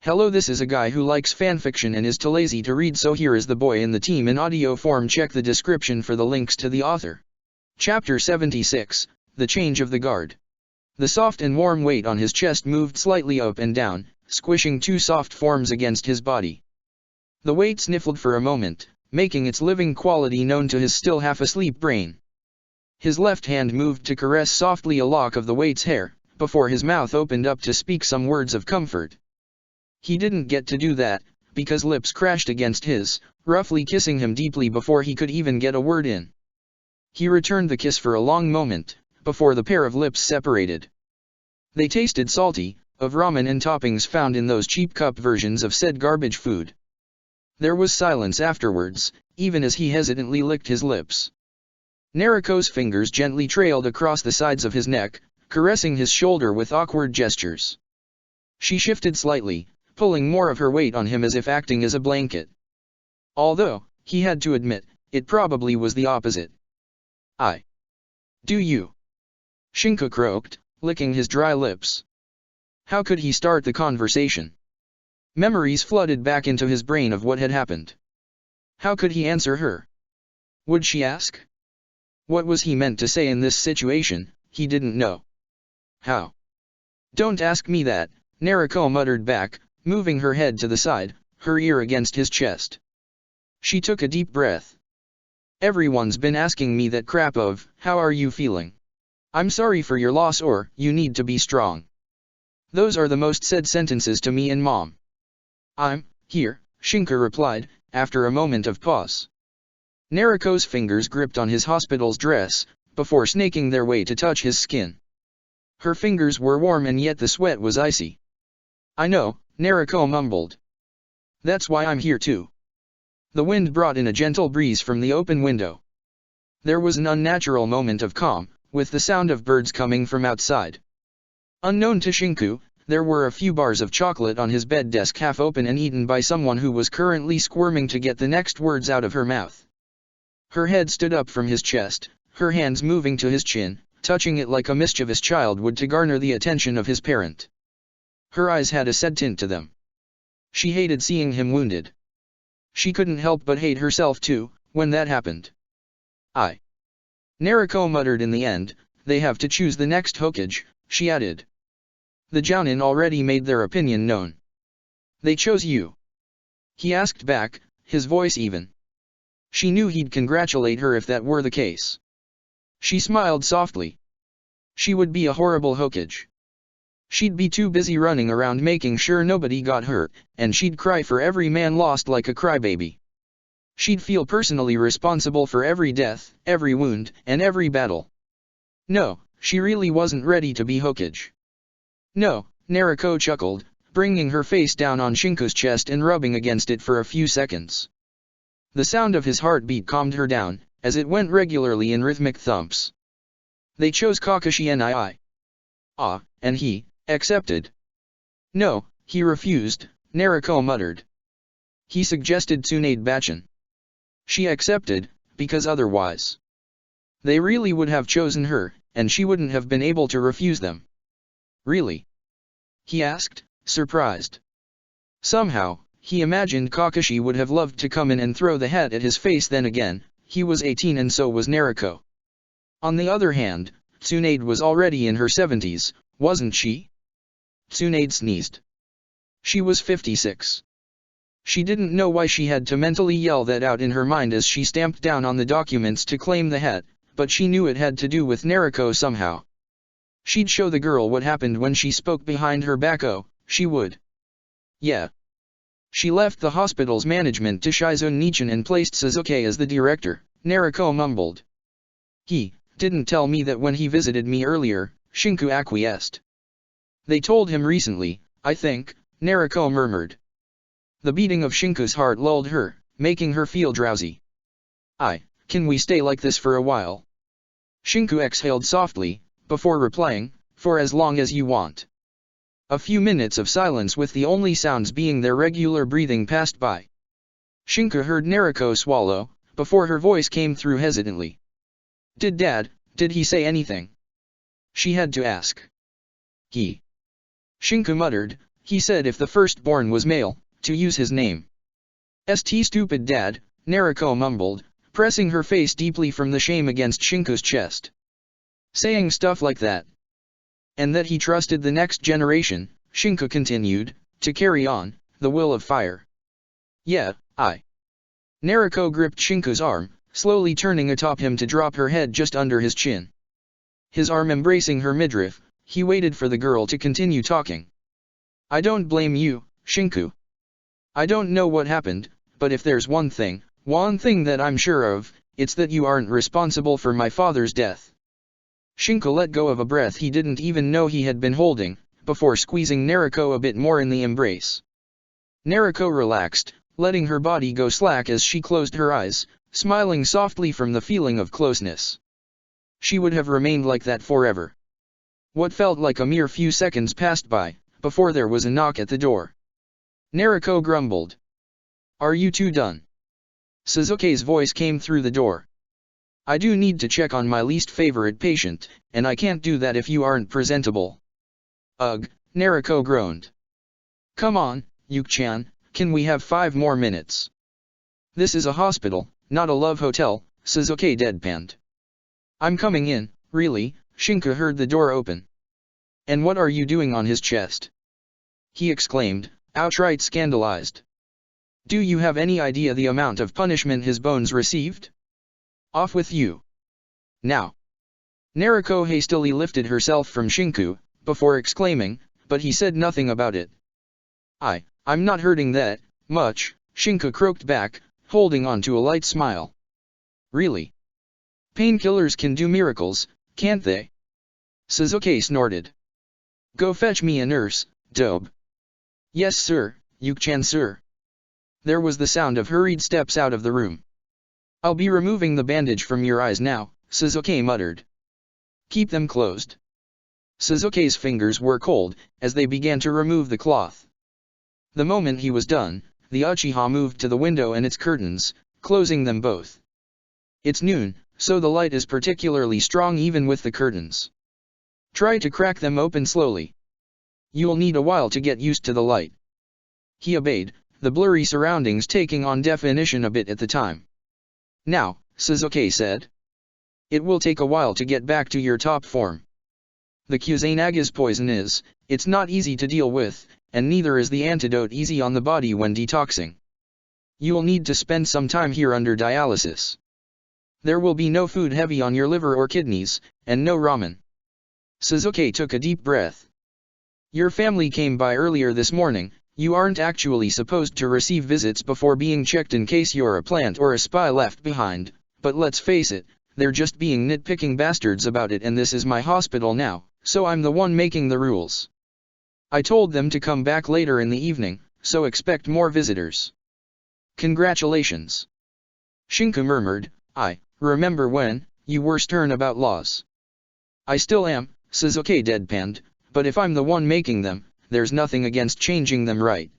Hello, this is a guy who likes fanfiction and is too lazy to read, so here is the boy in the team in audio form. Check the description for the links to the author. Chapter 76, The Change of the Guard. The soft and warm weight on his chest moved slightly up and down, squishing two soft forms against his body. The weight sniffled for a moment, making its living quality known to his still half-asleep brain. His left hand moved to caress softly a lock of the weight's hair, before his mouth opened up to speak some words of comfort. He didn't get to do that, because lips crashed against his, roughly kissing him deeply before he could even get a word in. He returned the kiss for a long moment, before the pair of lips separated. They tasted salty, of ramen and toppings found in those cheap cup versions of said garbage food. There was silence afterwards, even as he hesitantly licked his lips. Nariko's fingers gently trailed across the sides of his neck, caressing his shoulder with awkward gestures. She shifted slightly, pulling more of her weight on him as if acting as a blanket. Although, he had to admit, it probably was the opposite. Do you? Shinku croaked, licking his dry lips. How could he start the conversation? Memories flooded back into his brain of what had happened. How could he answer her? Would she ask? What was he meant to say in this situation? He didn't know. How? Don't ask me that, Nariko muttered back, moving her head to the side, her ear against his chest. She took a deep breath. Everyone's been asking me that crap of, how are you feeling? I'm sorry for your loss, or, you need to be strong. Those are the most said sentences to me and Mom. I'm here, Shinku replied, after a moment of pause. Nariko's fingers gripped on his hospital's dress, before snaking their way to touch his skin. Her fingers were warm and yet the sweat was icy. I know, Nariko mumbled. That's why I'm here too. The wind brought in a gentle breeze from the open window. There was an unnatural moment of calm, with the sound of birds coming from outside. Unknown to Shinku, there were a few bars of chocolate on his bed desk, half open and eaten by someone who was currently squirming to get the next words out of her mouth. Her head stood up from his chest, her hands moving to his chin, touching it like a mischievous child would to garner the attention of his parent. Her eyes had a sad tint to them. She hated seeing him wounded. She couldn't help but hate herself too, when that happened. Nariko muttered in the end, they have to choose the next Hokage, she added. The Jounin already made their opinion known. They chose you. He asked back, his voice even. She knew he'd congratulate her if that were the case. She smiled softly. She would be a horrible Hokage. She'd be too busy running around making sure nobody got hurt, and she'd cry for every man lost like a crybaby. She'd feel personally responsible for every death, every wound, and every battle. No, she really wasn't ready to be Hokage. No, Nariko chuckled, bringing her face down on Shinku's chest and rubbing against it for a few seconds. The sound of his heartbeat calmed her down, as it went regularly in rhythmic thumps. They chose Kakashi and he accepted. No, he refused, Nariko muttered. He suggested Tsunade Bachin. She accepted, because otherwise they really would have chosen her, and she wouldn't have been able to refuse them. Really? He asked, surprised. Somehow, he imagined Kakashi would have loved to come in and throw the hat at his face. Then again, he was 18 and so was Nariko. On the other hand, Tsunade was already in her 70s, wasn't she? Tsunade sneezed. She was 56. She didn't know why she had to mentally yell that out in her mind as she stamped down on the documents to claim the hat, but she knew it had to do with Nariko somehow. She'd show the girl what happened when she spoke behind her back. Oh, she would. Yeah. She left the hospital's management to Shizune Nichin and placed Sasuke as the director, Nariko mumbled. He didn't tell me that when he visited me earlier, Shinku acquiesced. They told him recently, I think, Nariko murmured. The beating of Shinku's heart lulled her, making her feel drowsy. Can we stay like this for a while? Shinku exhaled softly, before replying, for as long as you want. A few minutes of silence with the only sounds being their regular breathing passed by. Shinku heard Nariko swallow, before her voice came through hesitantly. Did he say anything? She had to ask. Shinku muttered, he said if the firstborn was male, to use his name. St stupid dad, Nariko mumbled, pressing her face deeply from the shame against Shinko's chest. Saying stuff like that. And that he trusted the next generation, Shinko continued, to carry on, the will of fire. Yeah, Nariko gripped Shinko's arm, slowly turning atop him to drop her head just under his chin. His arm embracing her midriff, he waited for the girl to continue talking. I don't blame you, Shinku. I don't know what happened, but if there's one thing that I'm sure of, it's that you aren't responsible for my father's death. Shinku let go of a breath he didn't even know he had been holding, before squeezing Nariko a bit more in the embrace. Nariko relaxed, letting her body go slack as she closed her eyes, smiling softly from the feeling of closeness. She would have remained like that forever. What felt like a mere few seconds passed by, before there was a knock at the door. Nariko grumbled. Are you two done? Suzuki's voice came through the door. I do need to check on my least favorite patient, and I can't do that if you aren't presentable. Ugh, Nariko groaned. Come on, Yuki-chan, can we have 5 more minutes? This is a hospital, not a love hotel, Suzuki deadpanned. I'm coming in, really, Shinku heard the door open. And what are you doing on his chest? He exclaimed, outright scandalized. Do you have any idea the amount of punishment his bones received? Off with you. Now. Nariko hastily lifted herself from Shinku, before exclaiming, but he said nothing about it. I'm not hurting that much, Shinku croaked back, holding on to a light smile. Really? Painkillers can do miracles, can't they? Suzuki snorted. Go fetch me a nurse, Dobe. Yes sir, Yuki-chan sir. There was the sound of hurried steps out of the room. I'll be removing the bandage from your eyes now, Suzuki muttered. Keep them closed. Suzuki's fingers were cold, as they began to remove the cloth. The moment he was done, the Uchiha moved to the window and its curtains, closing them both. It's noon, so the light is particularly strong even with the curtains. Try to crack them open slowly. You'll need a while to get used to the light. He obeyed, the blurry surroundings taking on definition a bit at the time. Now, Suzuki said. It will take a while to get back to your top form. The Kusanaga's poison it's not easy to deal with, and neither is the antidote easy on the body when detoxing. You'll need to spend some time here under dialysis. There will be no food heavy on your liver or kidneys, and no ramen. Suzuki took a deep breath. Your family came by earlier this morning. You aren't actually supposed to receive visits before being checked in case you're a plant or a spy left behind, but let's face it, they're just being nitpicking bastards about it, and this is my hospital now, so I'm the one making the rules. I told them to come back later in the evening, so expect more visitors. Congratulations. Shinku murmured, I remember when you were stern about laws. I still am, Suzuki deadpanned, but if I'm the one making them, there's nothing against changing them, right?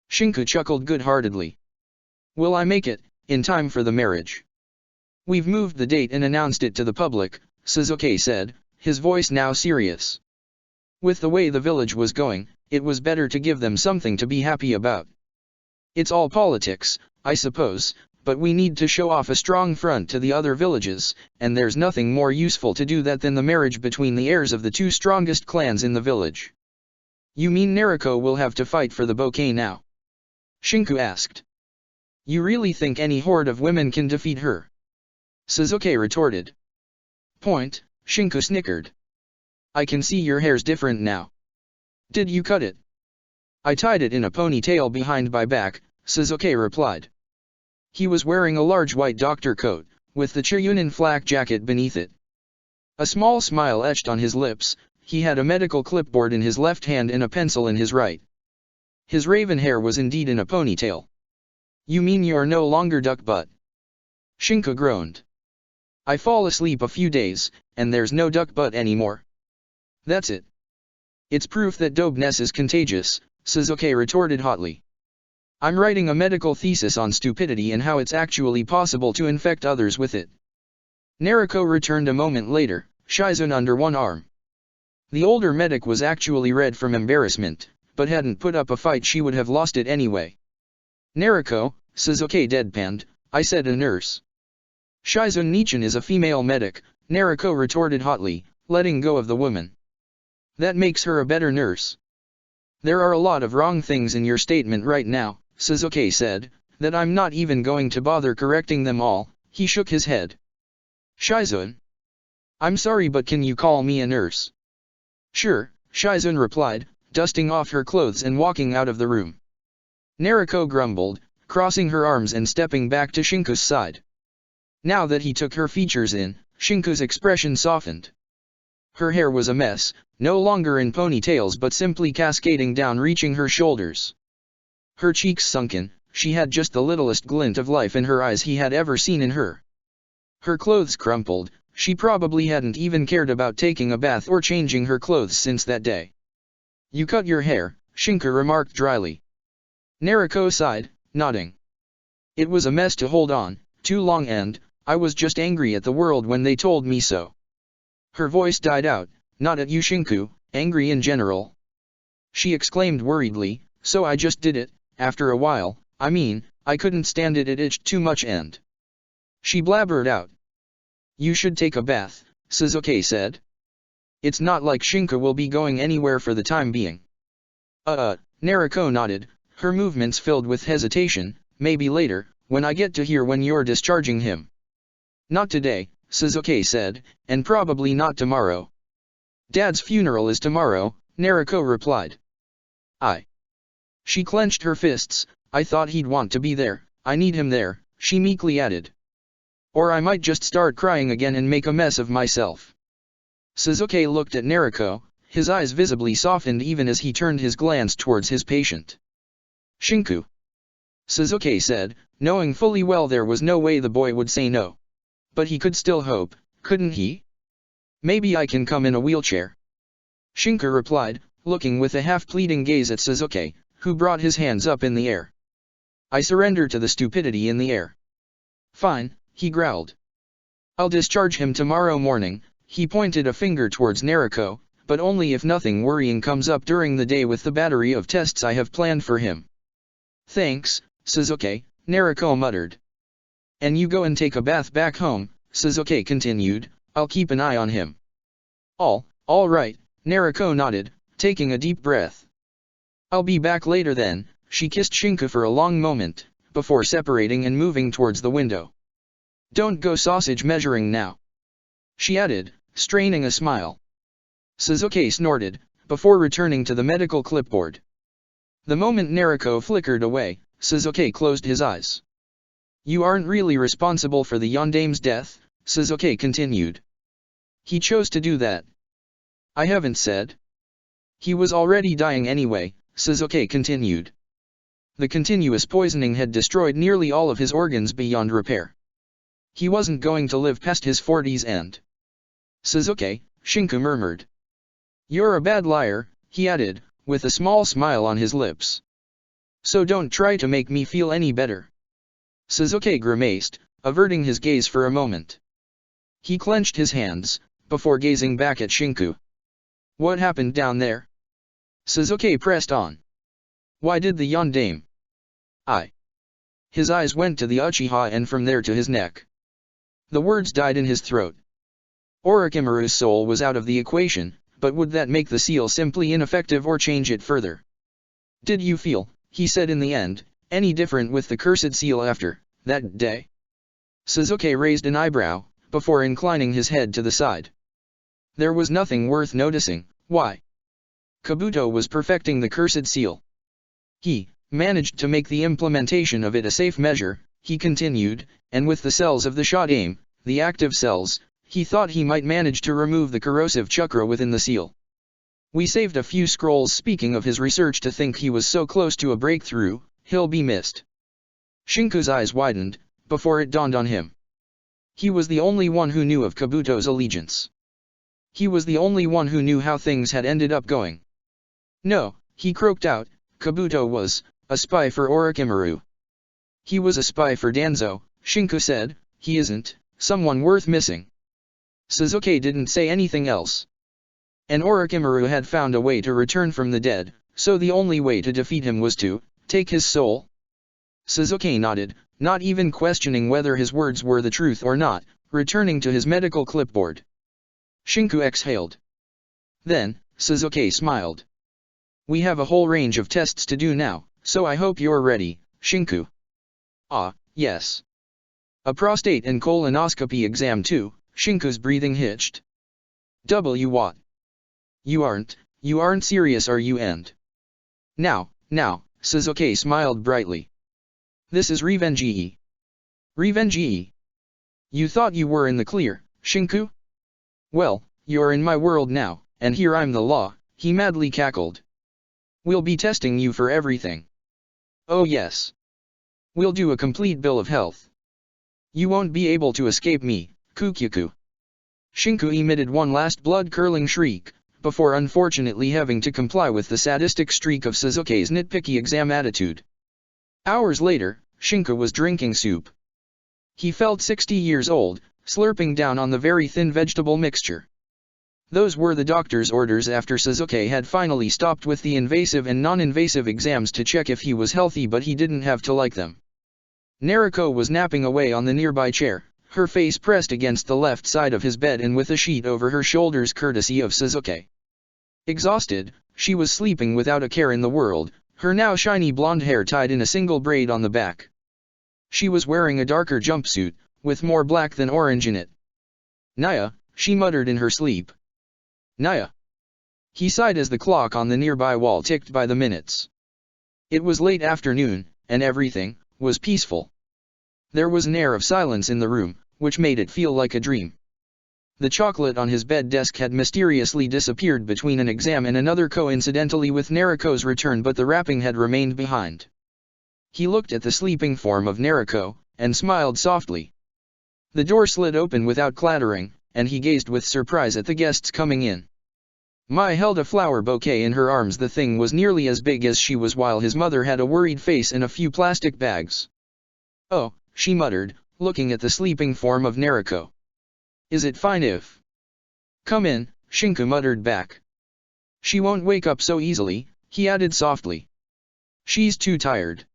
Shinku chuckled good-heartedly. Will I make it, in time for the marriage? We've moved the date and announced it to the public, Suzuki said, his voice now serious. With the way the village was going, it was better to give them something to be happy about. It's all politics, I suppose, but we need to show off a strong front to the other villages, and there's nothing more useful to do that than the marriage between the heirs of the 2 strongest clans in the village. You mean Nariko will have to fight for the bouquet now? Shinku asked. You really think any horde of women can defeat her? Suzuki retorted. Point, Shinku snickered. I can see your hair's different now. Did you cut it? I tied it in a ponytail behind my back, Suzuki replied. He was wearing a large white doctor coat, with the Chiyunin flak jacket beneath it. A small smile etched on his lips. He had a medical clipboard in his left hand and a pencil in his right. His raven hair was indeed in a ponytail. You mean you're no longer duck butt? Shinku groaned. I fall asleep a few days, and there's no duck butt anymore. That's it. It's proof that dopeness is contagious, Suzuki retorted hotly. I'm writing a medical thesis on stupidity and how it's actually possible to infect others with it. Nariko returned a moment later, Shizun under one arm. The older medic was actually red from embarrassment, but hadn't put up a fight she would have lost it anyway. "Nariko," Suzuki deadpanned, "I said a nurse." "Shizune Nichin is a female medic," Nariko retorted hotly, letting go of the woman. "That makes her a better nurse." "There are a lot of wrong things in your statement right now," Suzuki said, "that I'm not even going to bother correcting them all." He shook his head. "Shizune? I'm sorry, but can you call me a nurse?" "Sure," Shizune replied, dusting off her clothes and walking out of the room. Nariko grumbled, crossing her arms and stepping back to Shinku's side. Now that he took her features in, Shinku's expression softened. Her hair was a mess, no longer in ponytails but simply cascading down, reaching her shoulders. Her cheeks sunken, she had just the littlest glint of life in her eyes he had ever seen in her. Her clothes crumpled, she probably hadn't even cared about taking a bath or changing her clothes since that day. "You cut your hair," Shinku remarked dryly. Nariko sighed, nodding. "It was a mess to hold on, too long, and I was just angry at the world when they told me so." Her voice died out, "Not at you, Shinku, angry in general." She exclaimed worriedly, "So I just did it, after a while, I mean, I couldn't stand it itched too much and..." She blabbered out. "You should take a bath," Suzuki said. "It's not like Shinku will be going anywhere for the time being." Nariko nodded, her movements filled with hesitation. "Maybe later, when I get to hear when you're discharging him." "Not today," Suzuki said, "and probably not tomorrow." "Dad's funeral is tomorrow," Nariko replied. She clenched her fists. "I thought he'd want to be there, I need him there," she meekly added. "Or I might just start crying again and make a mess of myself." Suzuki looked at Nariko, his eyes visibly softened even as he turned his glance towards his patient. "Shinku," Suzuki said, knowing fully well there was no way the boy would say no. But he could still hope, couldn't he? "Maybe I can come in a wheelchair." Shinku replied, looking with a half-pleading gaze at Suzuki, who brought his hands up in the air. "I surrender to the stupidity in the air." "Fine," he growled. "I'll discharge him tomorrow morning." He pointed a finger towards Nariko, "but only if nothing worrying comes up during the day with the battery of tests I have planned for him." "Thanks, Suzuki," Nariko muttered. "And you go and take a bath back home," Suzuki continued, "I'll keep an eye on him." All right," Nariko nodded, taking a deep breath. "I'll be back later then." She kissed Shinku for a long moment, before separating and moving towards the window. "Don't go sausage measuring now," she added, straining a smile. Suzuki snorted, before returning to the medical clipboard. The moment Nariko flickered away, Suzuki closed his eyes. "You aren't really responsible for the Yondame's death," Suzuki continued. "He chose to do that." "I haven't said." "He was already dying anyway," Suzuki continued. "The continuous poisoning had destroyed nearly all of his organs beyond repair. He wasn't going to live past his 40s and..." "Suzuki," Shinku murmured. "You're a bad liar," he added, with a small smile on his lips. "So don't try to make me feel any better." Suzuki grimaced, averting his gaze for a moment. He clenched his hands, before gazing back at Shinku. "What happened down there?" Suzuki pressed on. "Why did the Yondame..." His eyes went to the Uchiha and from there to his neck. The words died in his throat. Orochimaru's soul was out of the equation, but would that make the seal simply ineffective or change it further? "Did you feel," he said in the end, "any different with the cursed seal after that day?" Suzuki raised an eyebrow, before inclining his head to the side. "There was nothing worth noticing." "Why?" "Kabuto was perfecting the cursed seal. He managed to make the implementation of it a safe measure," he continued, "and with the cells of the Shadame, the active cells, he thought he might manage to remove the corrosive chakra within the seal. We saved a few scrolls. Speaking of his research, to think he was so close to a breakthrough, he'll be missed." Shinku's eyes widened, before it dawned on him. He was the only one who knew of Kabuto's allegiance. He was the only one who knew how things had ended up going. "No," he croaked out, "Kabuto was a spy for Orochimaru." "He was a spy for Danzo," Shinku said. "He isn't someone worth missing." Suzuki didn't say anything else. And Orochimaru had found a way to return from the dead, so the only way to defeat him was to take his soul? Sasuke nodded, not even questioning whether his words were the truth or not, returning to his medical clipboard. Shinku exhaled. Then, Sasuke smiled. We have a whole range of tests to do now, so I hope you're ready, Shinku. Ah, yes. A prostate and colonoscopy exam too. Shinku's breathing hitched. What? You aren't serious, are you? And now, Sasuke smiled brightly. This is Revenge. Revenge? You thought you were in the clear, Shinku? Well, you're in my world now, and here I'm the law, he madly cackled. We'll be testing you for everything. Oh yes. We'll do a complete bill of health. You won't be able to escape me, Kukyuku. Shinku emitted one last blood-curdling shriek, before unfortunately having to comply with the sadistic streak of Sasuke's nitpicky exam attitude. Hours later, Shinku was drinking soup. He felt 60 years old, slurping down on the very thin vegetable mixture. Those were the doctor's orders after Sasuke had finally stopped with the invasive and non-invasive exams to check if he was healthy, but he didn't have to like them. Naruko was napping away on the nearby chair, her face pressed against the left side of his bed and with a sheet over her shoulders courtesy of Sasuke. Exhausted, she was sleeping without a care in the world, her now shiny blonde hair tied in a single braid on the back. She was wearing a darker jumpsuit, with more black than orange in it. Naya, she muttered in her sleep. Naya. He sighed as the clock on the nearby wall ticked by the minutes. It was late afternoon, and everything was peaceful. There was an air of silence in the room, which made it feel like a dream. The chocolate on his bed desk had mysteriously disappeared between an exam and another, coincidentally with Naruko's return, but the wrapping had remained behind. He looked at the sleeping form of Naruko, and smiled softly. The door slid open without clattering, and he gazed with surprise at the guests coming in. Mai held a flower bouquet in her arms. The thing was nearly as big as she was, while his mother had a worried face and a few plastic bags. Oh, she muttered, looking at the sleeping form of Naruko. Is it fine if come in? Shinku muttered back. She won't wake up so easily, he added softly. She's too tired.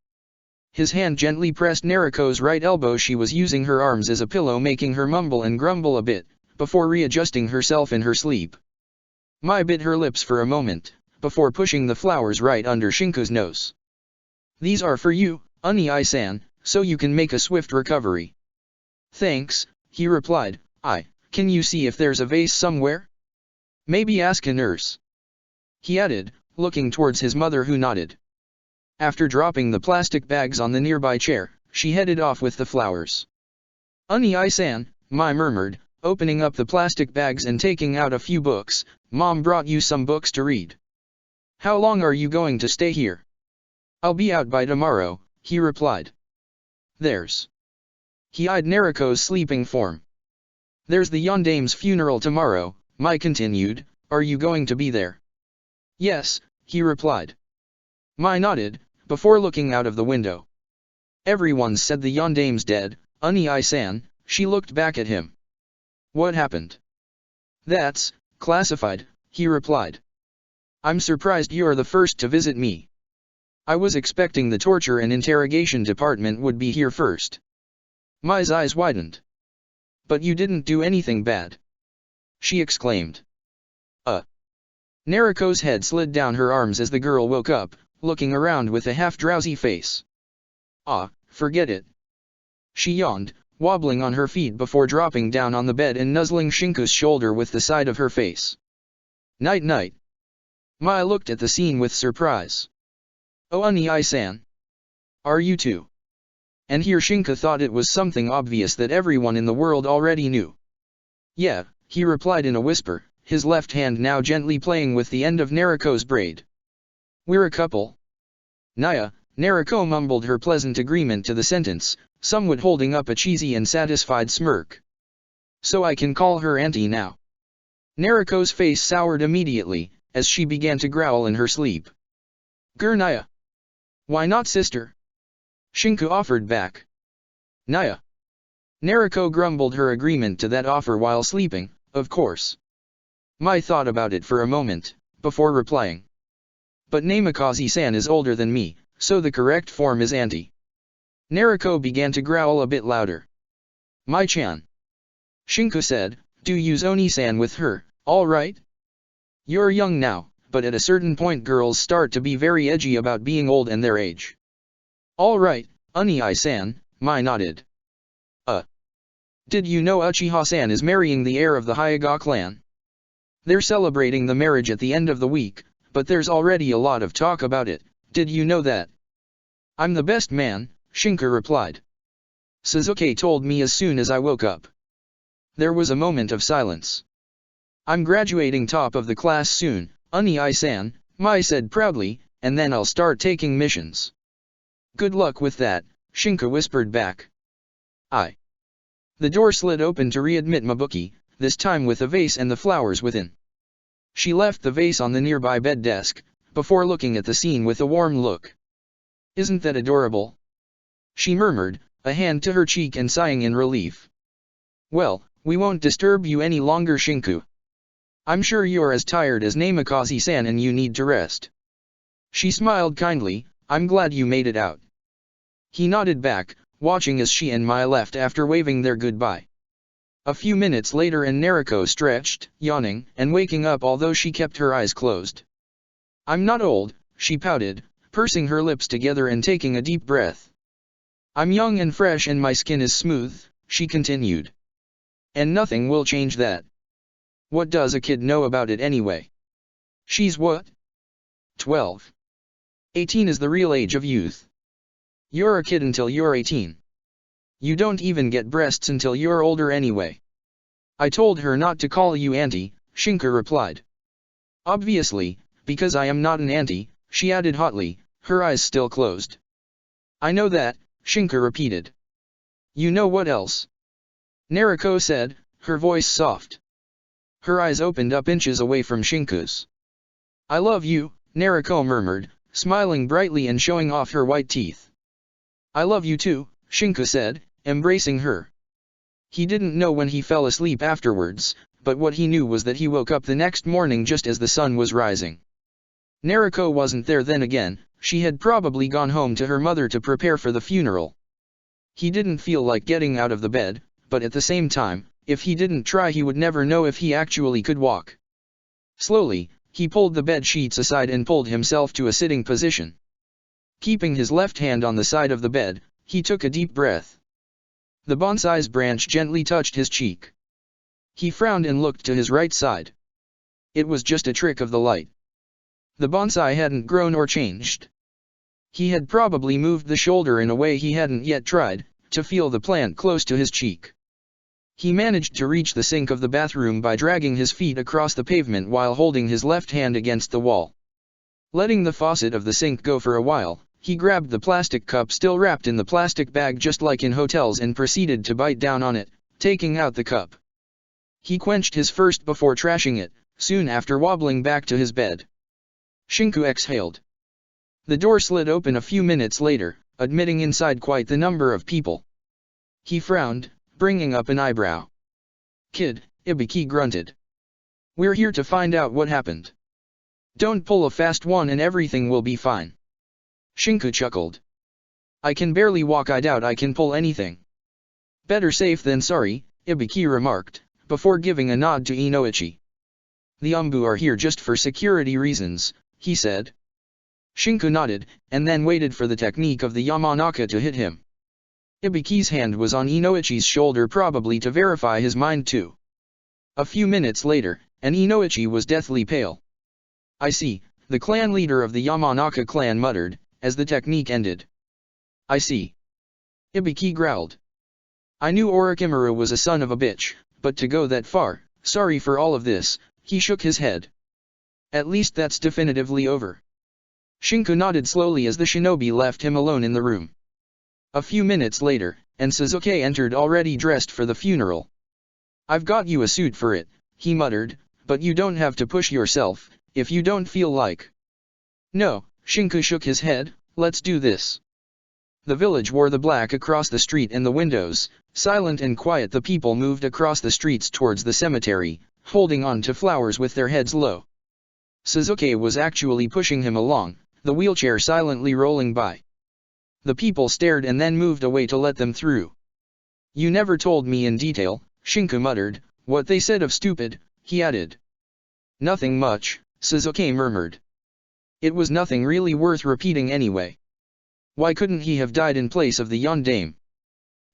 His hand gently pressed Naruko's right elbow. She was using her arms as a pillow, making her mumble and grumble a bit, before readjusting herself in her sleep. Mai bit her lips for a moment, before pushing the flowers right under Shinku's nose. These are for you, Unii-san, so you can make a swift recovery. Thanks, he replied. Can you see if there's a vase somewhere? Maybe ask a nurse. He added, looking towards his mother, who nodded. After dropping the plastic bags on the nearby chair, she headed off with the flowers. Unii-san, Mai murmured, opening up the plastic bags and taking out a few books. Mom brought you some books to read. How long are you going to stay here? I'll be out by tomorrow, he replied. He eyed Naruko's sleeping form. There's the Yondame's funeral tomorrow, Mai continued. Are you going to be there? Yes, he replied. Mai nodded, before looking out of the window. Everyone said the Yondame's dead, Unii-san. She looked back at him. What happened? That's classified, he replied. I'm surprised you're the first to visit me. I was expecting the torture and interrogation department would be here first. Mai's eyes widened. But you didn't do anything bad, she exclaimed. Naruko's head slid down her arms as the girl woke up, looking around with a half-drowsy face. Forget it. She yawned, wobbling on her feet before dropping down on the bed and nuzzling Shinku's shoulder with the side of her face. Night-night. Mai looked at the scene with surprise. Oh, Unii-san. Are you too? And here Shinku thought it was something obvious that everyone in the world already knew. Yeah, he replied in a whisper, his left hand now gently playing with the end of Naruko's braid. We're a couple. Naya, Naruko mumbled her pleasant agreement to the sentence, somewhat holding up a cheesy and satisfied smirk. So I can call her auntie now. Naruko's face soured immediately, as she began to growl in her sleep. Naya. Why not sister? Shinku offered back. Naya. Naruko grumbled her agreement to that offer while sleeping, of course. Mai thought about it for a moment, before replying. But Namikaze-san is older than me, so the correct form is auntie. Nariko began to growl a bit louder. Mai-chan. Shinku said, do use Oni-san with her, alright? You're young now, but at a certain point girls start to be very edgy about being old and their age. Alright, Oni-san, Mai nodded. Did you know Uchiha-san is marrying the heir of the Hyuga clan? They're celebrating the marriage at the end of the week, but there's already a lot of talk about it, did you know that? I'm the best man, Shinku replied. Sasuke told me as soon as I woke up. There was a moment of silence. I'm graduating top of the class soon, Oni-san, Mai said proudly, and then I'll start taking missions. Good luck with that, Shinku whispered back. The door slid open to readmit Mabuki, this time with a vase and the flowers within. She left the vase on the nearby bed desk, before looking at the scene with a warm look. Isn't that adorable? She murmured, a hand to her cheek and sighing in relief. Well, we won't disturb you any longer, Shinku. I'm sure you're as tired as Namikaze-san and you need to rest. She smiled kindly, I'm glad you made it out. He nodded back, watching as she and Mai left after waving their goodbye. A few minutes later and Nariko stretched, yawning, and waking up although she kept her eyes closed. I'm not old, she pouted, pursing her lips together and taking a deep breath. I'm young and fresh and my skin is smooth, she continued. And nothing will change that. What does a kid know about it anyway? She's what? 12. 18 is the real age of youth. You're a kid until you're 18. You don't even get breasts until you're older anyway. I told her not to call you auntie, Shinku replied. Obviously, because I am not an auntie, she added hotly, her eyes still closed. I know that, Shinku repeated. You know what else? Nariko said, her voice soft. Her eyes opened up inches away from Shinku's. I love you, Nariko murmured, smiling brightly and showing off her white teeth. I love you too, Shinku said, embracing her. He didn't know when he fell asleep afterwards, but what he knew was that he woke up the next morning just as the sun was rising. Nariko wasn't there then again, she had probably gone home to her mother to prepare for the funeral. He didn't feel like getting out of the bed, but at the same time, if he didn't try he would never know if he actually could walk. Slowly, he pulled the bed sheets aside and pulled himself to a sitting position. Keeping his left hand on the side of the bed, he took a deep breath. The bonsai's branch gently touched his cheek. He frowned and looked to his right side. It was just a trick of the light. The bonsai hadn't grown or changed. He had probably moved the shoulder in a way he hadn't yet tried, to feel the plant close to his cheek. He managed to reach the sink of the bathroom by dragging his feet across the pavement while holding his left hand against the wall. Letting the faucet of the sink go for a while, he grabbed the plastic cup still wrapped in the plastic bag just like in hotels and proceeded to bite down on it, taking out the cup. He quenched his thirst before trashing it, soon after wobbling back to his bed. Shinku exhaled. The door slid open a few minutes later, admitting inside quite the number of people. He frowned, bringing up an eyebrow. Kid, Ibiki grunted. We're here to find out what happened. Don't pull a fast one and everything will be fine. Shinku chuckled. I can barely walk, I doubt I can pull anything. Better safe than sorry, Ibiki remarked, before giving a nod to Inoichi. The Umbu are here just for security reasons, he said. Shinku nodded, and then waited for the technique of the Yamanaka to hit him. Ibiki's hand was on Inoichi's shoulder probably to verify his mind too. A few minutes later, and Inoichi was deathly pale. I see, the clan leader of the Yamanaka clan muttered, as the technique ended. I see. Ibiki growled. I knew Orochimaru was a son of a bitch, but to go that far, sorry for all of this, he shook his head. At least that's definitively over. Shinku nodded slowly as the shinobi left him alone in the room. A few minutes later, and Sasuke entered already dressed for the funeral. I've got you a suit for it, he muttered, but you don't have to push yourself, if you don't feel like. No, Shinku shook his head, let's do this. The village wore the black across the street and the windows, silent and quiet the people moved across the streets towards the cemetery, holding on to flowers with their heads low. Suzuki was actually pushing him along, the wheelchair silently rolling by. The people stared and then moved away to let them through. You never told me in detail, Shinku muttered, what they said of stupid, he added. Nothing much, Suzuki murmured. It was nothing really worth repeating anyway. Why couldn't he have died in place of the Yondaime?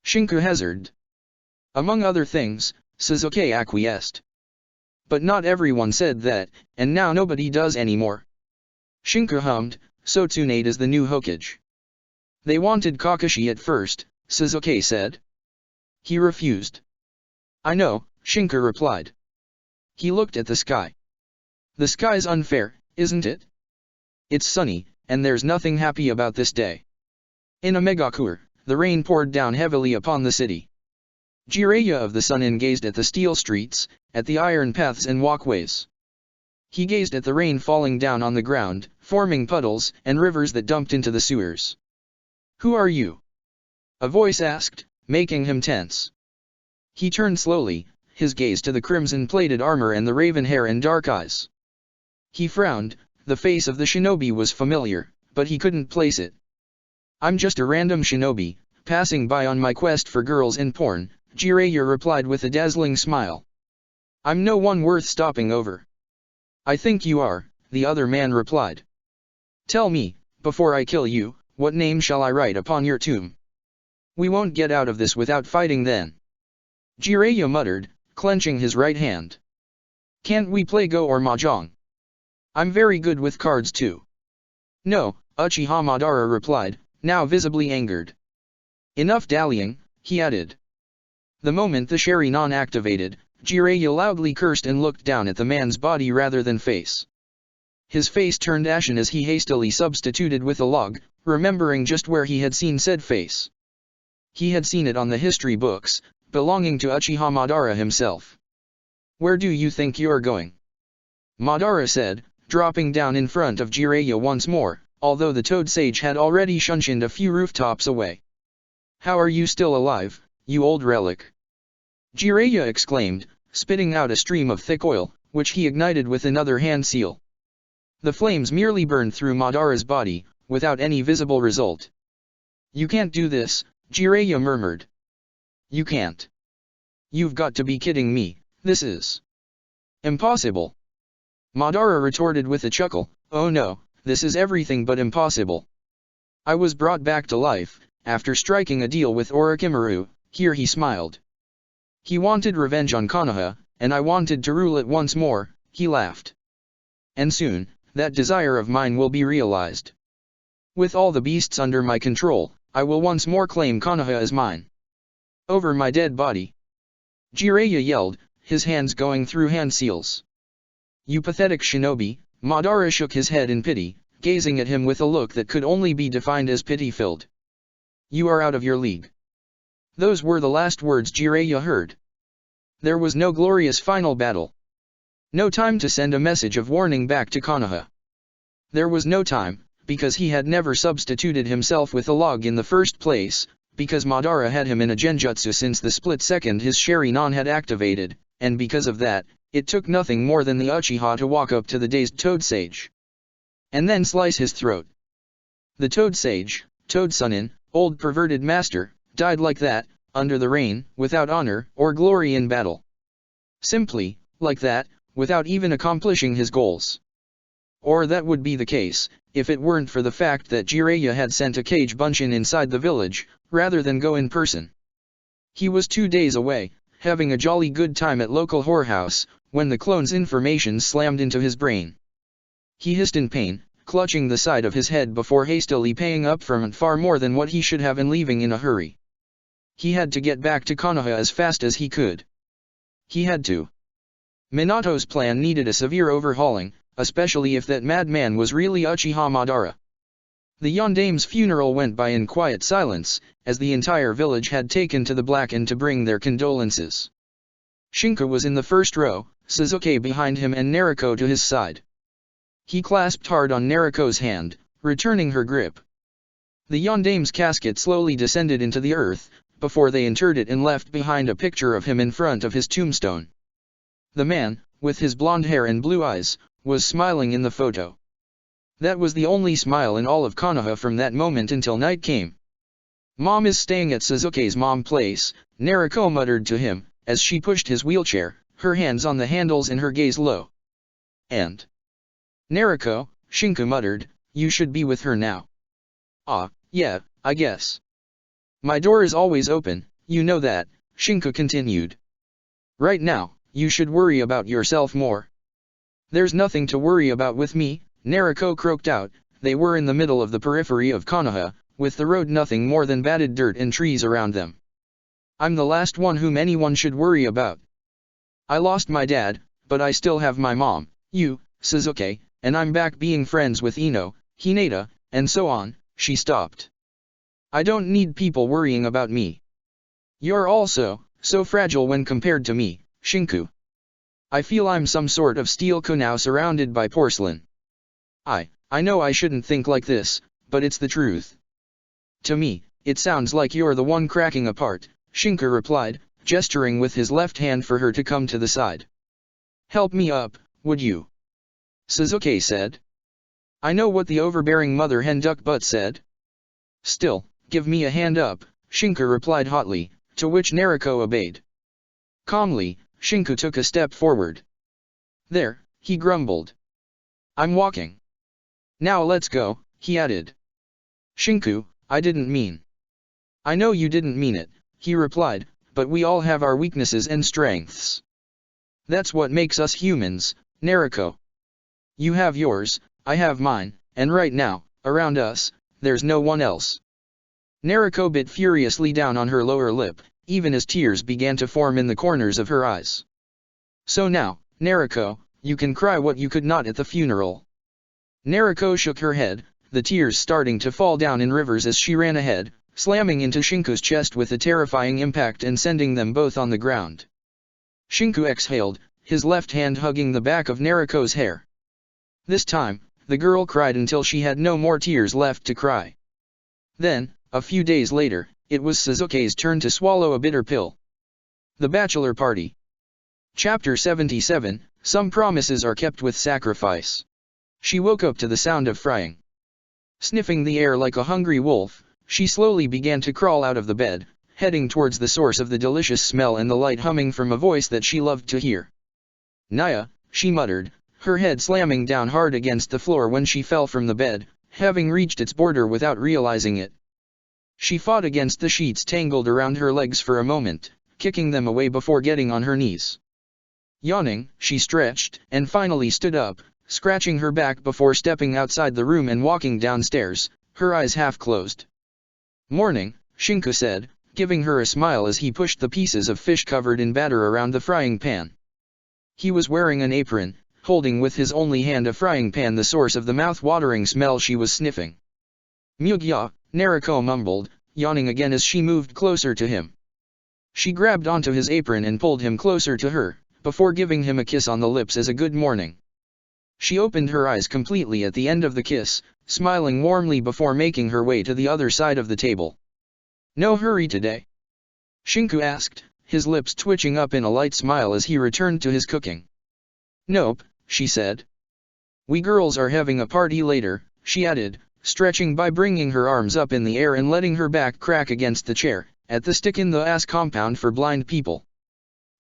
Shinku hazarded. Among other things, Suzuki acquiesced. But not everyone said that, and now nobody does anymore. Shinku hummed, so Tsunade is the new Hokage. They wanted Kakashi at first, Suzuki said. He refused. I know, Shinku replied. He looked at the sky. The sky's unfair, isn't it? It's sunny, and there's nothing happy about this day. In Megakure, the rain poured down heavily upon the city. Jiraiya of the Sun gazed at the steel streets, at the iron paths and walkways. He gazed at the rain falling down on the ground, forming puddles and rivers that dumped into the sewers. Who are you? A voice asked, making him tense. He turned slowly, his gaze to the crimson-plated armor and the raven hair and dark eyes. He frowned, the face of the shinobi was familiar, but he couldn't place it. I'm just a random shinobi, passing by on my quest for girls and porn, Jiraiya replied with a dazzling smile. I'm no one worth stopping over. I think you are, the other man replied. Tell me, before I kill you, what name shall I write upon your tomb? We won't get out of this without fighting then. Jiraiya muttered, clenching his right hand. Can't we play Go or Mahjong? I'm very good with cards too. No, Uchiha Madara replied, now visibly angered. Enough dallying, he added. The moment the Sharingan activated, Jiraiya loudly cursed and looked down at the man's body rather than face. His face turned ashen as he hastily substituted with a log, remembering just where he had seen said face. He had seen it on the history books, belonging to Uchiha Madara himself. Where do you think you're going? Madara said, dropping down in front of Jiraiya once more, although the Toad Sage had already shunshined a few rooftops away. How are you still alive, you old relic? Jiraiya exclaimed, spitting out a stream of thick oil, which he ignited with another hand seal. The flames merely burned through Madara's body, without any visible result. You can't do this, Jiraiya murmured. You can't. You've got to be kidding me, this is impossible. Madara retorted with a chuckle, oh no, this is everything but impossible. I was brought back to life, after striking a deal with Orochimaru, here he smiled. He wanted revenge on Konoha, and I wanted to rule it once more, he laughed. And soon, that desire of mine will be realized. With all the beasts under my control, I will once more claim Konoha as mine. Over my dead body. Jiraiya yelled, his hands going through hand seals. You pathetic shinobi, Madara shook his head in pity, gazing at him with a look that could only be defined as pity-filled. You are out of your league. Those were the last words Jiraiya heard. There was no glorious final battle. No time to send a message of warning back to Konoha. There was no time, because he had never substituted himself with a log in the first place, because Madara had him in a genjutsu since the split second his Sharingan had activated, and because of that, it took nothing more than the Uchiha to walk up to the dazed Toad Sage. And then slice his throat. The Toad Sage, Toad Sunin, old perverted master, died like that, under the rain, without honor or glory in battle. Simply, like that, without even accomplishing his goals. Or that would be the case, if it weren't for the fact that Jiraiya had sent a cage bunshin inside the village, rather than go in person. He was 2 days away, having a jolly good time at local whorehouse, when the clone's information slammed into his brain. He hissed in pain, clutching the side of his head before hastily paying up for far more than what he should have and leaving in a hurry. He had to get back to Konoha as fast as he could. He had to. Minato's plan needed a severe overhauling, especially if that madman was really Uchiha Madara. The Yondaime's funeral went by in quiet silence, as the entire village had taken to the Blackened to bring their condolences. Shinku was in the first row, Suzuki behind him and Naruko to his side. He clasped hard on Naruko's hand, returning her grip. The Yondaime's casket slowly descended into the earth, before they interred it and left behind a picture of him in front of his tombstone. The man, with his blonde hair and blue eyes, was smiling in the photo. That was the only smile in all of Konoha from that moment until night came. Mom is staying at Suzuki's mom place, Naruko muttered to him, as she pushed his wheelchair, her hands on the handles and her gaze low. And Naruko, Shinku muttered, you should be with her now. Ah, yeah, I guess. My door is always open, you know that, Shinku continued. Right now, you should worry about yourself more. There's nothing to worry about with me, Naruko croaked out. They were in the middle of the periphery of Konoha, with the road nothing more than batted dirt and trees around them. I'm the last one whom anyone should worry about. I lost my dad, but I still have my mom, you, Suzuki, and I'm back being friends with Ino, Hinata, and so on. She stopped. I don't need people worrying about me. You're also so fragile when compared to me, Shinku. I feel I'm some sort of steel kunai surrounded by porcelain. I know I shouldn't think like this, but it's the truth. To me, it sounds like you're the one cracking apart, Shinku replied, gesturing with his left hand for her to come to the side. Help me up, would you? Suzuki said. I know what the overbearing mother hen duck butt said. Still, give me a hand up, Shinku replied hotly, to which Naruko obeyed. Calmly, Shinku took a step forward. There, he grumbled. I'm walking. Now let's go, he added. Shinku, I didn't mean. I know you didn't mean it, he replied, but we all have our weaknesses and strengths. That's what makes us humans, Naruko. You have yours, I have mine, and right now, around us, there's no one else. Naruko bit furiously down on her lower lip, even as tears began to form in the corners of her eyes. So now, Naruko, you can cry what you could not at the funeral. Naruko shook her head, the tears starting to fall down in rivers as she ran ahead, slamming into Shinku's chest with a terrifying impact and sending them both on the ground. Shinku exhaled, his left hand hugging the back of Naruko's hair. This time, the girl cried until she had no more tears left to cry. Then, a few days later, it was Suzuki's turn to swallow a bitter pill. The Bachelor Party. Chapter 77, Some Promises Are Kept with Sacrifice. She woke up to the sound of frying. Sniffing the air like a hungry wolf, she slowly began to crawl out of the bed, heading towards the source of the delicious smell and the light humming from a voice that she loved to hear. Naya, she muttered, her head slamming down hard against the floor when she fell from the bed, having reached its border without realizing it. She fought against the sheets tangled around her legs for a moment, kicking them away before getting on her knees. Yawning, she stretched, and finally stood up, scratching her back before stepping outside the room and walking downstairs, her eyes half closed. Morning, Shinku said, giving her a smile as he pushed the pieces of fish covered in batter around the frying pan. He was wearing an apron, holding with his only hand a frying pan, the source of the mouth-watering smell she was sniffing. Mugya, Naruko mumbled, yawning again as she moved closer to him. She grabbed onto his apron and pulled him closer to her, before giving him a kiss on the lips as a good morning. She opened her eyes completely at the end of the kiss, smiling warmly before making her way to the other side of the table. No hurry today? Shinku asked, his lips twitching up in a light smile as he returned to his cooking. Nope, she said. We girls are having a party later, she added, stretching by bringing her arms up in the air and letting her back crack against the chair, at the stick-in-the-ass compound for blind people.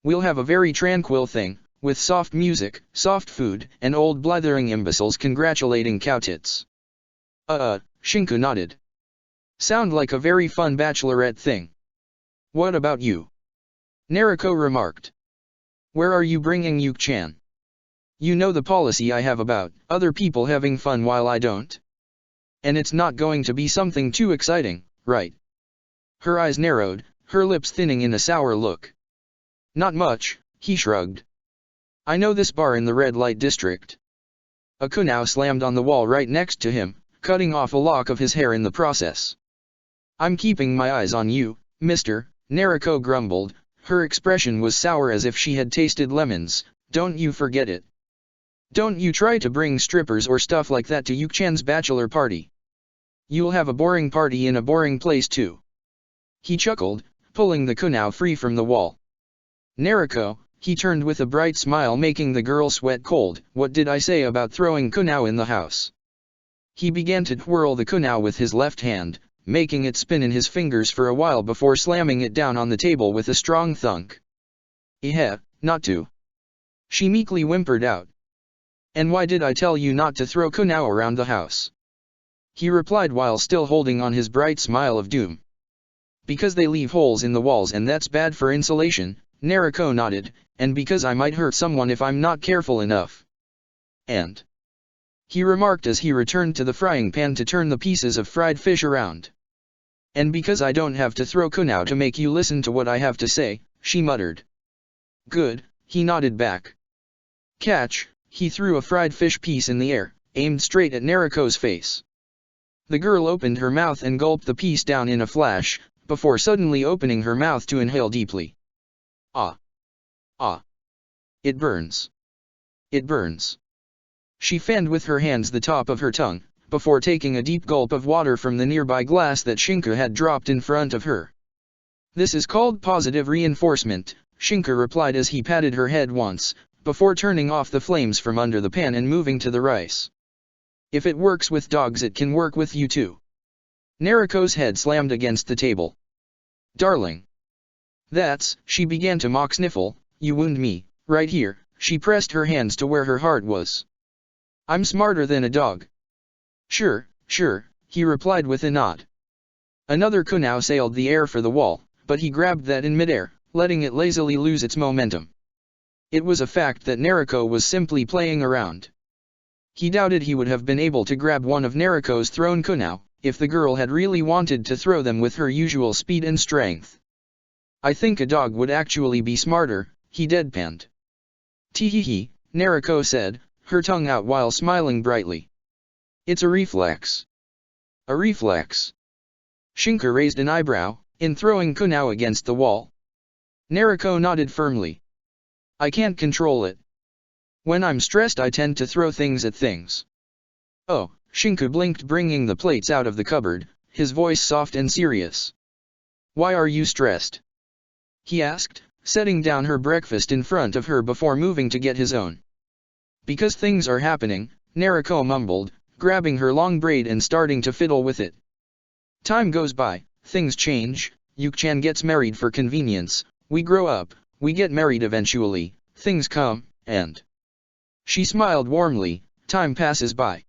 We'll have a very tranquil thing, with soft music, soft food, and old blithering imbeciles congratulating cow tits. Shinku nodded. Sound like a very fun bachelorette thing. What about you? Naruko remarked. Where are you bringing Yuki-chan? You know the policy I have about other people having fun while I don't. And it's not going to be something too exciting, right? Her eyes narrowed, her lips thinning in a sour look. Not much, he shrugged. I know this bar in the red light district. A kunai slammed on the wall right next to him, cutting off a lock of his hair in the process. I'm keeping my eyes on you, mister, Naruko grumbled, her expression was sour as if she had tasted lemons, don't you forget it. Don't you try to bring strippers or stuff like that to Yuki-chan's bachelor party. You'll have a boring party in a boring place too. He chuckled, pulling the kunai free from the wall. Naruko, he turned with a bright smile making the girl sweat cold. What did I say about throwing kunao in the house? He began to twirl the kunao with his left hand, making it spin in his fingers for a while before slamming it down on the table with a strong thunk. Not to. She meekly whimpered out. And why did I tell you not to throw kunao around the house? He replied while still holding on his bright smile of doom. Because they leave holes in the walls and that's bad for insulation, Naruko nodded, and because I might hurt someone if I'm not careful enough. And he remarked as he returned to the frying pan to turn the pieces of fried fish around. And because I don't have to throw kunao to make you listen to what I have to say, she muttered. Good, he nodded back. Catch, he threw a fried fish piece in the air, aimed straight at Naruko's face. The girl opened her mouth and gulped the piece down in a flash, before suddenly opening her mouth to inhale deeply. Ah! Ah! It burns. It burns. She fanned with her hands the top of her tongue, before taking a deep gulp of water from the nearby glass that Shinka had dropped in front of her. This is called positive reinforcement, Shinka replied as he patted her head once, before turning off the flames from under the pan and moving to the rice. If it works with dogs it can work with you too. Naruko's head slammed against the table. Darling. She began to mock sniffle, you wound me, right here, she pressed her hands to where her heart was. I'm smarter than a dog. Sure, he replied with a nod. Another kunao sailed the air for the wall, but he grabbed that in midair, letting it lazily lose its momentum. It was a fact that Naruko was simply playing around. He doubted he would have been able to grab one of Naruko's thrown kunao, if the girl had really wanted to throw them with her usual speed and strength. I think a dog would actually be smarter, he deadpanned. Teehee, Naruko said, her tongue out while smiling brightly. It's a reflex. A reflex. Shinka raised an eyebrow, in throwing kunao against the wall. Naruko nodded firmly. I can't control it. When I'm stressed I tend to throw things at things. Oh, Shinka blinked bringing the plates out of the cupboard, his voice soft and serious. Why are you stressed? He asked, setting down her breakfast in front of her before moving to get his own. Because things are happening, Naruko mumbled, grabbing her long braid and starting to fiddle with it. Time goes by, things change, Yuki-chan gets married for convenience, we grow up, we get married eventually, things come, and... She smiled warmly, time passes by.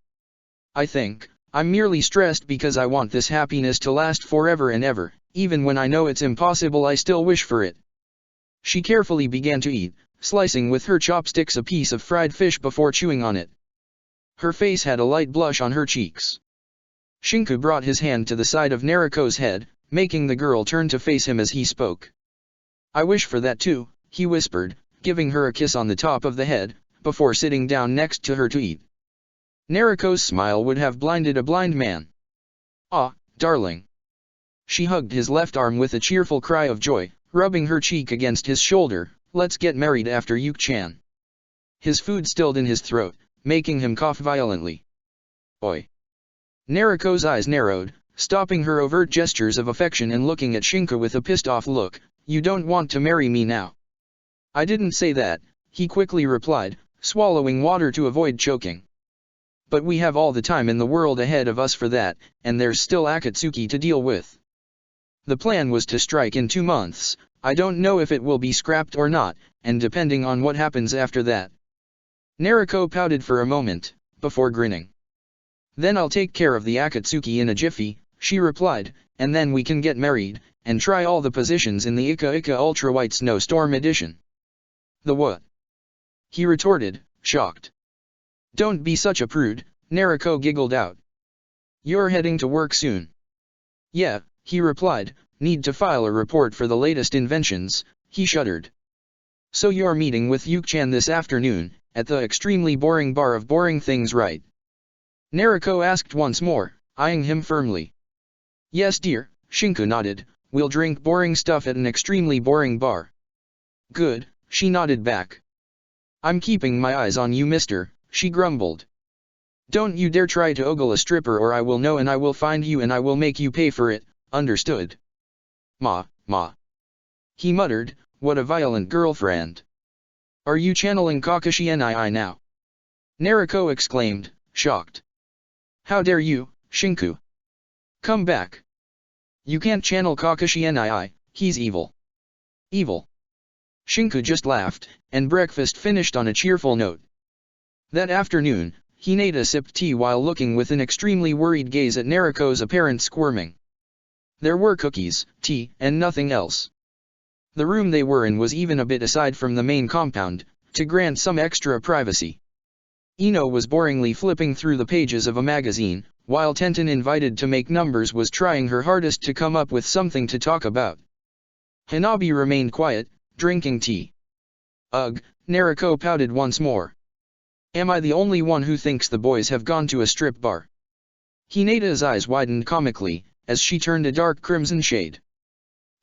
I think, I'm merely stressed because I want this happiness to last forever and ever, even when I know it's impossible I still wish for it. She carefully began to eat, slicing with her chopsticks a piece of fried fish before chewing on it. Her face had a light blush on her cheeks. Shinka brought his hand to the side of Naruko's head, making the girl turn to face him as he spoke. I wish for that too, he whispered, giving her a kiss on the top of the head, before sitting down next to her to eat. Naruko's smile would have blinded a blind man. Ah, darling. She hugged his left arm with a cheerful cry of joy, rubbing her cheek against his shoulder. Let's get married after Yuki-chan. His food stilled in his throat, making him cough violently. Oi. Naruko's eyes narrowed, stopping her overt gestures of affection and looking at Shinka with a pissed-off look. You don't want to marry me now. I didn't say that, he quickly replied, swallowing water to avoid choking. But we have all the time in the world ahead of us for that, and there's still Akatsuki to deal with. The plan was to strike in 2 months, I don't know if it will be scrapped or not, and depending on what happens after that. Naruko pouted for a moment, before grinning. Then I'll take care of the Akatsuki in a jiffy, she replied, and then we can get married, and try all the positions in the Ika Ika Ultra White Snowstorm edition. The what? He retorted, shocked. Don't be such a prude, Naruko giggled out. You're heading to work soon. Yeah, he replied, need to file a report for the latest inventions, he shuddered. So you're meeting with Yuki-chan this afternoon, at the extremely boring bar of Boring Things, right? Naruko asked once more, eyeing him firmly. Yes dear, Shinka nodded, we'll drink boring stuff at an extremely boring bar. Good, she nodded back. I'm keeping my eyes on you, mister, she grumbled. Don't you dare try to ogle a stripper or I will know and I will find you and I will make you pay for it, understood? Ma. He muttered, what a violent girlfriend. Are you channeling Kakashi Nii now? Naruko exclaimed, shocked. How dare you, Shinku? Come back. You can't channel Kakashi Nii, he's evil. Evil. Shinku just laughed, and breakfast finished on a cheerful note. That afternoon, Hinata sipped tea while looking with an extremely worried gaze at Naruko's apparent squirming. There were cookies, tea, and nothing else. The room they were in was even a bit aside from the main compound, to grant some extra privacy. Ino was boringly flipping through the pages of a magazine, while Tenten, invited to make numbers, was trying her hardest to come up with something to talk about. Hanabi remained quiet, drinking tea. Ugh, Naruko pouted once more. Am I the only one who thinks the boys have gone to a strip bar? Hinata's eyes widened comically, as she turned a dark crimson shade.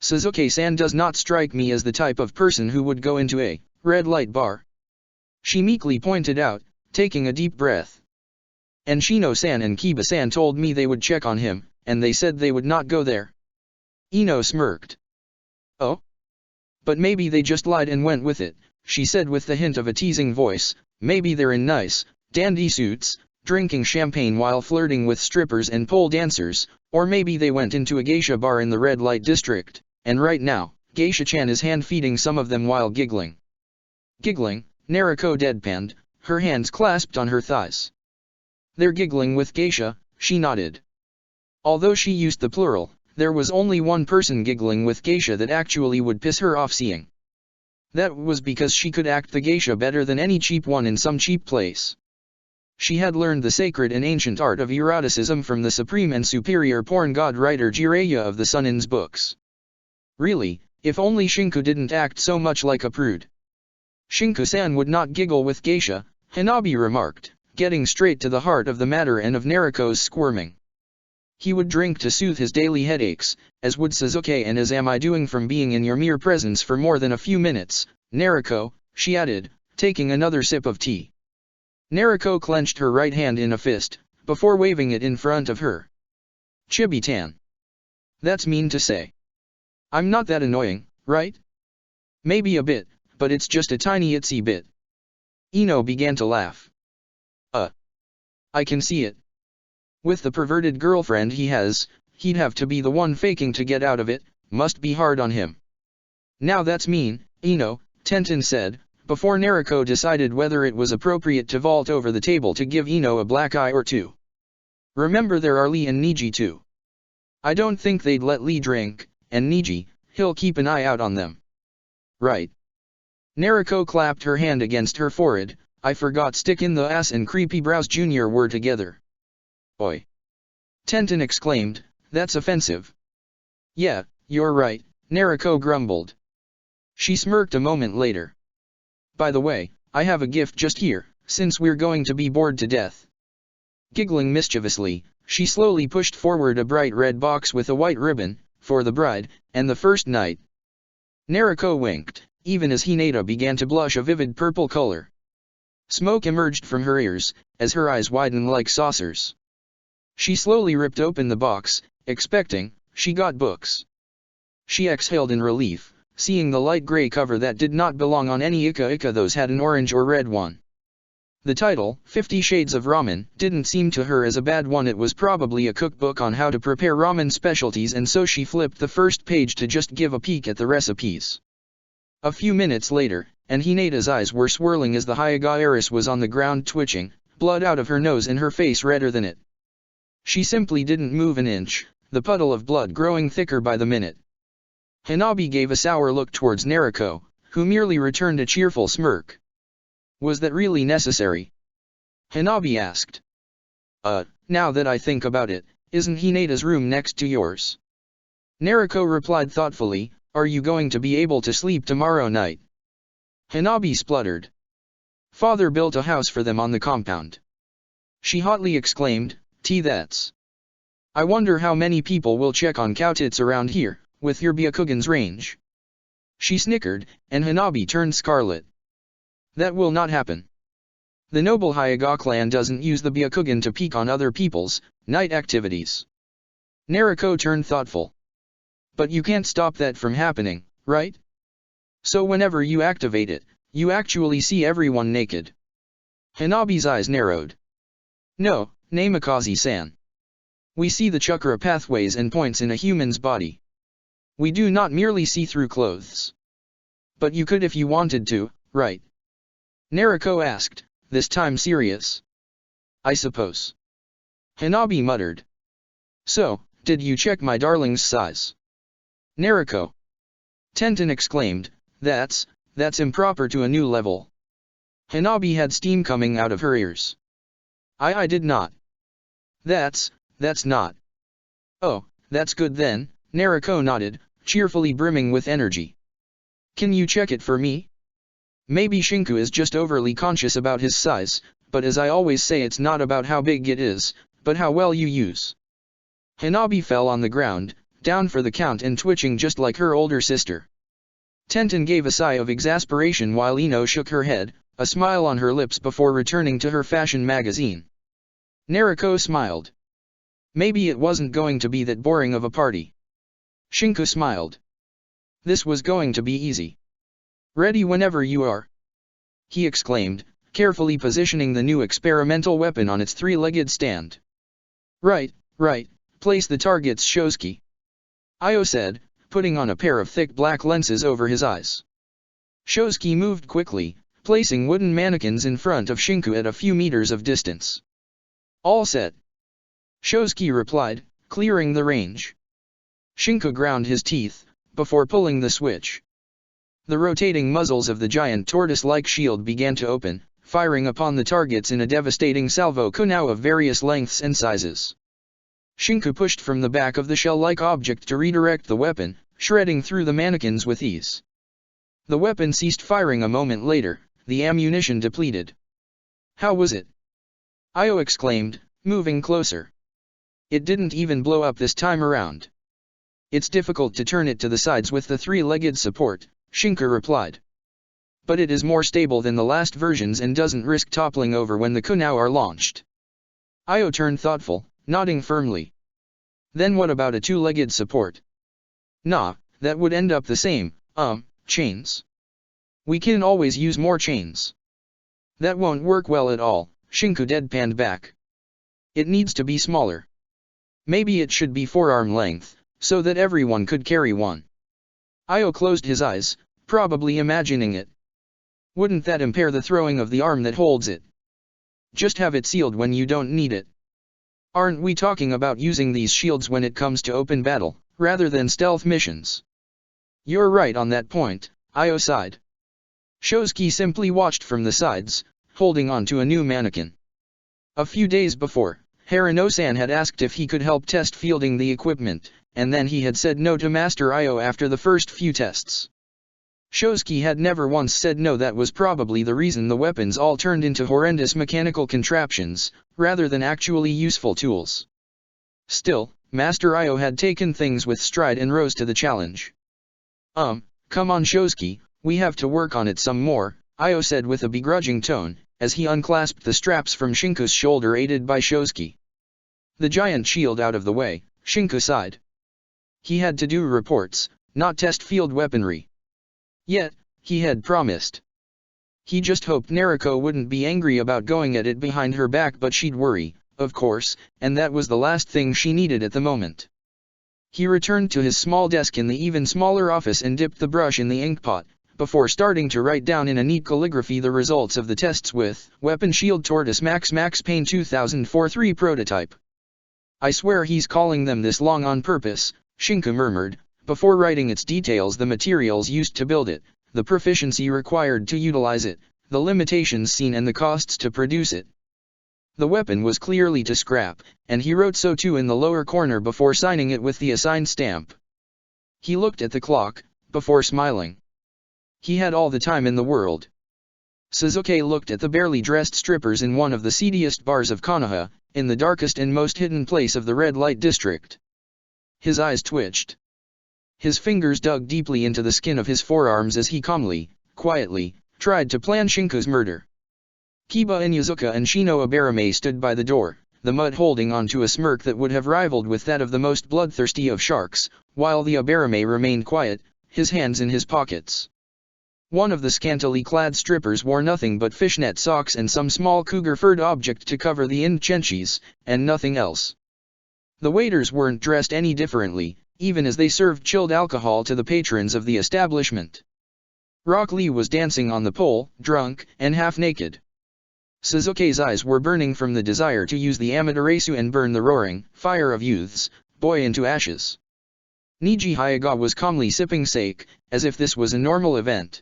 Suzuki-san does not strike me as the type of person who would go into a red light bar. She meekly pointed out, taking a deep breath. And Shino-san and Kiba-san told me they would check on him, and they said they would not go there. Ino smirked. Oh? But maybe they just lied and went with it, she said with the hint of a teasing voice. Maybe they're in nice, dandy suits, drinking champagne while flirting with strippers and pole dancers, or maybe they went into a geisha bar in the red light district, and right now, Geisha-chan is hand-feeding some of them while giggling. Giggling, Naruko deadpanned, her hands clasped on her thighs. They're giggling with Geisha, she nodded. Although she used the plural, there was only one person giggling with Geisha that actually would piss her off seeing. That was because she could act the geisha better than any cheap one in some cheap place. She had learned the sacred and ancient art of eroticism from the supreme and superior porn god writer Jiraiya of the Sunin's books. Really, if only Shinku didn't act so much like a prude. Shinku-san would not giggle with geisha, Hanabi remarked, getting straight to the heart of the matter and of Naruko's squirming. He would drink to soothe his daily headaches, as would Suzuki, and as am I doing from being in your mere presence for more than a few minutes, Naruko, she added, taking another sip of tea. Naruko clenched her right hand in a fist, before waving it in front of her. Chibi-tan. That's mean to say. I'm not that annoying, right? Maybe a bit, but it's just a tiny itsy bit. Ino began to laugh. I can see it. With the perverted girlfriend he has, he'd have to be the one faking to get out of it, must be hard on him. Now that's mean, Ino, Tenten said, before Naruko decided whether it was appropriate to vault over the table to give Ino a black eye or two. Remember, there are Lee and Niji too. I don't think they'd let Lee drink, and Niji, he'll keep an eye out on them. Right. Naruko clapped her hand against her forehead. I forgot stick in the ass and creepy brows junior were together. Oi. Tenten exclaimed, that's offensive. Yeah, you're right, Naruko grumbled. She smirked a moment later. By the way, I have a gift just here, since we're going to be bored to death. Giggling mischievously, she slowly pushed forward a bright red box with a white ribbon, for the bride, and the first night. Naruko winked, even as Hinata began to blush a vivid purple color. Smoke emerged from her ears, as her eyes widened like saucers. She slowly ripped open the box, expecting, she got books. She exhaled in relief, seeing the light gray cover that did not belong on any Ika-Ika, those had an orange or red one. The title, 50 Shades of Ramen, didn't seem to her as a bad one. It was probably a cookbook on how to prepare ramen specialties, and so she flipped the first page to just give a peek at the recipes. A few minutes later, and Hinata's eyes were swirling as the Hyuga heiress was on the ground twitching, blood out of her nose and her face redder than it. She simply didn't move an inch, the puddle of blood growing thicker by the minute. Hanabi gave a sour look towards Naruko, who merely returned a cheerful smirk. Was that really necessary? Hanabi asked. Now that I think about it, isn't Hinata's room next to yours? Naruko replied thoughtfully, are you going to be able to sleep tomorrow night? Hanabi spluttered. Father built a house for them on the compound. She hotly exclaimed, that's. I wonder how many people will check on Cowtits around here, with your Byakugan's range. She snickered, and Hanabi turned scarlet. That will not happen. The noble Hyuga clan doesn't use the Byakugan to peek on other people's night activities. Naruko turned thoughtful. But you can't stop that from happening, right? So whenever you activate it, You actually see everyone naked. Hanabi's eyes narrowed. No, Namikaze-san. We see the chakra pathways and points in a human's body. We do not merely see through clothes. But you could if you wanted to, right? Nariko asked, this time serious. I suppose. Hanabi muttered. So, did you check my darling's size? Nariko. Tenten exclaimed, that's improper to a new level. Hanabi had steam coming out of her ears. I did not. That's not. Oh, that's good then, Nariko nodded, cheerfully brimming with energy. Can you check it for me? Maybe Shinku is just overly conscious about his size, but as I always say, it's not about how big it is, but how well you use. Hanabi fell on the ground, down for the count and twitching just like her older sister. Tenten gave a sigh of exasperation while Ino shook her head, a smile on her lips before returning to her fashion magazine. Nariko smiled. Maybe it wasn't going to be that boring of a party. Shinku smiled. This was going to be easy. Ready whenever you are. He exclaimed, carefully positioning the new experimental weapon on its three-legged stand. Right, place the target's Shosuke. Io said, putting on a pair of thick black lenses over his eyes. Shosuke moved quickly, placing wooden mannequins in front of Shinku at a few meters of distance. All set. Shosuke replied, clearing the range. Shinku ground his teeth, before pulling the switch. The rotating muzzles of the giant tortoise-like shield began to open, firing upon the targets in a devastating salvo kunao of various lengths and sizes. Shinku pushed from the back of the shell-like object to redirect the weapon, shredding through the mannequins with ease. The weapon ceased firing a moment later, the ammunition depleted. How was it? Io exclaimed, moving closer. It didn't even blow up this time around. It's difficult to turn it to the sides with the three-legged support, Shinku replied. But it is more stable than the last versions and doesn't risk toppling over when the kunao are launched. Io turned thoughtful, nodding firmly. Then what about a two-legged support? Nah, that would end up the same, chains. We can always use more chains. That won't work well at all, Shinku deadpanned back. It needs to be smaller. Maybe it should be forearm length, so that everyone could carry one. Io closed his eyes, probably imagining it. Wouldn't that impair the throwing of the arm that holds it? Just have it sealed when you don't need it. Aren't we talking about using these shields when it comes to open battle, rather than stealth missions? You're right on that point, Io sighed. Shosuke simply watched from the sides, holding on to a new mannequin. A few days before, Harano-san had asked if he could help test fielding the equipment, and then he had said no to Master Io after the first few tests. Shosuke had never once said no. That was probably the reason the weapons all turned into horrendous mechanical contraptions, rather than actually useful tools. Still, Master Io had taken things with stride and rose to the challenge. Come on Shosuke, we have to work on it some more, Io said with a begrudging tone, as he unclasped the straps from Shinku's shoulder aided by Shosuke. The giant shield out of the way, Shinku sighed. He had to do reports, not test field weaponry. Yet, he had promised. He just hoped Nariko wouldn't be angry about going at it behind her back, but she'd worry, of course, and that was the last thing she needed at the moment. He returned to his small desk in the even smaller office and dipped the brush in the inkpot, before starting to write down in a neat calligraphy the results of the tests with Weapon Shield Tortoise Max Pain 2004-3 prototype. I swear he's calling them this long on purpose, Shinku murmured, before writing its details: the materials used to build it, the proficiency required to utilize it, the limitations seen and the costs to produce it. The weapon was clearly to scrap, and he wrote so too in the lower corner before signing it with the assigned stamp. He looked at the clock, before smiling. He had all the time in the world. Suzuki looked at the barely dressed strippers in one of the seediest bars of Konoha, in the darkest and most hidden place of the red light district. His eyes twitched. His fingers dug deeply into the skin of his forearms as he calmly, quietly, tried to plan Shinku's murder. Kiba Inuzuka and Shino Abarame stood by the door, the mud holding on to a smirk that would have rivaled with that of the most bloodthirsty of sharks, while the Abarame remained quiet, his hands in his pockets. One of the scantily clad strippers wore nothing but fishnet socks and some small cougar-furred object to cover the inchenches, and nothing else. The waiters weren't dressed any differently, even as they served chilled alcohol to the patrons of the establishment. Rock Lee was dancing on the pole, drunk, and half-naked. Suzuki's eyes were burning from the desire to use the Amaterasu and burn the roaring fire of youth's boy into ashes. Niji Hyuga was calmly sipping sake, as if this was a normal event.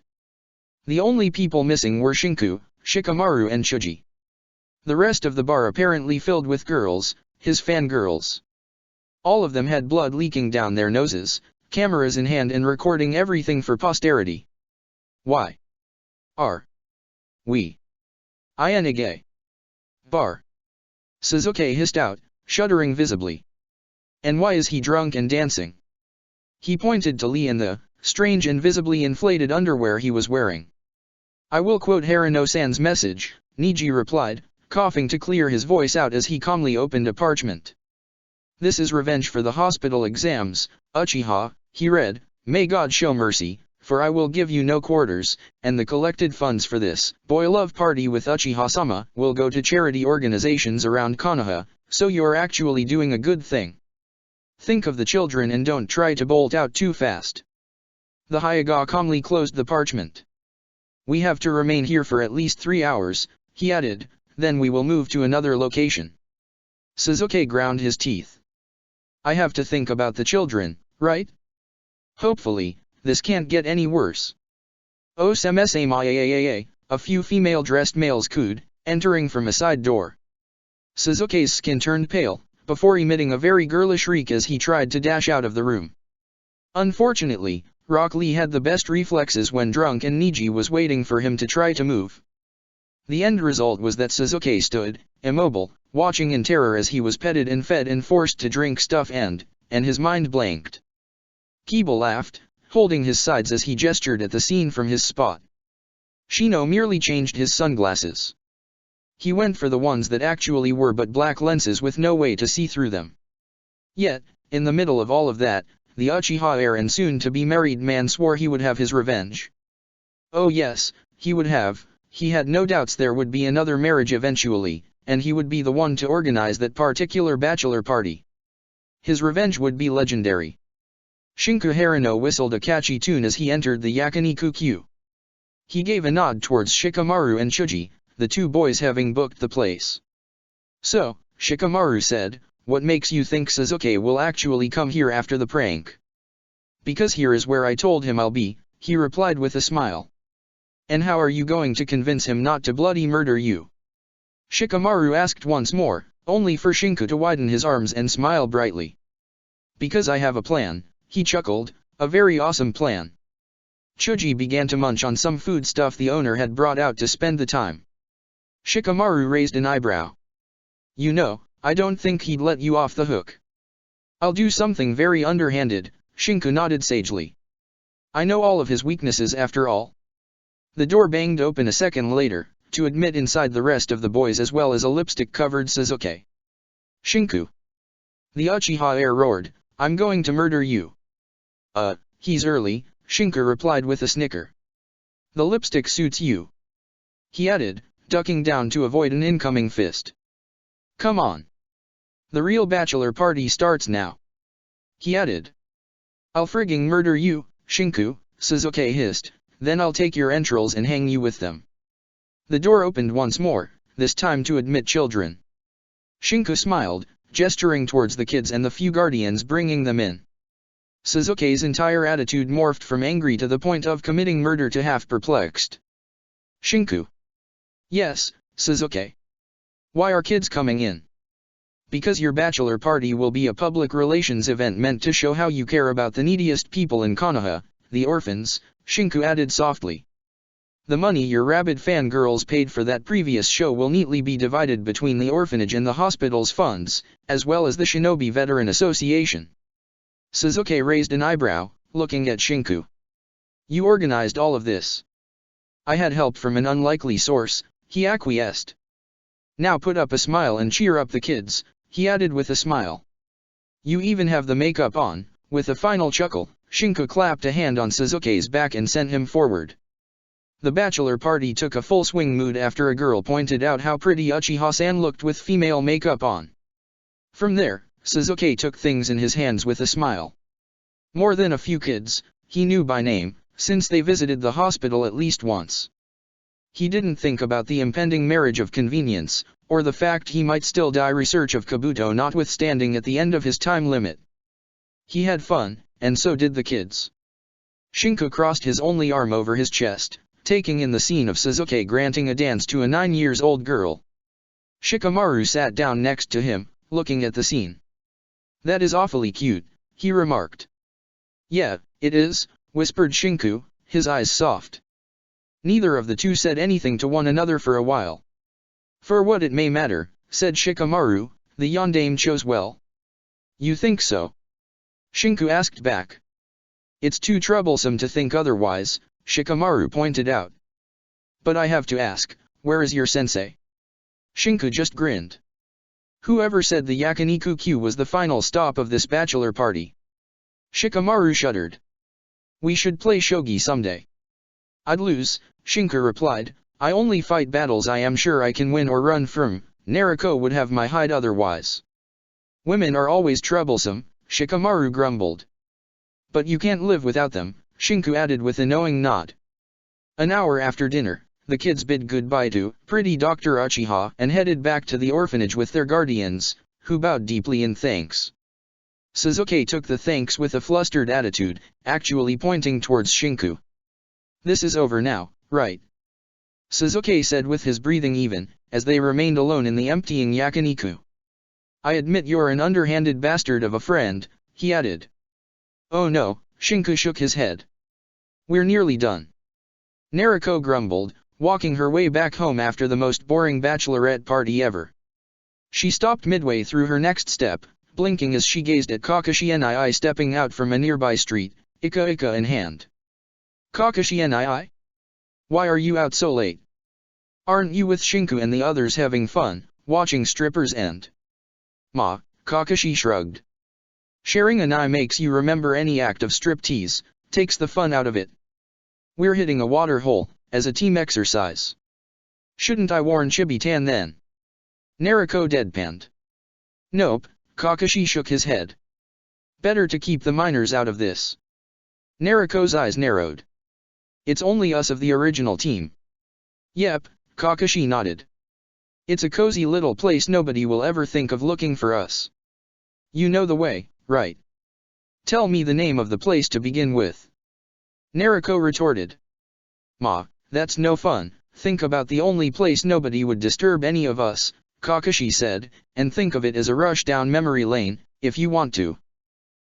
The only people missing were Shinku, Shikamaru and Chuji. The rest of the bar apparently filled with girls, his fangirls. All of them had blood leaking down their noses, cameras in hand and recording everything for posterity. Why are we in a gay bar? Suzuki hissed out, shuddering visibly. And why is he drunk and dancing? He pointed to Lee and the strange and visibly inflated underwear he was wearing. I will quote Harano-san's message, Niji replied, coughing to clear his voice out as he calmly opened a parchment. This is revenge for the hospital exams, Uchiha, he read, may God show mercy, for I will give you no quarters, and the collected funds for this boy love party with Uchiha-sama will go to charity organizations around Konoha, so you're actually doing a good thing. Think of the children and don't try to bolt out too fast. The Hyuga calmly closed the parchment. We have to remain here for at least 3 hours, he added, then we will move to another location. Suzuki ground his teeth. I have to think about the children, right? Hopefully, this can't get any worse. Osemsamiaa, a few female-dressed males cooed, entering from a side door. Suzuki's skin turned pale, before emitting a very girlish shriek as he tried to dash out of the room. Unfortunately, Rock Lee had the best reflexes when drunk and Niji was waiting for him to try to move. The end result was that Suzuki stood, immobile, watching in terror as he was petted and fed and forced to drink stuff and his mind blanked. Kiba laughed, holding his sides as he gestured at the scene from his spot. Shino merely changed his sunglasses. He went for the ones that actually were but black lenses with no way to see through them. Yet, in the middle of all of that, the Uchiha heir and soon-to-be married man swore he would have his revenge. Oh yes, he would have, he had no doubts there would be another marriage eventually, and he would be the one to organize that particular bachelor party. His revenge would be legendary. Shinku Harano whistled a catchy tune as he entered the Yakiniku-kyu. He gave a nod towards Shikamaru and Chuji, the two boys having booked the place. So, Shikamaru said, what makes you think Suzuki will actually come here after the prank? Because here is where I told him I'll be, he replied with a smile. And how are you going to convince him not to bloody murder you? Shikamaru asked once more, only for Shinku to widen his arms and smile brightly. Because I have a plan, he chuckled, a very awesome plan. Chuji began to munch on some food stuff the owner had brought out to spend the time. Shikamaru raised an eyebrow. You know, I don't think he'd let you off the hook. I'll do something very underhanded, Shinku nodded sagely. I know all of his weaknesses after all. The door banged open a second later, to admit inside the rest of the boys as well as a lipstick-covered Suzuki. Shinku. The Uchiha heir roared, I'm going to murder you. He's early, Shinku replied with a snicker. The lipstick suits you. He added, ducking down to avoid an incoming fist. Come on. The real bachelor party starts now. He added. I'll frigging murder you, Shinku, Suzuki hissed, then I'll take your entrails and hang you with them. The door opened once more, this time to admit children. Shinku smiled, gesturing towards the kids and the few guardians bringing them in. Suzuki's entire attitude morphed from angry to the point of committing murder to half perplexed. Shinku. Yes, Suzuki. Why are kids coming in? Because your bachelor party will be a public relations event meant to show how you care about the neediest people in Konoha, the orphans, Shinku added softly. The money your rabid fangirls paid for that previous show will neatly be divided between the orphanage and the hospital's funds, as well as the Shinobi Veteran Association. Suzuki raised an eyebrow, looking at Shinku. You organized all of this. I had help from an unlikely source, he acquiesced. Now put up a smile and cheer up the kids, he added with a smile. You even have the makeup on. With a final chuckle, Shinku clapped a hand on Suzuki's back and sent him forward. The bachelor party took a full swing mood after a girl pointed out how pretty Uchiha-san looked with female makeup on. From there, Sasuke took things in his hands with a smile. More than a few kids, he knew by name, since they visited the hospital at least once. He didn't think about the impending marriage of convenience, or the fact he might still die research of Kabuto notwithstanding at the end of his time limit. He had fun, and so did the kids. Shinku crossed his only arm over his chest, taking in the scene of Sasuke granting a dance to a 9-year-old girl. Shikamaru sat down next to him, looking at the scene. "That is awfully cute," he remarked. "Yeah, it is," whispered Shinku, his eyes soft. Neither of the two said anything to one another for a while. "For what it may matter," said Shikamaru, "the yondaime chose well." "You think so?" Shinku asked back. "It's too troublesome to think otherwise," Shikamaru pointed out. "But I have to ask, where is your sensei?" Shinku just grinned. Whoever said the Yakiniku-Q was the final stop of this bachelor party? Shikamaru shuddered. "We should play shogi someday." "I'd lose," Shinku replied. "I only fight battles I am sure I can win or run from. Naruko would have my hide otherwise." "Women are always troublesome," Shikamaru grumbled. "But you can't live without them," Shinku added with a knowing nod. An hour after dinner, the kids bid goodbye to pretty Dr. Uchiha and headed back to the orphanage with their guardians, who bowed deeply in thanks. Sasuke took the thanks with a flustered attitude, actually pointing towards Shinku. "This is over now, right?" Sasuke said with his breathing even, as they remained alone in the emptying yakiniku. "I admit you're an underhanded bastard of a friend," he added. "Oh no," Shinku shook his head. "We're nearly done." Naruko grumbled, walking her way back home after the most boring bachelorette party ever. She stopped midway through her next step, blinking as she gazed at Kakashi Nii stepping out from a nearby street, Ika in hand. "Kakashi Nii? Why are you out so late? Aren't you with Shinku and the others having fun, watching strippers and—" "Ma," Kakashi shrugged. "Sharing an eye makes you remember any act of striptease, takes the fun out of it. We're hitting a water hole, as a team exercise. Shouldn't I warn Chibitan then?" Naruko deadpanned. "Nope," Kakashi shook his head. "Better to keep the minors out of this." Naruko's eyes narrowed. "It's only us of the original team." "Yep," Kakashi nodded. "It's a cozy little place nobody will ever think of looking for us. You know the way, right? Tell me the name of the place to begin with." Naruko retorted. "Ma, that's no fun. Think about the only place nobody would disturb any of us," Kakashi said, "and think of it as a rush down memory lane, if you want to."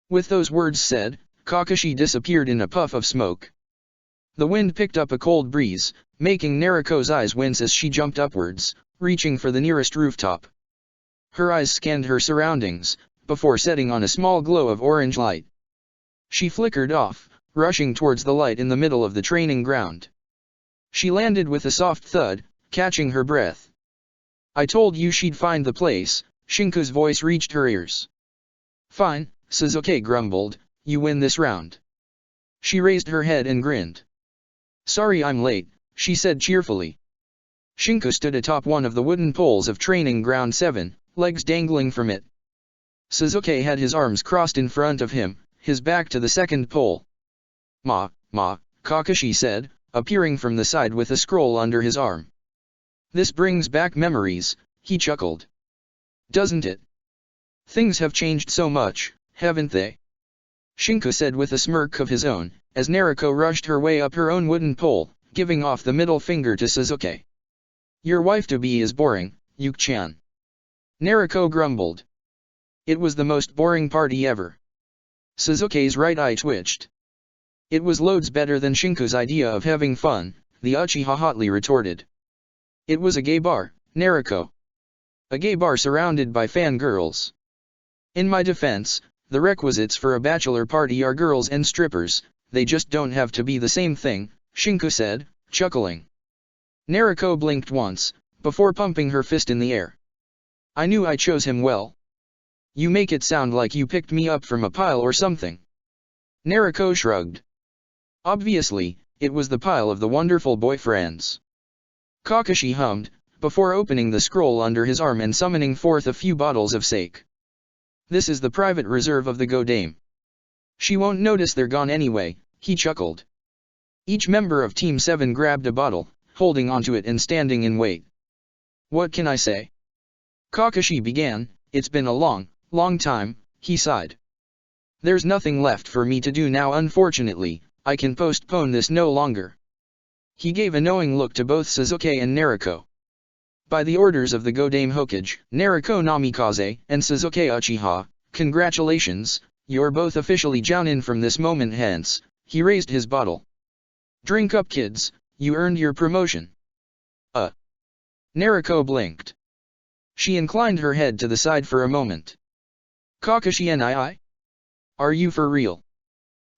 With those words said, Kakashi disappeared in a puff of smoke. The wind picked up a cold breeze, making Naruko's eyes wince as she jumped upwards, reaching for the nearest rooftop. Her eyes scanned her surroundings, before setting on a small glow of orange light. She flickered off, rushing towards the light in the middle of the training ground. She landed with a soft thud, catching her breath. "I told you she'd find the place," Shinku's voice reached her ears. "Fine," Sasuke grumbled, "you win this round." She raised her head and grinned. "Sorry I'm late," she said cheerfully. Shinku stood atop one of the wooden poles of training ground 7, legs dangling from it. Sasuke had his arms crossed in front of him, his back to the second pole. Ma, Kakashi said, appearing from the side with a scroll under his arm. "This brings back memories," he chuckled. "Doesn't it? Things have changed so much, haven't they?" Shinku said with a smirk of his own, as Naruko rushed her way up her own wooden pole, giving off the middle finger to Sasuke. "Your wife-to-be is boring, Yuki-chan." Naruko grumbled. It was the most boring party ever. Sasuke's right eye twitched. "It was loads better than Shinku's idea of having fun," the Uchiha hotly retorted. "It was a gay bar, Naruko. A gay bar surrounded by fangirls. In my defense, the requisites for a bachelor party are girls and strippers, they just don't have to be the same thing," Shinku said, chuckling. Naruko blinked once, before pumping her fist in the air. "I knew I chose him well. You make it sound like you picked me up from a pile or something." Naruko shrugged. "Obviously, It was the pile of the wonderful boyfriends. Kakashi hummed, before opening the scroll under his arm and summoning forth a few bottles of sake. This is the private reserve of the Go Dame. She won't notice they're gone anyway, he chuckled. Each member of Team 7 grabbed a bottle, holding onto it and standing in wait. What can I say? Kakashi began, it's been a long time, he sighed. There's nothing left for me to do now, unfortunately. I can postpone this no longer. He gave a knowing look to both Sasuke and Naruto. By the orders of the Go Dame Hokage, Naruto Namikaze, and Sasuke Uchiha, congratulations, you're both officially Jounin from this moment hence. He raised his bottle. Drink up, kids, you earned your promotion. Naruto blinked. She inclined her head to the side for a moment. Kakashi nii? Are you for real?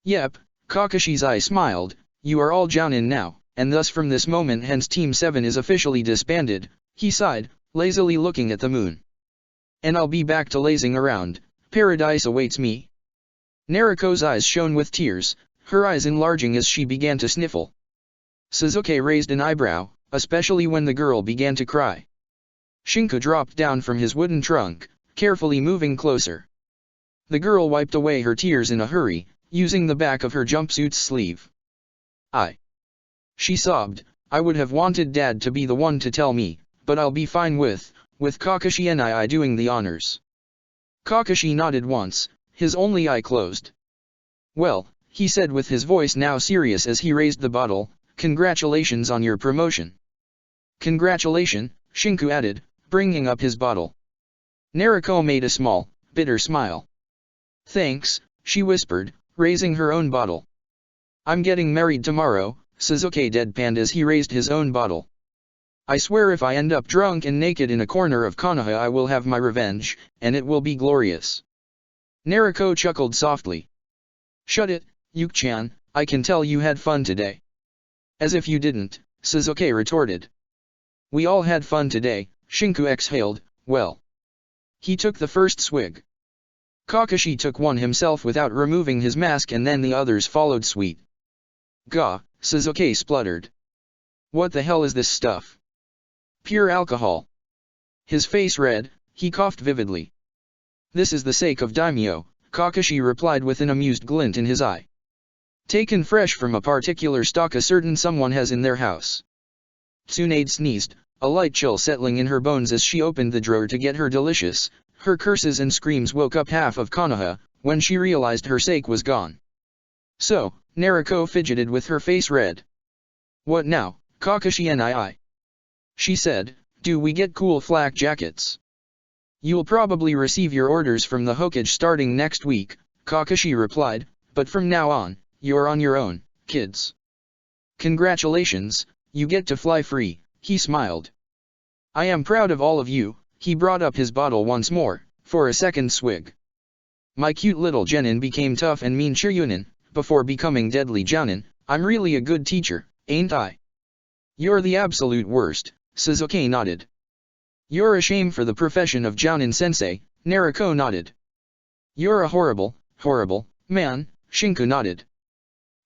Yep, Kakashi's eye smiled, you are all Jounin now, and thus from this moment hence Team 7 is officially disbanded, he sighed, lazily looking at the moon. And I'll be back to lazing around, paradise awaits me. Naruto's eyes shone with tears, her eyes enlarging as she began to sniffle. Sasuke raised an eyebrow, especially when the girl began to cry. Shinku dropped down from his wooden trunk, carefully moving closer. The girl wiped away her tears in a hurry, using the back of her jumpsuit's sleeve. She sobbed, I would have wanted Dad to be the one to tell me, but I'll be fine with Kakashi nii doing the honors. Kakashi nodded once, his only eye closed. Well, he said with his voice now serious as he raised the bottle, congratulations on your promotion. Congratulations, Shinku added, bringing up his bottle. Naruto made a small, bitter smile. Thanks, she whispered, raising her own bottle. I'm getting married tomorrow, Sasuke deadpanned as he raised his own bottle. I swear if I end up drunk and naked in a corner of Konoha I will have my revenge, and it will be glorious. Naruto chuckled softly. Shut it, Yuki-chan, I can tell you had fun today. As if you didn't, Sasuke retorted. We all had fun today, Shinku exhaled, well. He took the first swig. Kakashi took one himself without removing his mask and then the others followed suit. Gah, Sasuke spluttered. What the hell is this stuff? Pure alcohol. His face red, he coughed vividly. This is the sake of daimyo, Kakashi replied with an amused glint in his eye. Taken fresh from a particular stock a certain someone has in their house. Tsunade sneezed, a light chill settling in her bones as she opened the drawer to get her delicious. Her curses and screams woke up half of Konoha, when she realized her sake was gone. So, Naruto fidgeted with her face red. What now, Kakashi nii? She said, do we get cool flak jackets? You'll probably receive your orders from the Hokage starting next week, Kakashi replied, but from now on, you're on your own, kids. Congratulations, you get to fly free, he smiled. I am proud of all of you. He brought up his bottle once more, for a second swig. My cute little genin became tough and mean Chunin, before becoming deadly Jounin. I'm really a good teacher, ain't I? You're the absolute worst, Sasuke nodded. You're a shame for the profession of Jounin sensei, Naruto nodded. You're a horrible man, Shinku nodded.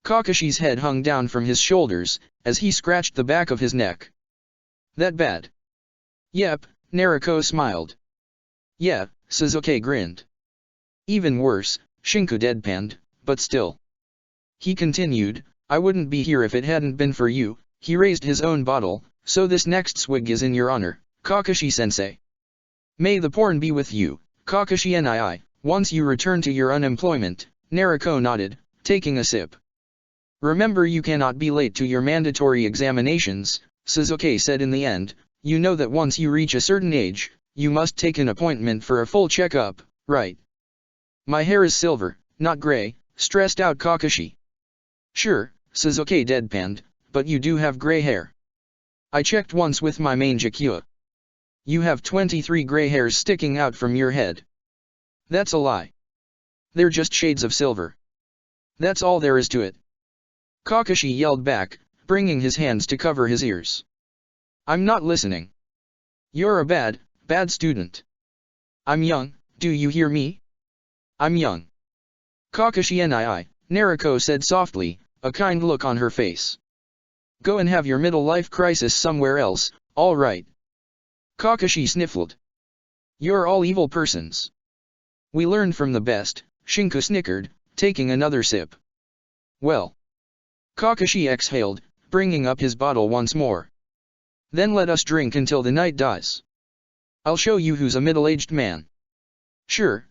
Kakashi's head hung down from his shoulders, as he scratched the back of his neck. That bad? Yep. Naruto smiled. Yeah, Sasuke grinned. Even worse, Shinku deadpanned, but still. He continued, I wouldn't be here if it hadn't been for you. He raised his own bottle, so this next swig is in your honor, Kakashi-sensei. May the porn be with you, Kakashi nii, once you return to your unemployment, Naruto nodded, taking a sip. Remember you cannot be late to your mandatory examinations, Sasuke said in the end. You know that once you reach a certain age, you must take an appointment for a full checkup, right? My hair is silver, not gray, stressed out Kakashi. Sure, Sasuke deadpanned, but you do have gray hair. I checked once with my main Jakuya. You have 23 gray hairs sticking out from your head. That's a lie. They're just shades of silver. That's all there is to it. Kakashi yelled back, bringing his hands to cover his ears. I'm not listening. You're a bad student. I'm young, do you hear me? I'm young. Kakashi nii, Naruto said softly, a kind look on her face. Go and have your middle-life crisis somewhere else, all right. Kakashi sniffled. You're all evil persons. We learned from the best, Shinku snickered, taking another sip. Well. Kakashi exhaled, bringing up his bottle once more. Then let us drink until the night dies. I'll show you who's a middle-aged man. Sure,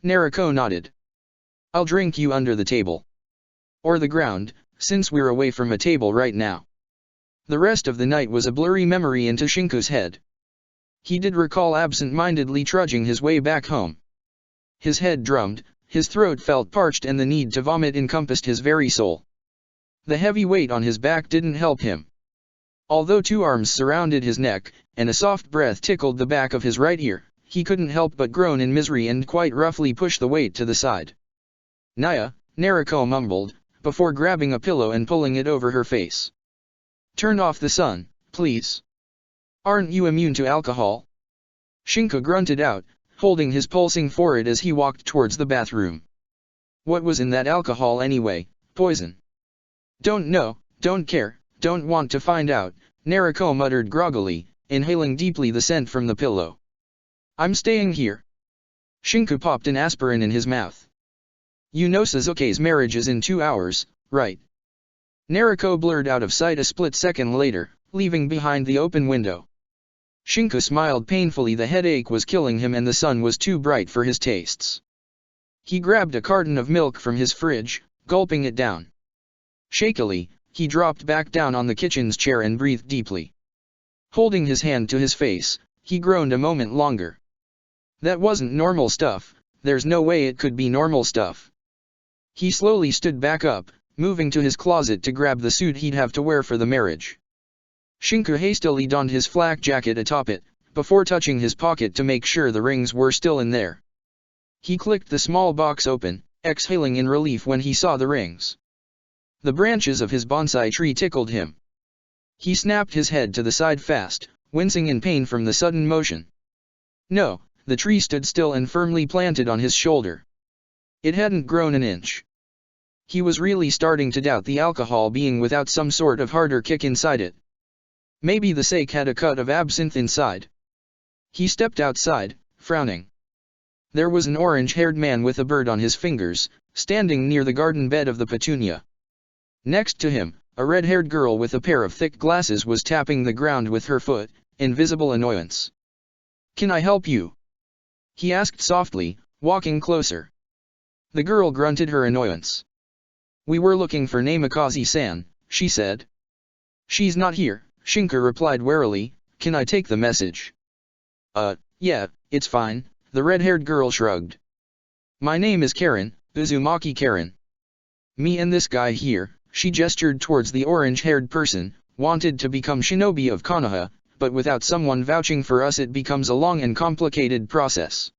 Naruko nodded. I'll drink you under the table. Or the ground, since we're away from a table right now. The rest of the night was a blurry memory into Shinku's head. He did recall absent-mindedly trudging his way back home. His head drummed, his throat felt parched and the need to vomit encompassed his very soul. The heavy weight on his back didn't help him. Although two arms surrounded his neck, and a soft breath tickled the back of his right ear, he couldn't help but groan in misery and quite roughly push the weight to the side. Naya, Naruko mumbled, before grabbing a pillow and pulling it over her face. Turn off the sun, please. Aren't you immune to alcohol? Shinku grunted out, holding his pulsing forehead as he walked towards the bathroom. What was in that alcohol anyway? Poison? Don't know, don't care, don't want to find out, Naruko muttered groggily, inhaling deeply the scent from the pillow. I'm staying here. Shinku popped an aspirin in his mouth. You know Sasuke's marriage is in 2 hours, right? Naruko blurred out of sight a split second later, leaving behind the open window. Shinku smiled painfully. The headache was killing him and the sun was too bright for his tastes. He grabbed a carton of milk from his fridge, gulping it down. Shakily, he dropped back down on the kitchen's chair and breathed deeply. Holding his hand to his face, he groaned a moment longer. That wasn't normal stuff, there's no way it could be normal stuff. He slowly stood back up, moving to his closet to grab the suit he'd have to wear for the marriage. Shinku hastily donned his flak jacket atop it, before touching his pocket to make sure the rings were still in there. He clicked the small box open, exhaling in relief when he saw the rings. The branches of his bonsai tree tickled him. He snapped his head to the side fast, wincing in pain from the sudden motion. No, the tree stood still and firmly planted on his shoulder. It hadn't grown an inch. He was really starting to doubt the alcohol being without some sort of harder kick inside it. Maybe the sake had a cut of absinthe inside. He stepped outside, frowning. There was an orange-haired man with a bird on his fingers, standing near the garden bed of the petunia. Next to him, a red-haired girl with a pair of thick glasses was tapping the ground with her foot, in visible annoyance. Can I help you? He asked softly, walking closer. The girl grunted her annoyance. We were looking for Namikaze-san, she said. She's not here, Shinku replied warily. Can I take the message? Yeah, it's fine, the red-haired girl shrugged. My name is Karen, Uzumaki Karen. Me and this guy here, she gestured towards the orange-haired person, wanted to become shinobi of Konoha, but without someone vouching for us it becomes a long and complicated process.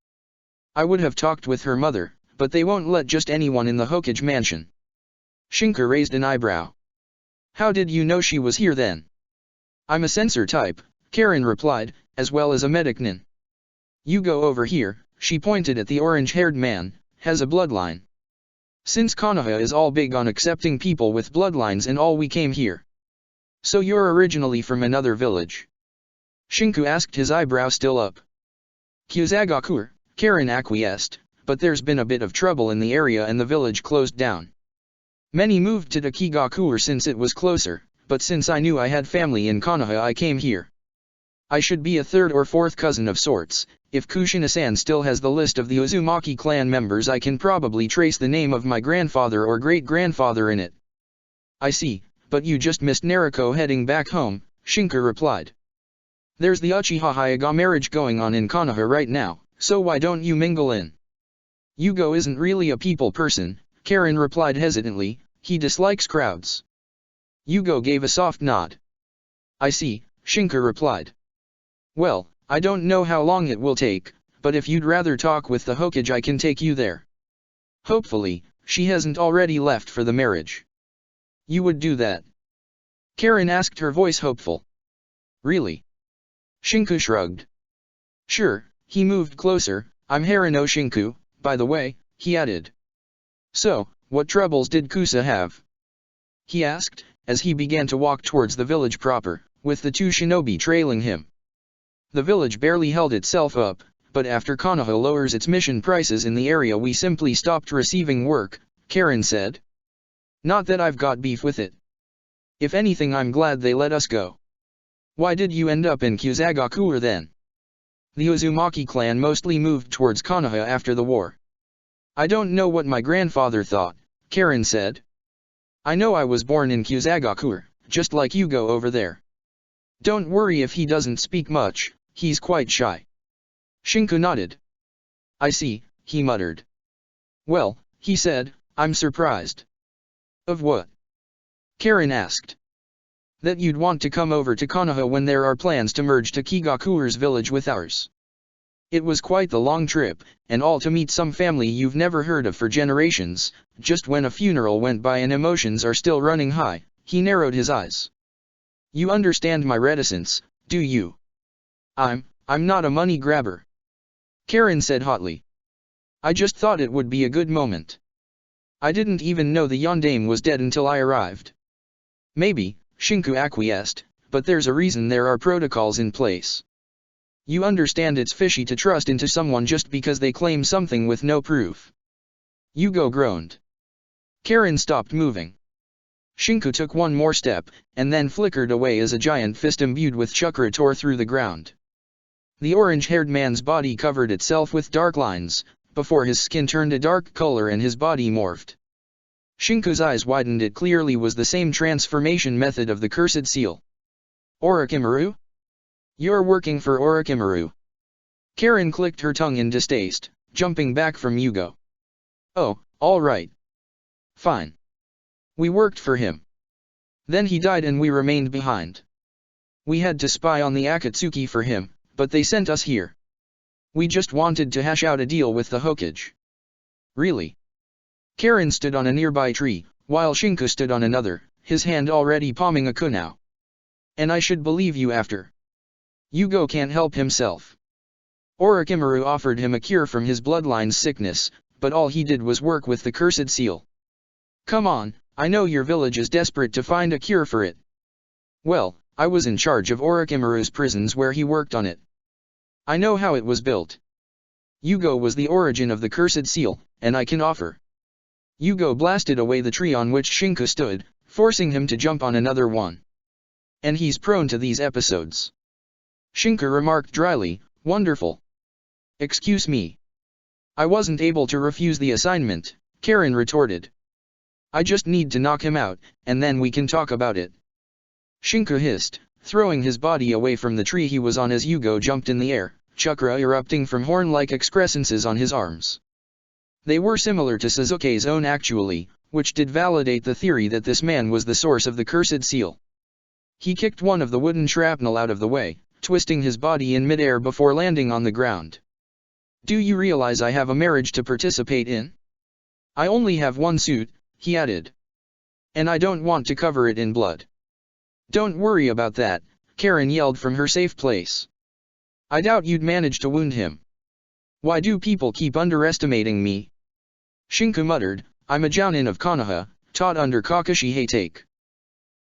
I would have talked with her mother, but they won't let just anyone in the Hokage mansion. Shinku raised an eyebrow. How did you know she was here then? I'm a censor type, Karen replied, as well as a medicnin. You go over here, she pointed at the orange-haired man, has a bloodline. Since Konoha is all big on accepting people with bloodlines and all we came here. So you're originally from another village? Shinku asked, his eyebrow still up. Kyuzagakur, Karen acquiesced, but there's been a bit of trouble in the area and the village closed down. Many moved to Takigakur since it was closer, but since I knew I had family in Konoha I came here. I should be a third or fourth cousin of sorts. If Kushina-san still has the list of the Uzumaki clan members I can probably trace the name of my grandfather or great-grandfather in it. I see, but you just missed Naruko heading back home, Shinku replied. There's the Uchiha Hyuga marriage going on in Konoha right now, so why don't you mingle in? Yugo isn't really a people person, Karen replied hesitantly, he dislikes crowds. Yugo gave a soft nod. I see, Shinku replied. Well, I don't know how long it will take, but if you'd rather talk with the Hokage I can take you there. Hopefully, she hasn't already left for the marriage. You would do that? Karen asked, her voice hopeful. Really? Shinku shrugged. Sure, he moved closer. I'm Harino Shinku, by the way, he added. So, what troubles did Kusa have? He asked, as he began to walk towards the village proper, with the two shinobi trailing him. The village barely held itself up, but after Konoha lowers its mission prices in the area we simply stopped receiving work, Karen said. Not that I've got beef with it. If anything, I'm glad they let us go. Why did you end up in Kusagakure then? The Uzumaki clan mostly moved towards Konoha after the war. I don't know what my grandfather thought, Karen said. I know I was born in Kusagakure, just like Yugo over there. Don't worry if he doesn't speak much, he's quite shy. Shinku nodded. I see, he muttered. Well, he said, I'm surprised. Of what? Karen asked. That you'd want to come over to Konoha when there are plans to merge Takigakure's village with ours. It was quite the long trip, and all to meet some family you've never heard of for generations, just when a funeral went by and emotions are still running high. He narrowed his eyes. You understand my reticence, do you? I'm not a money grabber. Karen said hotly. I just thought it would be a good moment. I didn't even know the Yondaime was dead until I arrived. Maybe, Shinku acquiesced, but there's a reason there are protocols in place. You understand it's fishy to trust into someone just because they claim something with no proof. Yugo groaned. Karen stopped moving. Shinku took one more step, and then flickered away as a giant fist imbued with chakra tore through the ground. The orange-haired man's body covered itself with dark lines, before his skin turned a dark color and his body morphed. Shinku's eyes widened. It clearly was the same transformation method of the cursed seal. Orochimaru? You're working for Orochimaru. Karen clicked her tongue in distaste, jumping back from Yugo. Oh, all right. Fine. We worked for him. Then he died and we remained behind. We had to spy on the Akatsuki for him, but they sent us here. We just wanted to hash out a deal with the Hokage. Really? Karen stood on a nearby tree, while Shinku stood on another, his hand already palming a kunao. And I should believe you after. Yugo can't help himself. Orochimaru offered him a cure from his bloodline's sickness, but all he did was work with the cursed seal. Come on, I know your village is desperate to find a cure for it. Well, I was in charge of Orochimaru's prisons where he worked on it. I know how it was built. Yugo was the origin of the cursed seal, and I can offer. Yugo blasted away the tree on which Shinku stood, forcing him to jump on another one. And he's prone to these episodes. Shinku remarked dryly, wonderful. Excuse me. I wasn't able to refuse the assignment, Karen retorted. I just need to knock him out, and then we can talk about it. Shinku hissed, throwing his body away from the tree he was on as Yugo jumped in the air, chakra erupting from horn-like excrescences on his arms. They were similar to Sasuke's own actually, which did validate the theory that this man was the source of the cursed seal. He kicked one of the wooden shrapnel out of the way, twisting his body in midair before landing on the ground. Do you realize I have a marriage to participate in? I only have one suit, he added. And I don't want to cover it in blood. Don't worry about that, Karen yelled from her safe place. I doubt you'd manage to wound him. Why do people keep underestimating me? Shinku muttered, I'm a Jounin of Konoha, taught under Kakashi Hatake.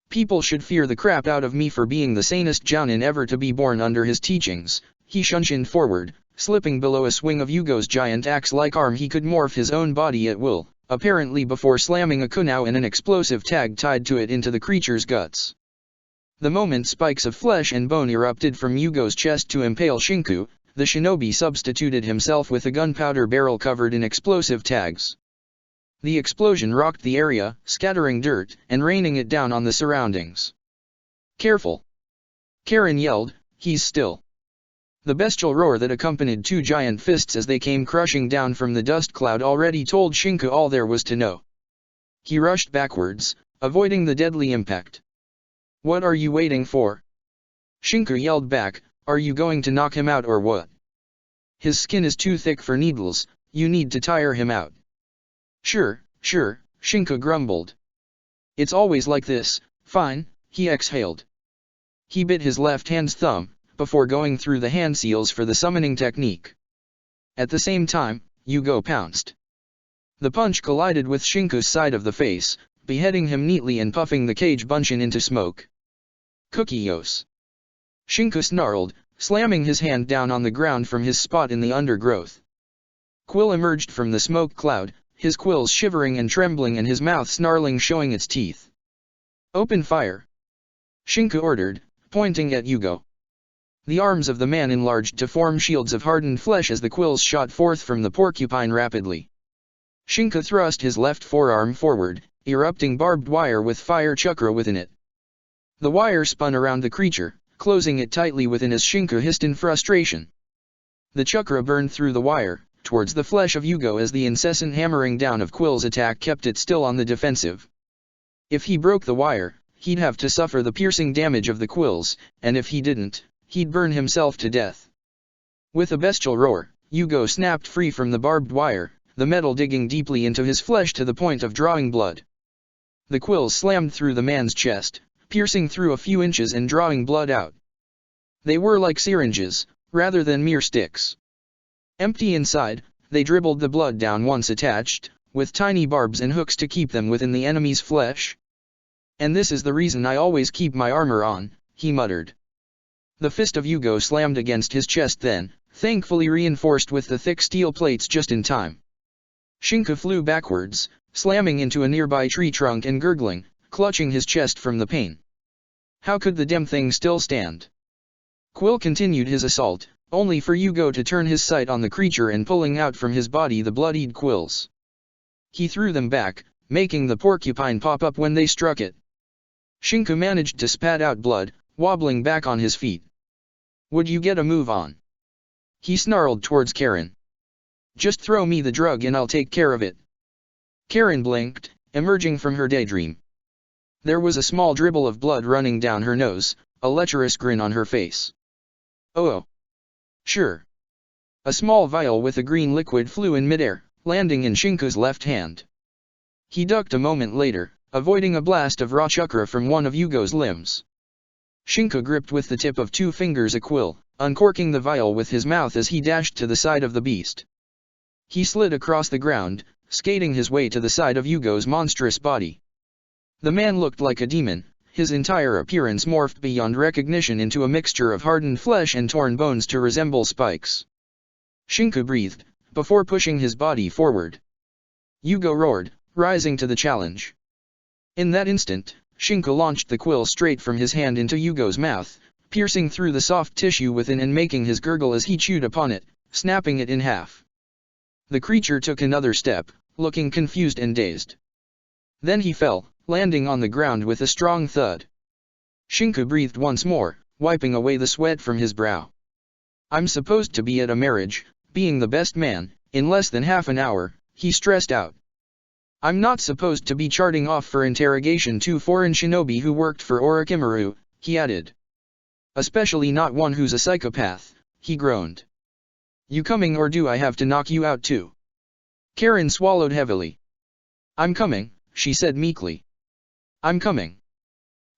People should fear the crap out of me for being the sanest Jounin ever to be born under his teachings. He shunshined forward, slipping below a swing of Yugo's giant axe-like arm. He could morph his own body at will, apparently before slamming a kunao and an explosive tag tied to it into the creature's guts. The moment spikes of flesh and bone erupted from Yugo's chest to impale Shinku, the shinobi substituted himself with a gunpowder barrel covered in explosive tags. The explosion rocked the area, scattering dirt and raining it down on the surroundings. Careful! Karen yelled, he's still. The bestial roar that accompanied two giant fists as they came crushing down from the dust cloud already told Shinku all there was to know. He rushed backwards, avoiding the deadly impact. What are you waiting for? Shinku yelled back, are you going to knock him out or what? His skin is too thick for needles, you need to tire him out. Sure, Shinku grumbled. It's always like this, fine, he exhaled. He bit his left hand's thumb, before going through the hand seals for the summoning technique. At the same time, Yugo pounced. The punch collided with Shinku's side of the face, beheading him neatly and puffing the cage bunshin into smoke. Cookios! Shinku snarled, slamming his hand down on the ground from his spot in the undergrowth. Quill emerged from the smoke cloud, his quills shivering and trembling and his mouth snarling, showing its teeth. Open fire! Shinku ordered, pointing at Yugo. The arms of the man enlarged to form shields of hardened flesh as the quills shot forth from the porcupine rapidly. Shinku thrust his left forearm forward, erupting barbed wire with fire chakra within it. The wire spun around the creature, closing it tightly within as Shinku hissed in frustration. The chakra burned through the wire, towards the flesh of Yugo as the incessant hammering down of Quill's attack kept it still on the defensive. If he broke the wire, he'd have to suffer the piercing damage of the quills, and if he didn't, he'd burn himself to death. With a bestial roar, Yugo snapped free from the barbed wire, the metal digging deeply into his flesh to the point of drawing blood. The quills slammed through the man's chest, piercing through a few inches and drawing blood out. They were like syringes, rather than mere sticks. Empty inside, they dribbled the blood down once attached, with tiny barbs and hooks to keep them within the enemy's flesh. And this is the reason I always keep my armor on, he muttered. The fist of Yugo slammed against his chest then, thankfully reinforced with the thick steel plates just in time. Shinku flew backwards, slamming into a nearby tree trunk and gurgling, clutching his chest from the pain. How could the damn thing still stand? Quill continued his assault, only for Yugo to turn his sight on the creature and pulling out from his body the bloodied quills. He threw them back, making the porcupine pop up when they struck it. Shinku managed to spat out blood, wobbling back on his feet. Would you get a move on? He snarled towards Karen. Just throw me the drug and I'll take care of it. Karen blinked, emerging from her daydream. There was a small dribble of blood running down her nose, a lecherous grin on her face. Oh. Sure. A small vial with a green liquid flew in midair, landing in Shinku's left hand. He ducked a moment later, avoiding a blast of raw chakra from one of Yugo's limbs. Shinku gripped with the tip of 2 fingers a quill, uncorking the vial with his mouth as he dashed to the side of the beast. He slid across the ground, skating his way to the side of Yugo's monstrous body. The man looked like a demon, his entire appearance morphed beyond recognition into a mixture of hardened flesh and torn bones to resemble spikes. Shinku breathed, before pushing his body forward. Yugo roared, rising to the challenge. In that instant, Shinku launched the quill straight from his hand into Yugo's mouth, piercing through the soft tissue within and making his gurgle as he chewed upon it, snapping it in half. The creature took another step, looking confused and dazed. Then he fell, landing on the ground with a strong thud. Shinku breathed once more, wiping away the sweat from his brow. I'm supposed to be at a marriage, being the best man, in less than half an hour, he stressed out. I'm not supposed to be charting off for interrogation 2 foreign shinobi who worked for Orochimaru, he added. Especially not one who's a psychopath, he groaned. You coming or do I have to knock you out too? Karen swallowed heavily. I'm coming, she said meekly. I'm coming.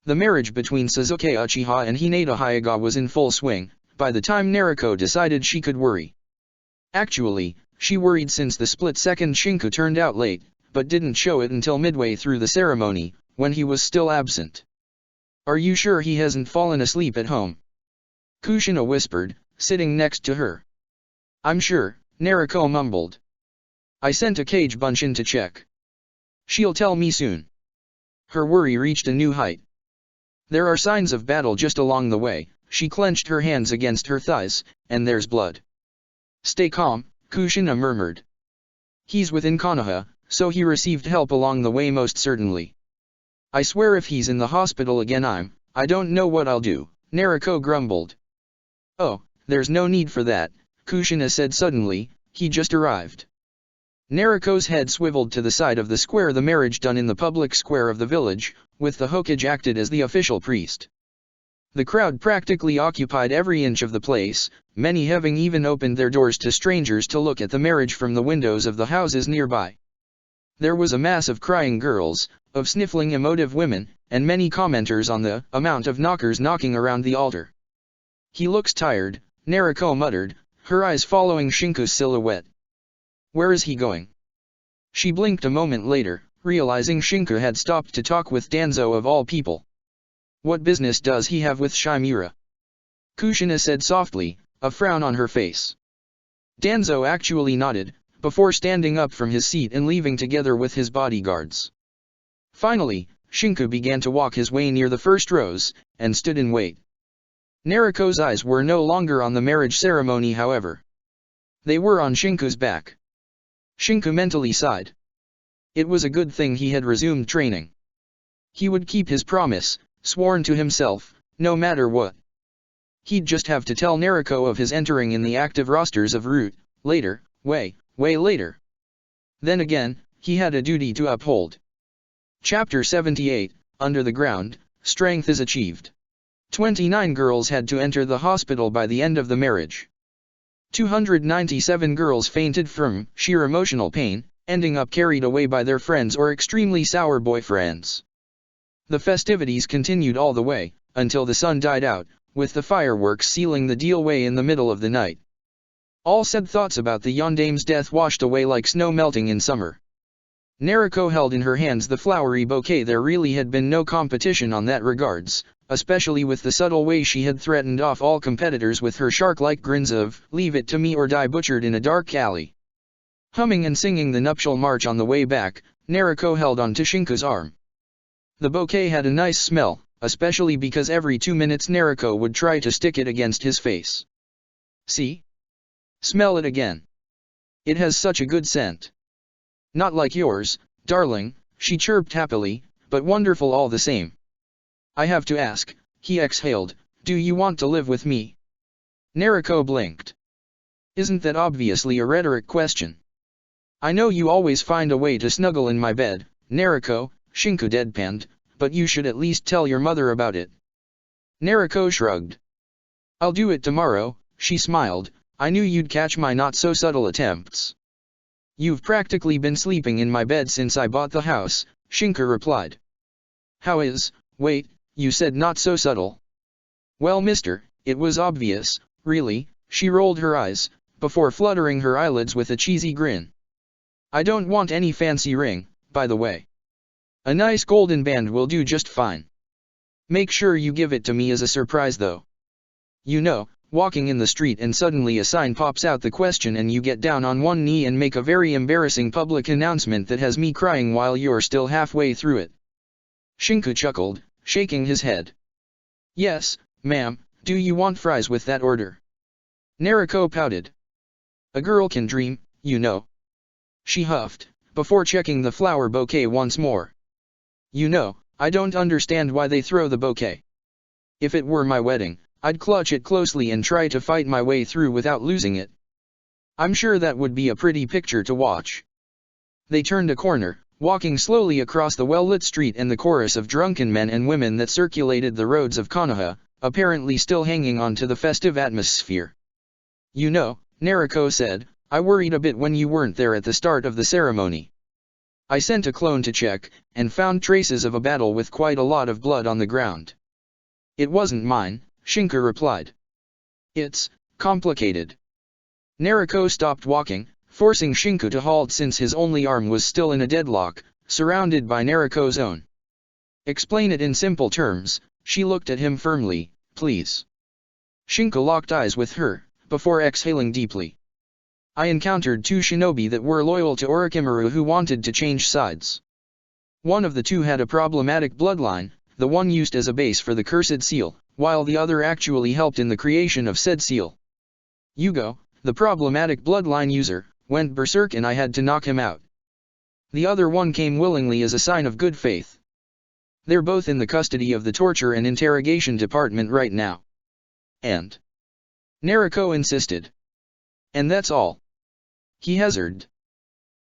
The marriage between Sasuke Uchiha and Hinata Hyuga was in full swing, by the time Naruko decided she could worry. Actually, she worried since the split-second Shinku turned out late, but didn't show it until midway through the ceremony, when he was still absent. Are you sure he hasn't fallen asleep at home? Kushina whispered, sitting next to her. I'm sure, Naruko mumbled. I sent a Kage Bunshin to check. She'll tell me soon. Her worry reached a new height. There are signs of battle just along the way, she clenched her hands against her thighs, and there's blood. Stay calm, Kushina murmured. He's within Konoha, so he received help along the way most certainly. I swear if he's in the hospital again I don't know what I'll do, Naruko grumbled. Oh, there's no need for that, Kushina said suddenly, he just arrived. Naruko's head swiveled to the side of the square, the marriage done in the public square of the village, with the Hokage acted as the official priest. The crowd practically occupied every inch of the place, many having even opened their doors to strangers to look at the marriage from the windows of the houses nearby. There was a mass of crying girls, of sniffling emotive women, and many commenters on the amount of knockers knocking around the altar. He looks tired, Naruko muttered, her eyes following Shinku's silhouette. Where is he going? She blinked a moment later, realizing Shinku had stopped to talk with Danzo of all people. What business does he have with Shimura? Kushina said softly, a frown on her face. Danzo actually nodded, before standing up from his seat and leaving together with his bodyguards. Finally, Shinku began to walk his way near the first rows, and stood in wait. Nariko's eyes were no longer on the marriage ceremony, however. They were on Shinku's back. Shinku mentally sighed. It was a good thing he had resumed training. He would keep his promise, sworn to himself, no matter what. He'd just have to tell Nariko of his entering in the active rosters of Root, later, way later. Then again, he had a duty to uphold. Chapter 78, Under the Ground, Strength is Achieved. 29 girls had to enter the hospital by the end of the marriage. 297 girls fainted from sheer emotional pain, ending up carried away by their friends or extremely sour boyfriends. The festivities continued all the way, until the sun died out, with the fireworks sealing the deal way in the middle of the night. All sad thoughts about the Yondame's death washed away like snow melting in summer. Nariko held in her hands the flowery bouquet. There really had been no competition on that regards, especially with the subtle way she had threatened off all competitors with her shark-like grins of, "Leave it to me or die butchered in a dark alley." Humming and singing the nuptial march on the way back, Nariko held on to Shinku's arm. The bouquet had a nice smell, especially because every 2 minutes Nariko would try to stick it against his face. "See? Smell it again. It has such a good scent." "Not like yours, darling," she chirped happily, "but wonderful all the same." "I have to ask," he exhaled, "do you want to live with me?" Nariko blinked. "Isn't that obviously a rhetoric question?" "I know you always find a way to snuggle in my bed, Nariko," Shinku deadpanned, "but you should at least tell your mother about it." Nariko shrugged. "I'll do it tomorrow," she smiled, "I knew you'd catch my not-so-subtle attempts." "You've practically been sleeping in my bed since I bought the house," Shinku replied. "How is, wait, you said not so subtle?" "Well, mister, it was obvious, really," she rolled her eyes, before fluttering her eyelids with a cheesy grin. "I don't want any fancy ring, by the way. A nice golden band will do just fine. Make sure you give it to me as a surprise though. You know, walking in the street and suddenly a sign pops out the question and you get down on one knee and make a very embarrassing public announcement that has me crying while you're still halfway through it." Shinku chuckled, shaking his head. "Yes, ma'am, do you want fries with that order?" Nariko pouted. "A girl can dream, you know." She huffed, before checking the flower bouquet once more. "You know, I don't understand why they throw the bouquet. If it were my wedding, I'd clutch it closely and try to fight my way through without losing it. I'm sure that would be a pretty picture to watch." They turned a corner, walking slowly across the well-lit street and the chorus of drunken men and women that circulated the roads of Konoha, apparently still hanging on to the festive atmosphere. "You know," Nariko said, "I worried a bit when you weren't there at the start of the ceremony. I sent a clone to check, and found traces of a battle with quite a lot of blood on the ground." "It wasn't mine," Shinku replied. "It's complicated." Nariko stopped walking, forcing Shinku to halt since his only arm was still in a deadlock, surrounded by Nariko's own. "Explain it in simple terms," she looked at him firmly, "please." Shinku locked eyes with her, before exhaling deeply. "I encountered 2 shinobi that were loyal to Orochimaru who wanted to change sides. One of the 2 had a problematic bloodline, the one used as a base for the cursed seal, while the other actually helped in the creation of said seal. Yugo, the problematic bloodline user, went berserk and I had to knock him out. The other one came willingly as a sign of good faith. They're both in the custody of the torture and interrogation department right now." "And?" Nariko insisted. "And that's all?" he hazarded.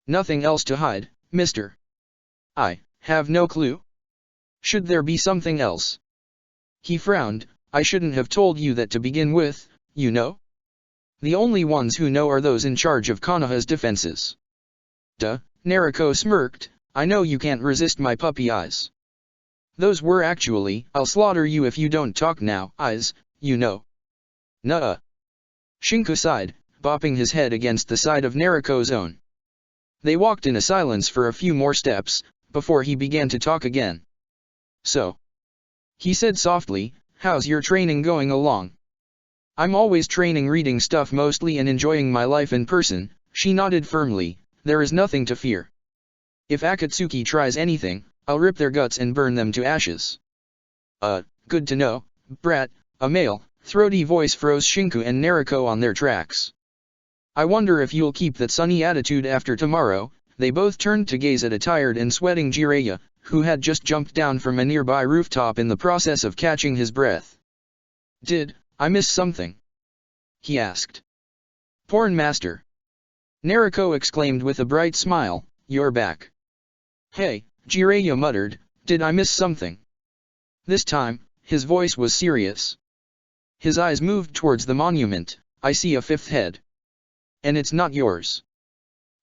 "Nothing else to hide, mister." "I have no clue. Should there be something else?" He frowned. "I shouldn't have told you that to begin with, you know? The only ones who know are those in charge of Konoha's defenses." "Duh," Nariko smirked, "I know you can't resist my puppy eyes. Those were actually, I'll slaughter you if you don't talk now, eyes, you know." "Nuh-uh." Shinku sighed, bopping his head against the side of Nariko's own. They walked in a silence for a few more steps, before he began to talk again. So, he said softly, how's your training going along? I'm always training, reading stuff mostly, and enjoying my life in person. She nodded firmly. There is nothing to fear. If Akatsuki tries anything, I'll rip their guts and burn them to ashes. Good to know, brat. A male, throaty voice froze Shinku and Nariko on their tracks. I wonder if you'll keep that sunny attitude after tomorrow. They both turned to gaze at a tired and sweating Jiraiya, who had just jumped down from a nearby rooftop in the process of catching his breath. Did I miss something? He asked. Porn master. Nariko exclaimed with a bright smile, you're back. Hey, Jiraiya muttered, did I miss something? This time, his voice was serious. His eyes moved towards the monument. I see a fifth head. And it's not yours.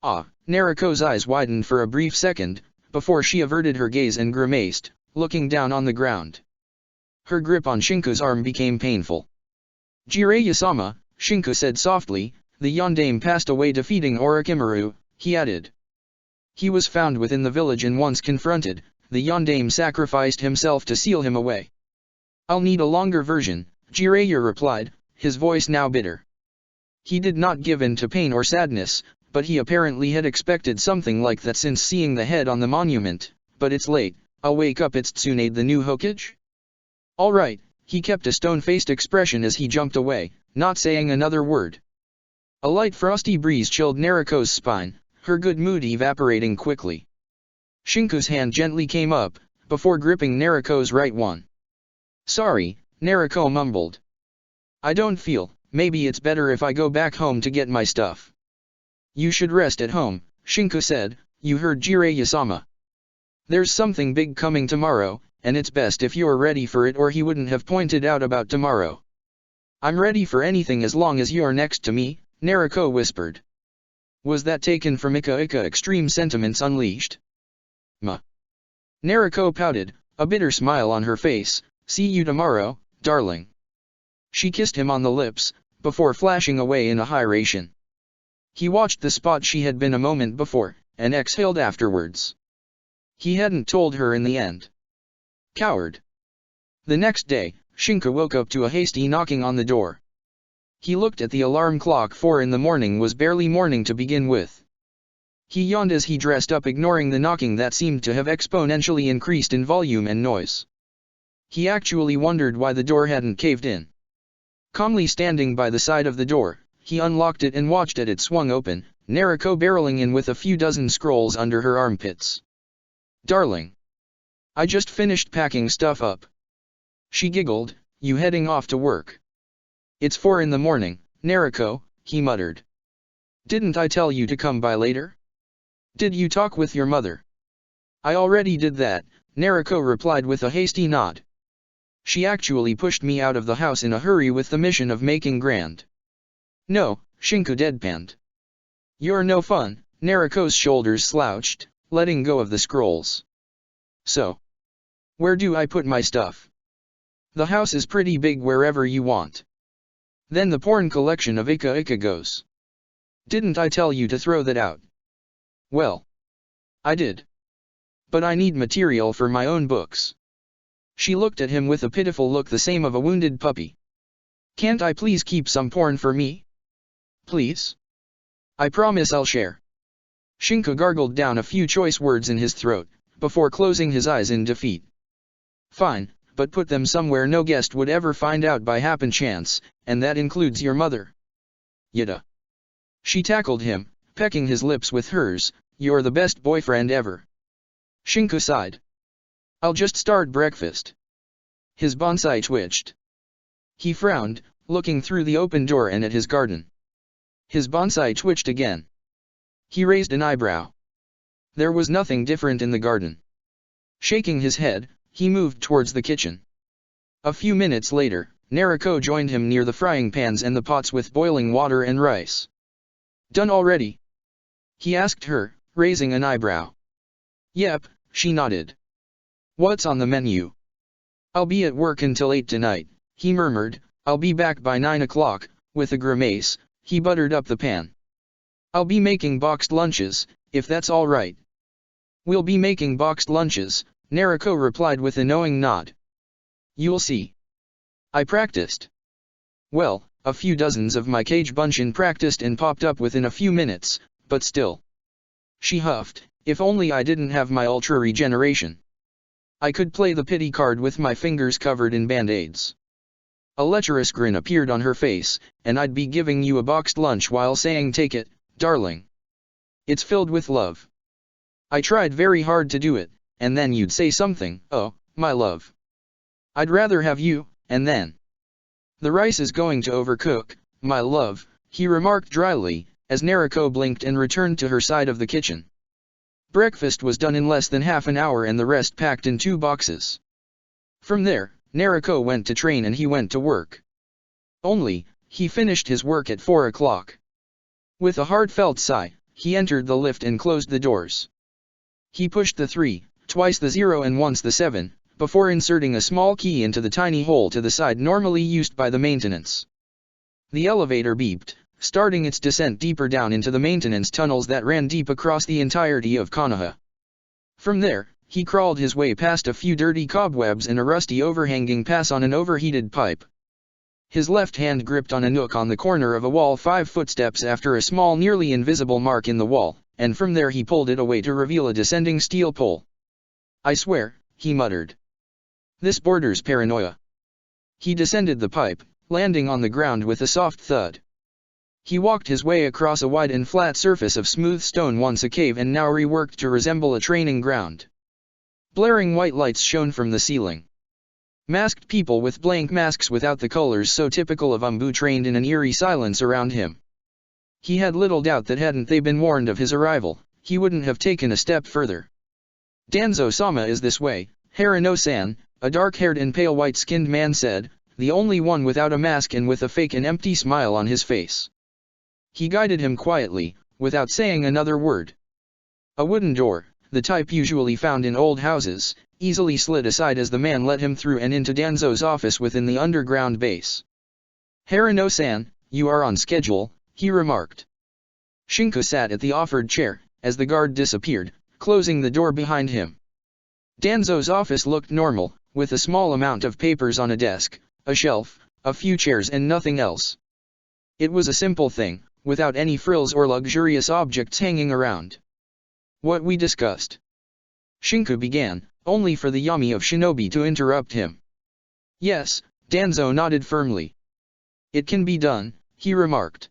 Ah, Nariko's eyes widened for a brief second, before she averted her gaze and grimaced, looking down on the ground. Her grip on Shinku's arm became painful. Jiraiya-sama, Shinku said softly, the Yondaime passed away defeating Orochimaru, he added. He was found within the village and once confronted, the Yondaime sacrificed himself to seal him away. I'll need a longer version, Jiraiya replied, his voice now bitter. He did not give in to pain or sadness, but he apparently had expected something like that since seeing the head on the monument. But it's late, I'll wake up. It's Tsunade, the new Hokage? All right, he kept a stone-faced expression as he jumped away, not saying another word. A light frosty breeze chilled Nariko's spine, her good mood evaporating quickly. Shinku's hand gently came up, before gripping Nariko's right one. Sorry, Nariko mumbled. I don't feel, maybe it's better if I go back home to get my stuff. You should rest at home, Shinku said, you heard Jiraiya-sama. There's something big coming tomorrow, and it's best if you're ready for it, or he wouldn't have pointed out about tomorrow. I'm ready for anything as long as you're next to me, Nariko whispered. Was that taken from Ika Ika Extreme Sentiments Unleashed? Nariko pouted, a bitter smile on her face. See you tomorrow, darling. She kissed him on the lips, before flashing away in a hiration. He watched the spot she had been a moment before, and exhaled afterwards. He hadn't told her in the end. Coward. The next day, Shinku woke up to a hasty knocking on the door. He looked at the alarm clock. 4 in the morning was barely morning to begin with. He yawned as he dressed up, ignoring the knocking that seemed to have exponentially increased in volume and noise. He actually wondered why the door hadn't caved in. Calmly standing by the side of the door, he unlocked it and watched as it swung open, Nariko barreling in with a few dozen scrolls under her armpits. Darling. I just finished packing stuff up. She giggled, you heading off to work? It's 4 in the morning, Nariko, he muttered. Didn't I tell you to come by later? Did you talk with your mother? I already did that, Nariko replied with a hasty nod. She actually pushed me out of the house in a hurry with the mission of making grand. No, Shinku deadpanned. You're no fun, Nariko's shoulders slouched, letting go of the scrolls. So, where do I put my stuff? The house is pretty big, wherever you want. Then the porn collection of Ika Ika goes. Didn't I tell you to throw that out? Well, I did. But I need material for my own books. She looked at him with a pitiful look, the same of a wounded puppy. Can't I please keep some porn for me? Please? I promise I'll share. Shinku gargled down a few choice words in his throat, before closing his eyes in defeat. Fine, but put them somewhere no guest would ever find out by happen chance, and that includes your mother. Yada. She tackled him, pecking his lips with hers. You're the best boyfriend ever. Shinku sighed. I'll just start breakfast. His bonsai twitched. He frowned, looking through the open door and at his garden. His bonsai twitched again. He raised an eyebrow. There was nothing different in the garden. Shaking his head, he moved towards the kitchen. A few minutes later, Nariko joined him near the frying pans and the pots with boiling water and rice. Done already? He asked her, raising an eyebrow. Yep, she nodded. What's on the menu? I'll be at work until 8 tonight, he murmured. I'll be back by 9 o'clock, with a grimace, he buttered up the pan. I'll be making boxed lunches, if that's all right. We'll be making boxed lunches, Naruko replied with a knowing nod. You'll see. I practiced. Well, a few dozens of my Kage Bunshin practiced and popped up within a few minutes, but still. She huffed, if only I didn't have my ultra regeneration. I could play the pity card with my fingers covered in band-aids. A lecherous grin appeared on her face, and I'd be giving you a boxed lunch while saying take it, darling. It's filled with love. I tried very hard to do it, and then you'd say something, oh, my love. I'd rather have you, and then. The rice is going to overcook, my love, he remarked dryly, as Naruko blinked and returned to her side of the kitchen. Breakfast was done in less than half an hour and the rest packed in 2 boxes. From there, Naruko went to train and he went to work. Only, he finished his work at 4 o'clock. With a heartfelt sigh, he entered the lift and closed the doors. He pushed the 3, twice the 0 and once the 7, before inserting a small key into the tiny hole to the side normally used by the maintenance. The elevator beeped, starting its descent deeper down into the maintenance tunnels that ran deep across the entirety of Konoha. From there, he crawled his way past a few dirty cobwebs and a rusty overhanging pass on an overheated pipe. His left hand gripped on a nook on the corner of a wall 5 footsteps after a small nearly invisible mark in the wall, and from there he pulled it away to reveal a descending steel pole. I swear, he muttered. This borders paranoia. He descended the pipe, landing on the ground with a soft thud. He walked his way across a wide and flat surface of smooth stone, once a cave and now reworked to resemble a training ground. Blaring white lights shone from the ceiling. Masked people with blank masks without the colors so typical of Umbu trained in an eerie silence around him. He had little doubt that hadn't they been warned of his arrival, he wouldn't have taken a step further. Danzo-sama is this way, Harano-san, a dark-haired and pale white-skinned man said, the only one without a mask and with a fake and empty smile on his face. He guided him quietly, without saying another word. A wooden door, the type usually found in old houses, easily slid aside as the man let him through and into Danzo's office within the underground base. Harano-san, you are on schedule, he remarked. Shinku sat at the offered chair, as the guard disappeared, closing the door behind him. Danzo's office looked normal, with a small amount of papers on a desk, a shelf, a few chairs and nothing else. It was a simple thing, without any frills or luxurious objects hanging around. What we discussed. Shinku began, only for the Yami of Shinobi to interrupt him. Yes, Danzo nodded firmly. It can be done, he remarked.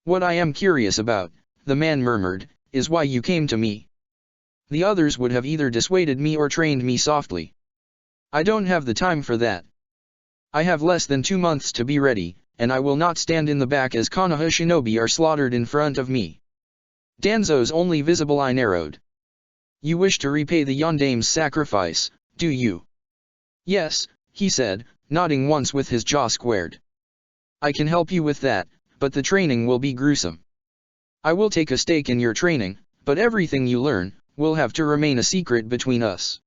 What I am curious about, the man murmured, is why you came to me. The others would have either dissuaded me or trained me softly. I don't have the time for that. I have less than 2 months to be ready, and I will not stand in the back as Konoha shinobi are slaughtered in front of me. Danzo's only visible eye narrowed. You wish to repay the Yondame's sacrifice, do you? Yes, he said, nodding once with his jaw squared. I can help you with that, but the training will be gruesome. I will take a stake in your training, but everything you learn, will have to remain a secret between us.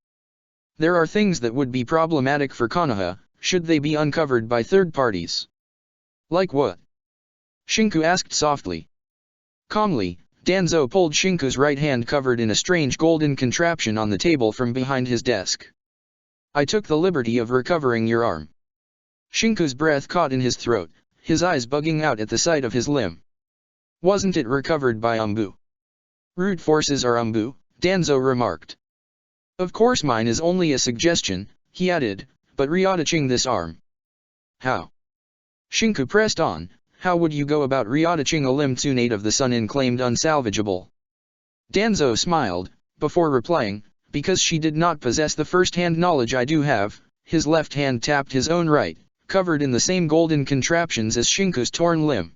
There are things that would be problematic for Konoha, should they be uncovered by third parties. Like what? Shinku asked softly. Calmly, Danzo pulled Shinku's right hand covered in a strange golden contraption on the table from behind his desk. I took the liberty of recovering your arm. Shinku's breath caught in his throat, his eyes bugging out at the sight of his limb. Wasn't it recovered by Umbu? Root forces are Umbu, Danzo remarked. Of course mine is only a suggestion, he added, but reattaching this arm. How? Shinku pressed on, how would you go about reattaching a limb Tsunade of the Sun claimed unsalvageable? Danzo smiled, before replying, because she did not possess the first-hand knowledge I do have. His left hand tapped his own right, covered in the same golden contraptions as Shinku's torn limb.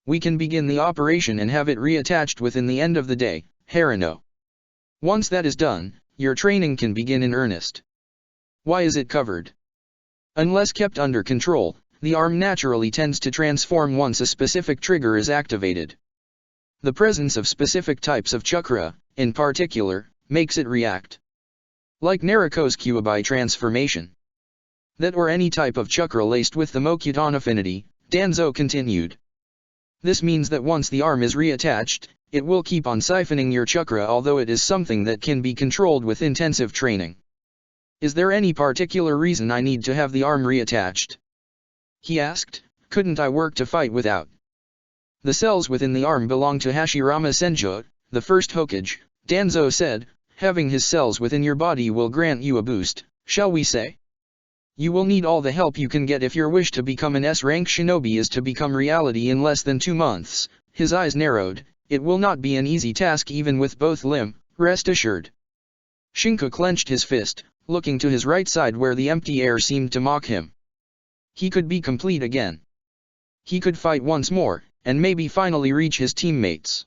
We can begin the operation and have it reattached within the end of the day, Harano. Once that is done, your training can begin in earnest. Why is it covered? Unless kept under control, the arm naturally tends to transform once a specific trigger is activated. The presence of specific types of chakra, in particular, makes it react. Like Naruko's Kyuubi transformation. That or any type of chakra laced with the Mokuton affinity, Danzo continued. This means that once the arm is reattached, it will keep on siphoning your chakra, although it is something that can be controlled with intensive training. Is there any particular reason I need to have the arm reattached? He asked. Couldn't I work to fight without? The cells within the arm belong to Hashirama Senjo, the first Hokage, Danzo said. Having his cells within your body will grant you a boost, shall we say? You will need all the help you can get if your wish to become an S-rank shinobi is to become reality in less than 2 months. His eyes narrowed. It will not be an easy task even with both limb, rest assured. Shinku clenched his fist, looking to his right side where the empty air seemed to mock him. He could be complete again. He could fight once more, and maybe finally reach his teammates.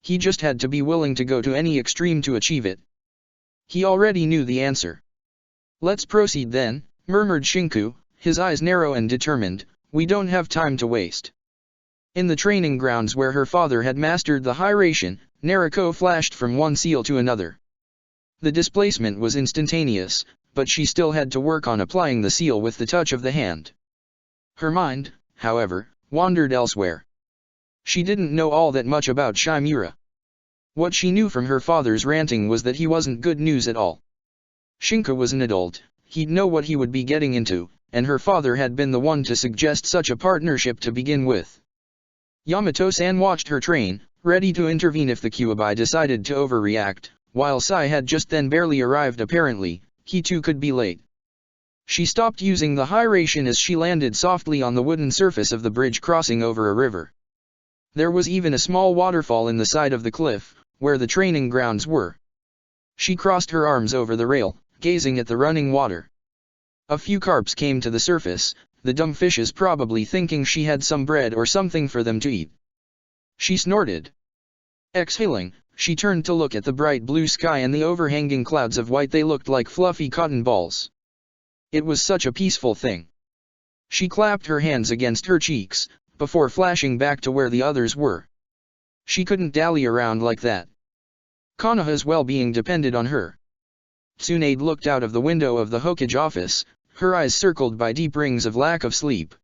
He just had to be willing to go to any extreme to achieve it. He already knew the answer. Let's proceed then, murmured Shinku, his eyes narrow and determined. We don't have time to waste. In the training grounds where her father had mastered the Hiraishin, Nariko flashed from one seal to another. The displacement was instantaneous, but she still had to work on applying the seal with the touch of the hand. Her mind, however, wandered elsewhere. She didn't know all that much about Shimura. What she knew from her father's ranting was that he wasn't good news at all. Shinku was an adult, he'd know what he would be getting into, and her father had been the one to suggest such a partnership to begin with. Yamato-san watched her train, ready to intervene if the Kyuubi decided to overreact, while Sai had just then barely arrived apparently, he too could be late. She stopped using the Hiraishin as she landed softly on the wooden surface of the bridge crossing over a river. There was even a small waterfall in the side of the cliff, where the training grounds were. She crossed her arms over the rail, gazing at the running water. A few carps came to the surface, the dumb fishes probably thinking she had some bread or something for them to eat. She snorted. Exhaling, she turned to look at the bright blue sky and the overhanging clouds of white. They looked like fluffy cotton balls. It was such a peaceful thing. She clapped her hands against her cheeks, before flashing back to where the others were. She couldn't dally around like that. Konoha's well-being depended on her. Tsunade looked out of the window of the Hokage office, her eyes circled by deep rings of lack of sleep.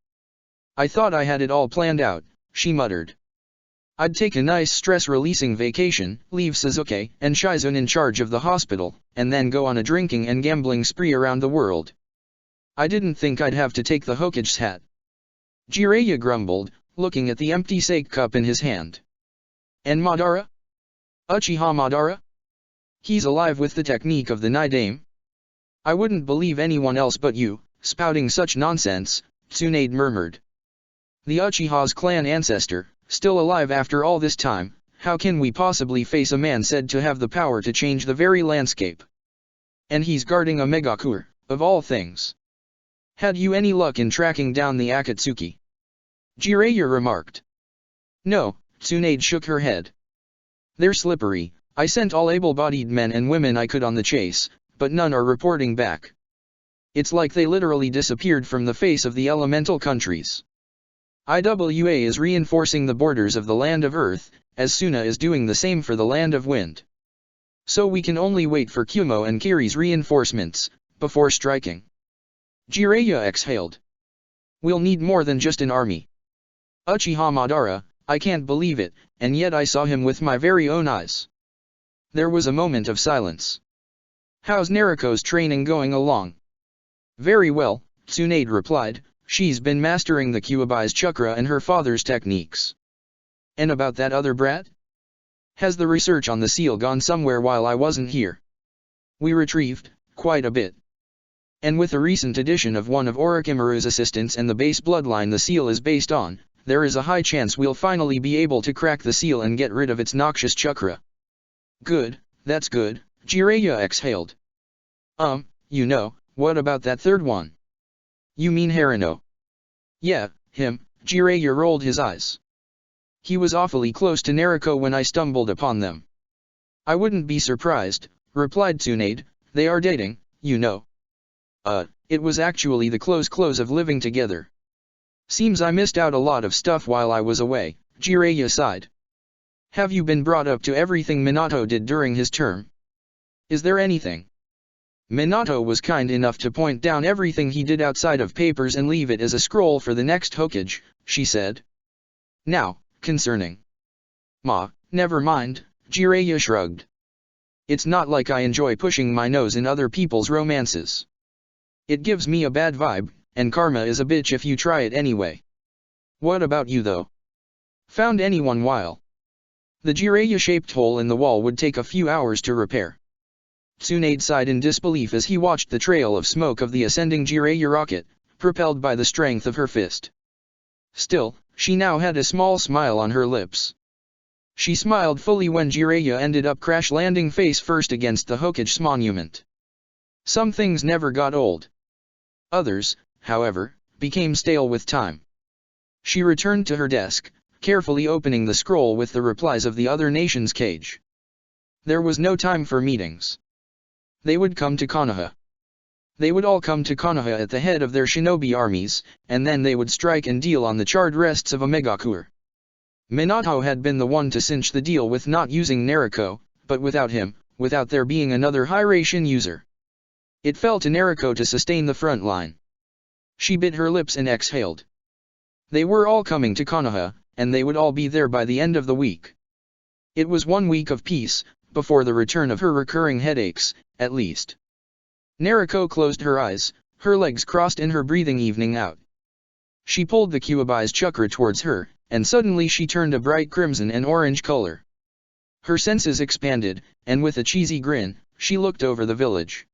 I thought I had it all planned out, she muttered. I'd take a nice stress-releasing vacation, leave Sasuke and Shizune in charge of the hospital, and then go on a drinking and gambling spree around the world. I didn't think I'd have to take the Hokage's hat. Jiraiya grumbled, looking at the empty sake cup in his hand. And Madara? Uchiha Madara? He's alive with the technique of the Nidaime? I wouldn't believe anyone else but you, spouting such nonsense, Tsunade murmured. The Uchiha's clan ancestor, still alive after all this time, how can we possibly face a man said to have the power to change the very landscape? And he's guarding a Megakure, of all things. Had you any luck in tracking down the Akatsuki? Jiraiya remarked. No, Tsunade shook her head. They're slippery. I sent all able-bodied men and women I could on the chase, but none are reporting back. It's like they literally disappeared from the face of the elemental countries. IWA is reinforcing the borders of the Land of Earth, as Suna is doing the same for the Land of Wind. So we can only wait for Kumo and Kiri's reinforcements, before striking. Jiraiya exhaled. We'll need more than just an army. Uchiha Madara, I can't believe it, and yet I saw him with my very own eyes. There was a moment of silence. How's Nariko's training going along? Very well, Tsunade replied, she's been mastering the Kyuubi's chakra and her father's techniques. And about that other brat? Has the research on the seal gone somewhere while I wasn't here? We retrieved, quite a bit. And with a recent addition of one of Orochimaru's assistants and the base bloodline the seal is based on, there is a high chance we'll finally be able to crack the seal and get rid of its noxious chakra. Good, that's good, Jiraiya exhaled. You know, what about that third one? You mean Harano? Yeah, him, Jiraiya rolled his eyes. He was awfully close to Nariko when I stumbled upon them. I wouldn't be surprised, replied Tsunade, they are dating, you know. It was actually the close of living together. Seems I missed out a lot of stuff while I was away, Jiraiya sighed. Have you been brought up to everything Minato did during his term? Is there anything? Minato was kind enough to point down everything he did outside of papers and leave it as a scroll for the next Hokage, she said. Now, concerning never mind, Jiraiya shrugged. It's not like I enjoy pushing my nose in other people's romances. It gives me a bad vibe, and karma is a bitch if you try it anyway. What about you though? Found anyone while? The Jiraiya-shaped hole in the wall would take a few hours to repair. Tsunade sighed in disbelief as he watched the trail of smoke of the ascending Jiraiya rocket, propelled by the strength of her fist. Still, she now had a small smile on her lips. She smiled fully when Jiraiya ended up crash-landing face-first against the Hokage's monument. Some things never got old. Others, however, became stale with time. She returned to her desk, carefully opening the scroll with the replies of the other nation's cage. There was no time for meetings. They would come to Konoha. They would all come to Konoha at the head of their shinobi armies, and then they would strike and deal on the charred rests of Omegakure. Minato had been the one to cinch the deal with not using Naruko, but without him, without there being another Hiraishin user. It fell to Naruko to sustain the front line. She bit her lips and exhaled. They were all coming to Konoha, and they would all be there by the end of the week. It was 1 week of peace, before the return of her recurring headaches, at least. Naruko closed her eyes, her legs crossed in her breathing evening out. She pulled the Kyuubi's chakra towards her, and suddenly she turned a bright crimson and orange color. Her senses expanded, and with a cheesy grin, she looked over the village.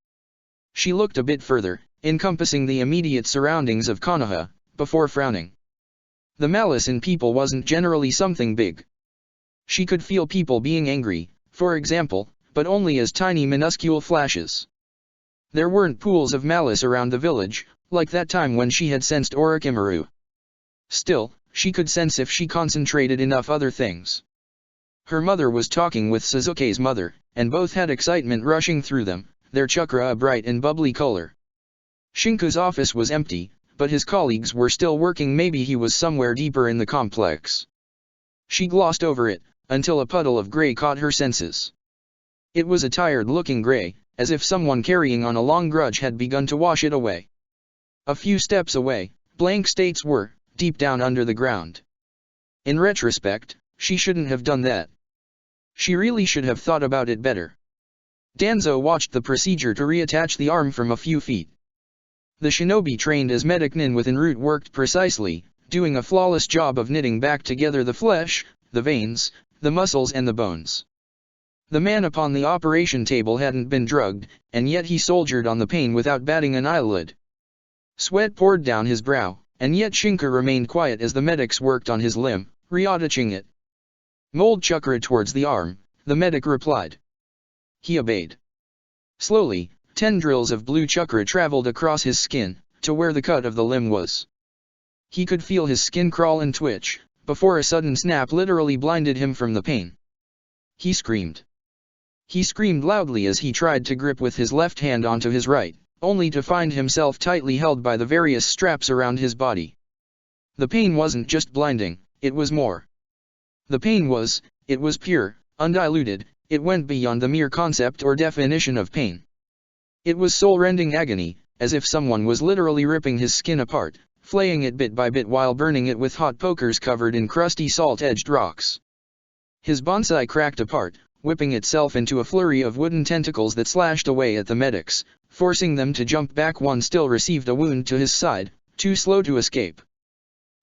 She looked a bit further, encompassing the immediate surroundings of Konoha, before frowning. The malice in people wasn't generally something big. She could feel people being angry, for example, but only as tiny minuscule flashes. There weren't pools of malice around the village, like that time when she had sensed Orochimaru. Still, she could sense if she concentrated enough other things. Her mother was talking with Sasuke's mother, and both had excitement rushing through them, their chakra a bright and bubbly color. Shinku's office was empty, but his colleagues were still working. Maybe he was somewhere deeper in the complex. She glossed over it, until a puddle of gray caught her senses. It was a tired-looking gray, as if someone carrying on a long grudge had begun to wash it away. A few steps away, blank states were, deep down under the ground. In retrospect, she shouldn't have done that. She really should have thought about it better. Danzo watched the procedure to reattach the arm from a few feet. The shinobi trained as medic nin with en route worked precisely, doing a flawless job of knitting back together the flesh, the veins, the muscles and the bones. The man upon the operation table hadn't been drugged, and yet he soldiered on the pain without batting an eyelid. Sweat poured down his brow, and yet Shinku remained quiet as the medics worked on his limb, reattaching it. Mold chakra towards the arm, the medic replied. He obeyed. Slowly, tendrils of blue chakra traveled across his skin, to where the cut of the limb was. He could feel his skin crawl and twitch, before a sudden snap literally blinded him from the pain. He screamed. He screamed loudly as he tried to grip with his left hand onto his right, only to find himself tightly held by the various straps around his body. The pain wasn't just blinding, it was more. The pain was pure, undiluted, it went beyond the mere concept or definition of pain. It was soul-rending agony, as if someone was literally ripping his skin apart, flaying it bit by bit while burning it with hot pokers covered in crusty salt-edged rocks. His bonsai cracked apart, whipping itself into a flurry of wooden tentacles that slashed away at the medics, forcing them to jump back. One still received a wound to his side, too slow to escape.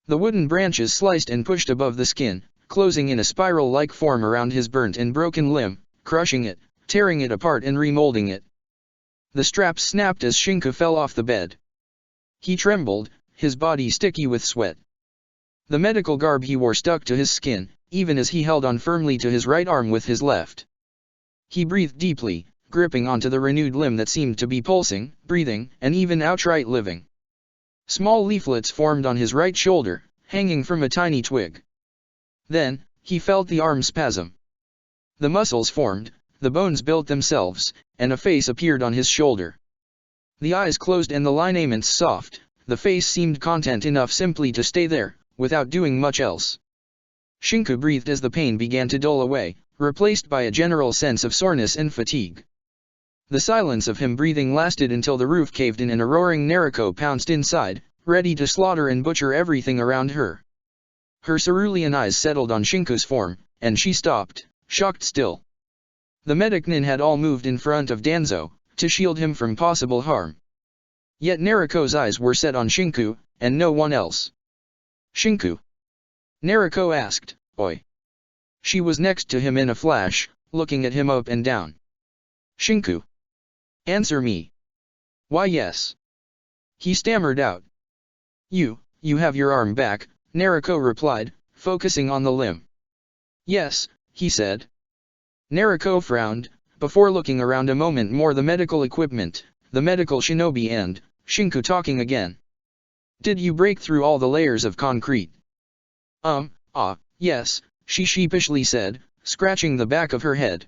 The wooden branches sliced and pushed above the skin, closing in a spiral-like form around his burnt and broken limb, crushing it, tearing it apart and remolding it. The straps snapped as Shinku fell off the bed. He trembled, his body sticky with sweat. The medical garb he wore stuck to his skin, even as he held on firmly to his right arm with his left. He breathed deeply, gripping onto the renewed limb that seemed to be pulsing, breathing, and even outright living. Small leaflets formed on his right shoulder, hanging from a tiny twig. Then, he felt the arm spasm. The muscles formed, the bones built themselves, and a face appeared on his shoulder. The eyes closed and the lineaments soft, the face seemed content enough simply to stay there, without doing much else. Shinku breathed as the pain began to dull away, replaced by a general sense of soreness and fatigue. The silence of him breathing lasted until the roof caved in and a roaring Naruko pounced inside, ready to slaughter and butcher everything around her. Her cerulean eyes settled on Shinku's form, and she stopped, shocked still. The medicnin had all moved in front of Danzo, to shield him from possible harm. Yet Naruko's eyes were set on Shinku, and no one else. Shinku? Naruko asked, Oi. She was next to him in a flash, looking at him up and down. Shinku. Answer me. Why yes. He stammered out. You have your arm back, Naruko replied, focusing on the limb. Yes, he said. Naruko frowned, before looking around a moment more the medical equipment, the medical shinobi and Shinku talking again. Did you break through all the layers of concrete? Yes, she sheepishly said, scratching the back of her head.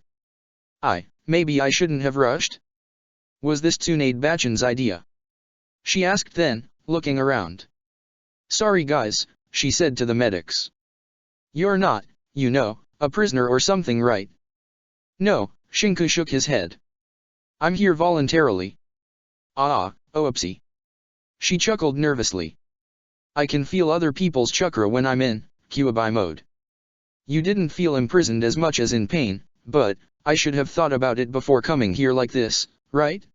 Maybe I shouldn't have rushed? Was this Tsunade Bachan's idea? She asked then, looking around. Sorry guys, she said to the medics. You're not, a prisoner or something, right? No, Shinku shook his head. I'm here voluntarily. Oopsie. She chuckled nervously. I can feel other people's chakra when I'm in Kyuubi mode. You didn't feel imprisoned as much as in pain, but I should have thought about it before coming here like this, right?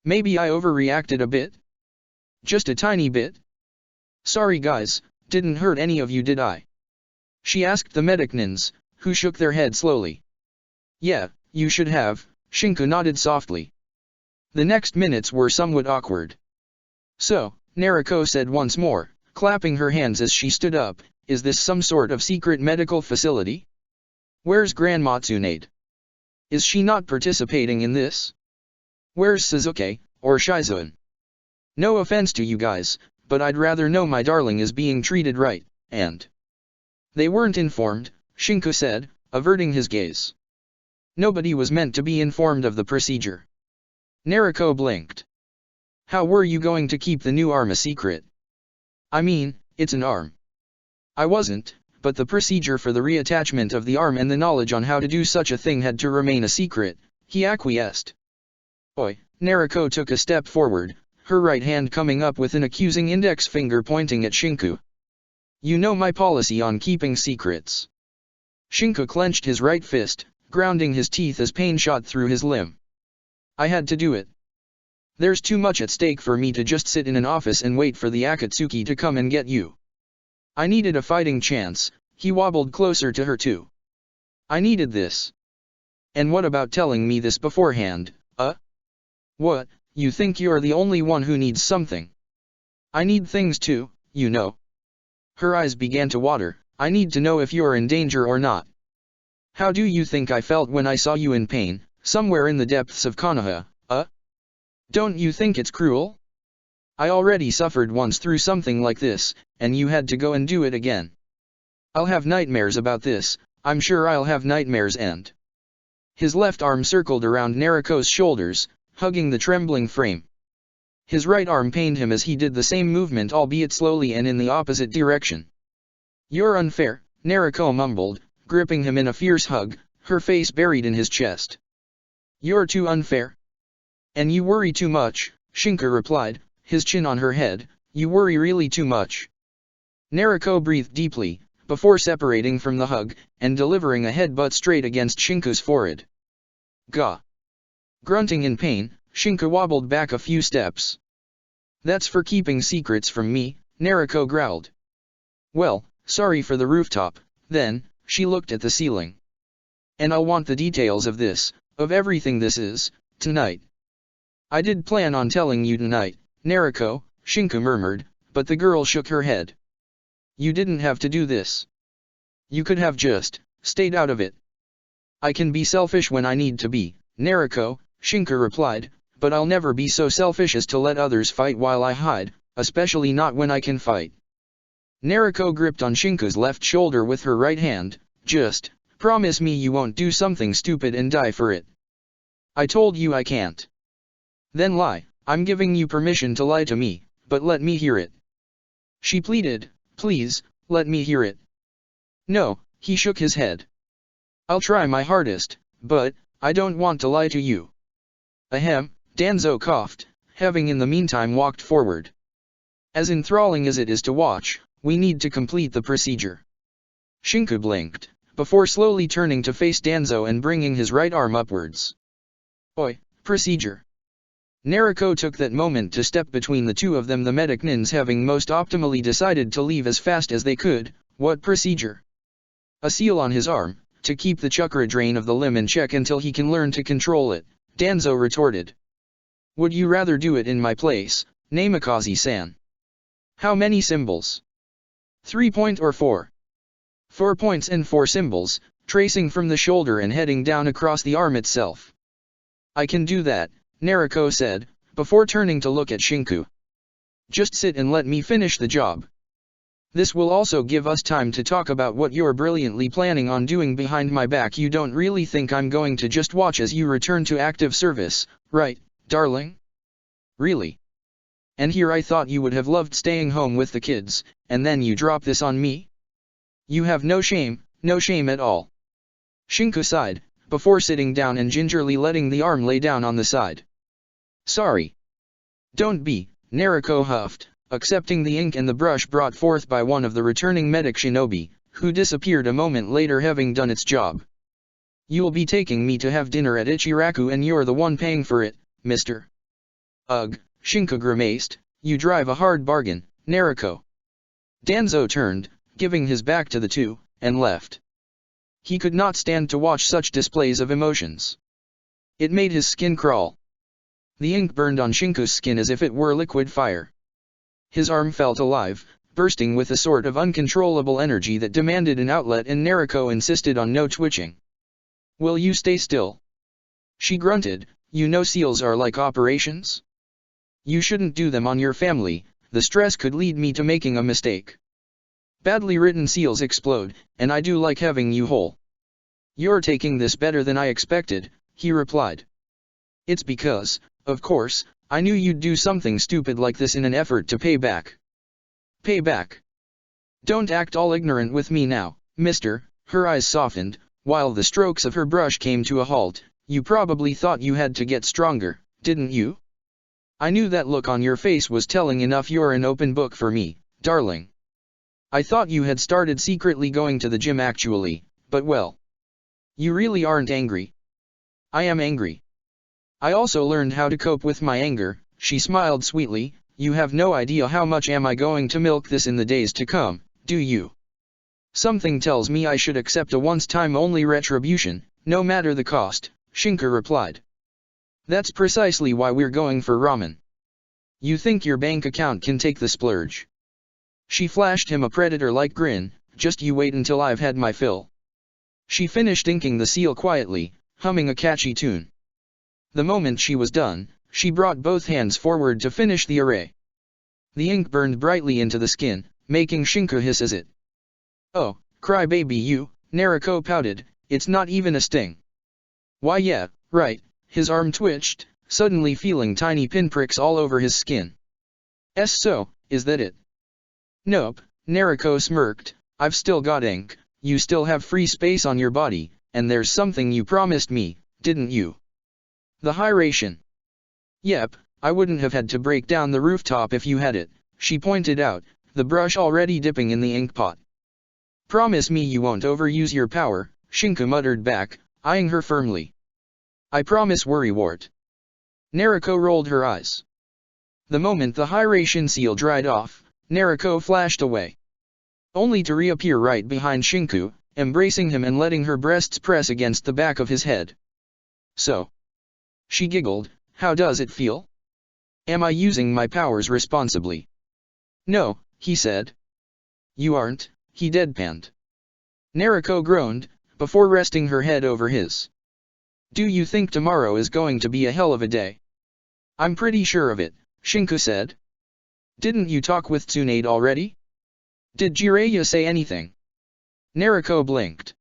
Maybe I overreacted a bit? Just a tiny bit? Sorry guys, didn't hurt any of you, did I? She asked the medicnins, who shook their head slowly. Yeah, you should have, Shinku nodded softly. The next minutes were somewhat awkward. So, Naruko said once more, clapping her hands as she stood up, is this some sort of secret medical facility? Where's Grandma Tsunade? Is she not participating in this? Where's Sasuke, or Shizune? No offense to you guys, but I'd rather know my darling is being treated right, and... They weren't informed, Shinku said, averting his gaze. Nobody was meant to be informed of the procedure. Naruko blinked. How were you going to keep the new arm a secret? I mean, it's an arm. I wasn't, but the procedure for the reattachment of the arm and the knowledge on how to do such a thing had to remain a secret, he acquiesced. Oi, Naruko took a step forward, her right hand coming up with an accusing index finger pointing at Shinku. You know my policy on keeping secrets. Shinku clenched his right fist, grounding his teeth as pain shot through his limb. I had to do it. There's too much at stake for me to just sit in an office and wait for the Akatsuki to come and get you. I needed a fighting chance, he wobbled closer to her too. I needed this. And what about telling me this beforehand, What, you think you're the only one who needs something? I need things too, you know. Her eyes began to water. I need to know if you're in danger or not. How do you think I felt when I saw you in pain, somewhere in the depths of Konoha, Don't you think it's cruel? I already suffered once through something like this, and you had to go and do it again. I'll have nightmares about this, I'm sure I'll have nightmares. And his left arm circled around Naruko's shoulders, hugging the trembling frame. His right arm pained him as he did the same movement, albeit slowly and in the opposite direction. You're unfair, Naruko mumbled, gripping him in a fierce hug, her face buried in his chest. You're too unfair. And you worry too much, Shinku replied, his chin on her head, you worry really too much. Naruko breathed deeply, before separating from the hug, and delivering a headbutt straight against Shinku's forehead. Gah! Grunting in pain, Shinku wobbled back a few steps. That's for keeping secrets from me, Naruko growled. Well, sorry for the rooftop, then, she looked at the ceiling. And I'll want the details of this, of everything this is, tonight. I did plan on telling you tonight, Naruko, Shinku murmured, but the girl shook her head. You didn't have to do this. You could have just stayed out of it. I can be selfish when I need to be, Naruko, Shinku replied, but I'll never be so selfish as to let others fight while I hide, especially not when I can fight. Naruko gripped on Shinku's left shoulder with her right hand. Just promise me you won't do something stupid and die for it. I told you I can't. Then lie. I'm giving you permission to lie to me, but let me hear it. She pleaded, please, let me hear it. No, he shook his head. I'll try my hardest, but I don't want to lie to you. Ahem, Danzo coughed, having in the meantime walked forward. As enthralling as it is to watch, we need to complete the procedure. Shinku blinked, before slowly turning to face Danzo and bringing his right arm upwards. Oi, procedure. Naruko took that moment to step between the two of them, the medic nins having most optimally decided to leave as fast as they could. What procedure? A seal on his arm, to keep the chakra drain of the limb in check until he can learn to control it, Danzo retorted. Would you rather do it in my place, Namikaze-san? How many symbols? 3 point or 4? 4 points and 4 symbols, tracing from the shoulder and heading down across the arm itself. I can do that, Naruko said, before turning to look at Shinku. Just sit and let me finish the job. This will also give us time to talk about what you're brilliantly planning on doing behind my back. You don't really think I'm going to just watch as you return to active service, right, darling? Really? And here I thought you would have loved staying home with the kids, and then you drop this on me? You have no shame at all. Shinku sighed, before sitting down and gingerly letting the arm lay down on the side. Sorry. Don't be, Naruko huffed, accepting the ink and the brush brought forth by one of the returning medic shinobi, who disappeared a moment later having done its job. You'll be taking me to have dinner at Ichiraku and you're the one paying for it, mister. Ugh, Shinku grimaced, you drive a hard bargain, Naruko. Danzo turned, giving his back to the two, and left. He could not stand to watch such displays of emotions. It made his skin crawl. The ink burned on Shinku's skin as if it were liquid fire. His arm felt alive, bursting with a sort of uncontrollable energy that demanded an outlet, and Naruko insisted on no twitching. Will you stay still? She grunted, you know seals are like operations? You shouldn't do them on your family, the stress could lead me to making a mistake. Badly written seals explode, and I do like having you whole. You're taking this better than I expected, he replied. It's because, of course, I knew you'd do something stupid like this in an effort to pay back. Pay back? Don't act all ignorant with me now, mister. Her eyes softened, while the strokes of her brush came to a halt. You probably thought you had to get stronger, didn't you? I knew that look on your face was telling enough. You're an open book for me, darling. I thought you had started secretly going to the gym actually, but well. You really aren't angry. I am angry. I also learned how to cope with my anger, she smiled sweetly. You have no idea how much am I going to milk this in the days to come, do you? Something tells me I should accept a once-time only retribution, no matter the cost, Shinku replied. That's precisely why we're going for ramen. You think your bank account can take the splurge? She flashed him a predator-like grin, just you wait until I've had my fill. She finished inking the seal quietly, humming a catchy tune. The moment she was done, she brought both hands forward to finish the array. The ink burned brightly into the skin, making Shinku hiss as it. Oh, crybaby you, Naruko pouted, it's not even a sting. Why yeah, right, his arm twitched, suddenly feeling tiny pinpricks all over his skin. So, is that it? Nope, Naruko smirked, I've still got ink, you still have free space on your body, and there's something you promised me, didn't you? The hydration. Yep, I wouldn't have had to break down the rooftop if you had it, she pointed out, the brush already dipping in the ink pot. Promise me you won't overuse your power, Shinku muttered back, eyeing her firmly. I promise, worrywart. Naruko rolled her eyes. The moment the hydration seal dried off, Naruko flashed away. Only to reappear right behind Shinku, embracing him and letting her breasts press against the back of his head. So. She giggled, how does it feel? Am I using my powers responsibly? No, he said. You aren't, he deadpanned. Naruko groaned, before resting her head over his. Do you think tomorrow is going to be a hell of a day? I'm pretty sure of it, Shinku said. Didn't you talk with Tsunade already? Did Jiraiya say anything? Naruko blinked.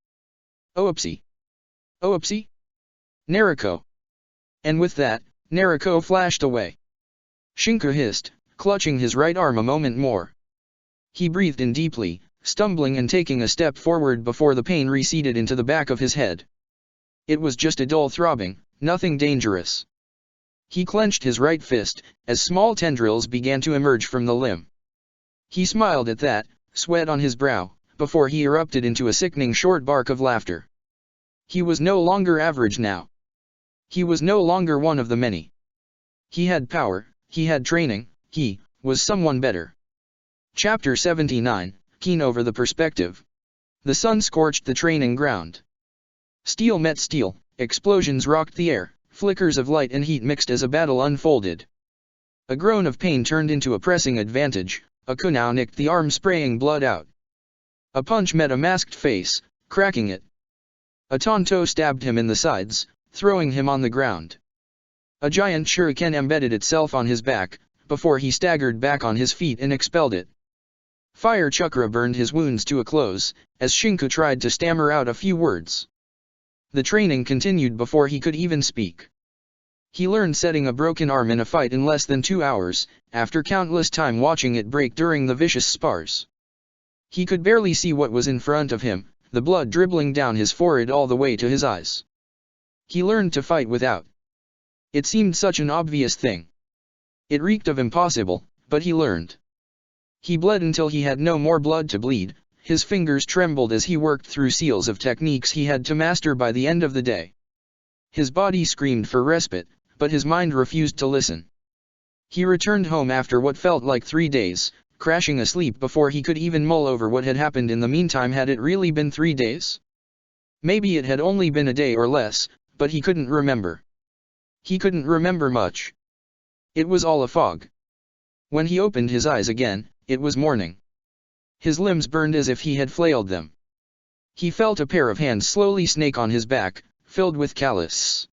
Oopsie. Oopsie? Naruko. And with that, Naruko flashed away. Shinku hissed, clutching his right arm a moment more. He breathed in deeply, stumbling and taking a step forward before the pain receded into the back of his head. It was just a dull throbbing, nothing dangerous. He clenched his right fist, as small tendrils began to emerge from the limb. He smiled at that, sweat on his brow, before he erupted into a sickening short bark of laughter. He was no longer average now. He was no longer one of the many. He had power, he had training, he was someone better. Chapter 79, Keen over the perspective. The sun scorched the training ground. Steel met steel, explosions rocked the air, flickers of light and heat mixed as a battle unfolded. A groan of pain turned into a pressing advantage, a kunao nicked the arm spraying blood out. A punch met a masked face, cracking it. A tanto stabbed him in the sides, throwing him on the ground. A giant shuriken embedded itself on his back, before he staggered back on his feet and expelled it. Fire chakra burned his wounds to a close, as Shinku tried to stammer out a few words. The training continued before he could even speak. He learned setting a broken arm in a fight in less than 2 hours, after countless time watching it break during the vicious spars. He could barely see what was in front of him, the blood dribbling down his forehead all the way to his eyes. He learned to fight without. It seemed such an obvious thing. It reeked of impossible, but he learned. He bled until he had no more blood to bleed, his fingers trembled as he worked through seals of techniques he had to master by the end of the day. His body screamed for respite, but his mind refused to listen. He returned home after what felt like 3 days, crashing asleep before he could even mull over what had happened in the meantime. Had it really been 3 days? Maybe it had only been a day or less, but he couldn't remember. He couldn't remember much. It was all a fog. When he opened his eyes again, it was morning. His limbs burned as if he had flailed them. He felt a pair of hands slowly snake on his back, filled with callus.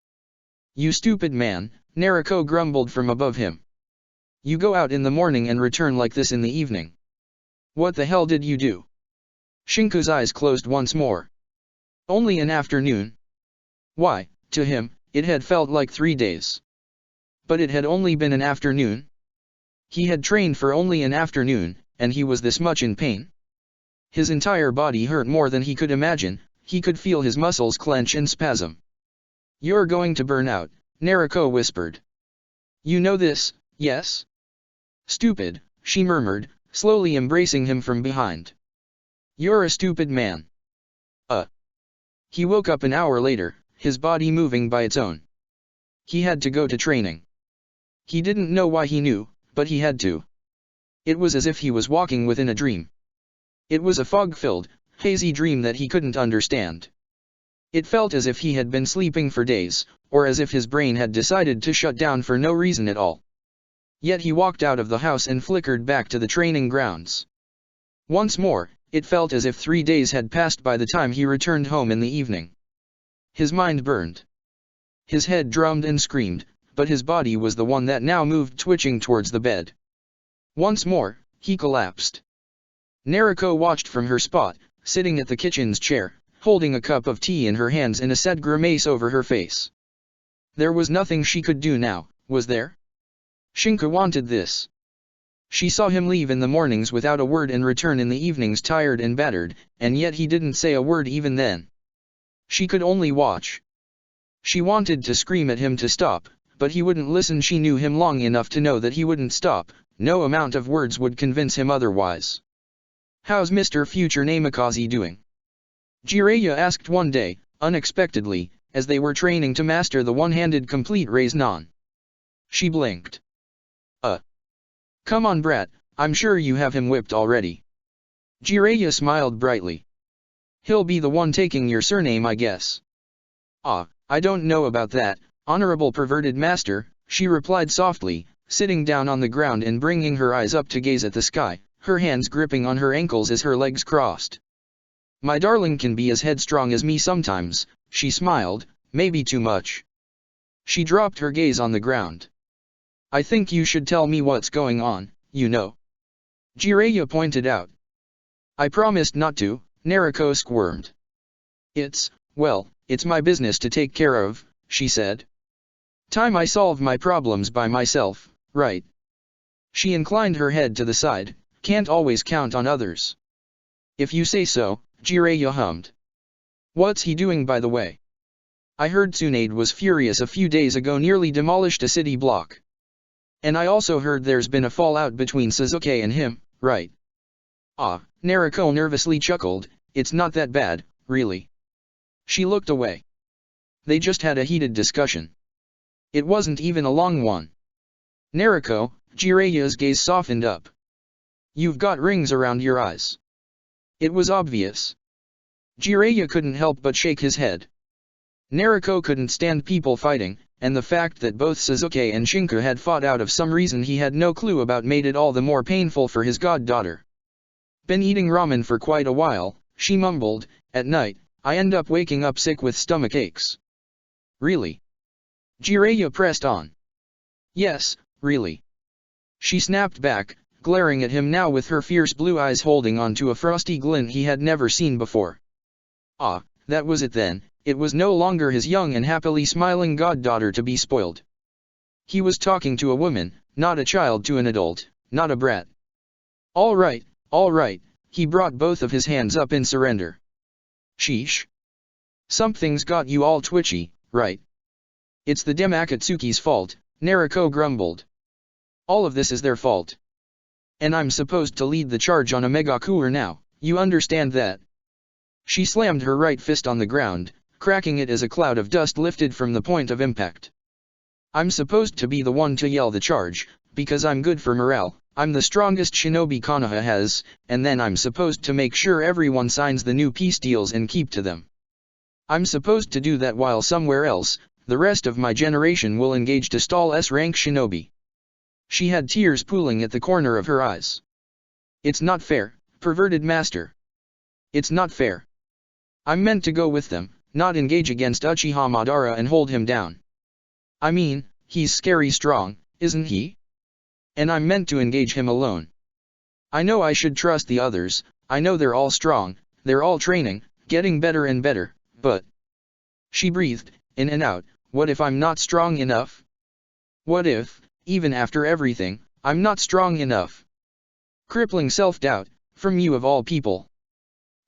"You stupid man," Nariko grumbled from above him. "You go out in the morning and return like this in the evening. What the hell did you do?" Shinku's eyes closed once more. Only an afternoon? Why, to him, it had felt like 3 days. But it had only been an afternoon? He had trained for only an afternoon, and he was this much in pain? His entire body hurt more than he could imagine, he could feel his muscles clench and spasm. "You're going to burn out," Nariko whispered. "You know this, yes?" "Stupid," she murmured, slowly embracing him from behind. "You're a stupid man." He woke up an hour later, his body moving by its own. He had to go to training. He didn't know why he knew, but he had to. It was as if he was walking within a dream. It was a fog-filled, hazy dream that he couldn't understand. It felt as if he had been sleeping for days, or as if his brain had decided to shut down for no reason at all. Yet he walked out of the house and flickered back to the training grounds. Once more, it felt as if 3 days had passed by the time he returned home in the evening. His mind burned. His head drummed and screamed, but his body was the one that now moved, twitching towards the bed. Once more, he collapsed. Nariko watched from her spot, sitting at the kitchen's chair, holding a cup of tea in her hands and a sad grimace over her face. There was nothing she could do now, was there? Shinku wanted this. She saw him leave in the mornings without a word and return in the evenings tired and battered, and yet he didn't say a word even then. She could only watch. She wanted to scream at him to stop, but he wouldn't listen. She knew him long enough to know that he wouldn't stop, no amount of words would convince him otherwise. "How's Mr. Future Namikaze doing?" Jiraiya asked one day, unexpectedly, as they were training to master the one-handed complete raise non. She blinked. Come on brat, I'm sure you have him whipped already." Jiraiya smiled brightly. "He'll be the one taking your surname, I guess." I don't know about that, honorable perverted master," she replied softly, sitting down on the ground and bringing her eyes up to gaze at the sky, her hands gripping on her ankles as her legs crossed. "My darling can be as headstrong as me sometimes," she smiled, "maybe too much." She dropped her gaze on the ground. "I think you should tell me what's going on, you know." Jiraiya pointed out. "I promised not to," Nariko squirmed. It's my business to take care of," she said. "Time I solve my problems by myself, right?" She inclined her head to the side, "Can't always count on others." "If you say so," Jiraiya hummed. "What's he doing by the way? I heard Tsunade was furious a few days ago, nearly demolished a city block. And I also heard there's been a fallout between Sasuke and him, right?" Ah, Naruko nervously chuckled, it's not that bad, really. She looked away. They just had a heated discussion. It wasn't even a long one. Naruko, Jiraiya's gaze softened up. You've got rings around your eyes. It was obvious. Jiraiya couldn't help but shake his head. Naruko couldn't stand people fighting, and the fact that both Sasuke and Shinka had fought out of some reason he had no clue about made it all the more painful for his goddaughter. Been eating ramen for quite a while, she mumbled, at night, I end up waking up sick with stomach aches. Really? Jiraiya pressed on. Yes, really. She snapped back, glaring at him now with her fierce blue eyes holding on to a frosty glint he had never seen before. Ah, that was it then, it was no longer his young and happily smiling goddaughter to be spoiled. He was talking to a woman, not a child to an adult, not a brat. All right, he brought both of his hands up in surrender. Sheesh. Something's got you all twitchy, right? It's the Dem Akatsuki's fault, Naruko grumbled. All of this is their fault. And I'm supposed to lead the charge on a Megakure now, you understand that? She slammed her right fist on the ground, cracking it as a cloud of dust lifted from the point of impact. I'm supposed to be the one to yell the charge, because I'm good for morale, I'm the strongest shinobi Konoha has, and then I'm supposed to make sure everyone signs the new peace deals and keep to them. I'm supposed to do that while somewhere else, the rest of my generation will engage to stall S-rank shinobi. She had tears pooling at the corner of her eyes. It's not fair, perverted master. It's not fair. I'm meant to go with them, not engage against Uchiha Madara and hold him down. I mean, he's scary strong, isn't he? And I'm meant to engage him alone. I know I should trust the others, I know they're all strong, they're all training, getting better and better, but... She breathed, in and out, what if I'm not strong enough? What if, even after everything, I'm not strong enough? Crippling self-doubt, from you of all people.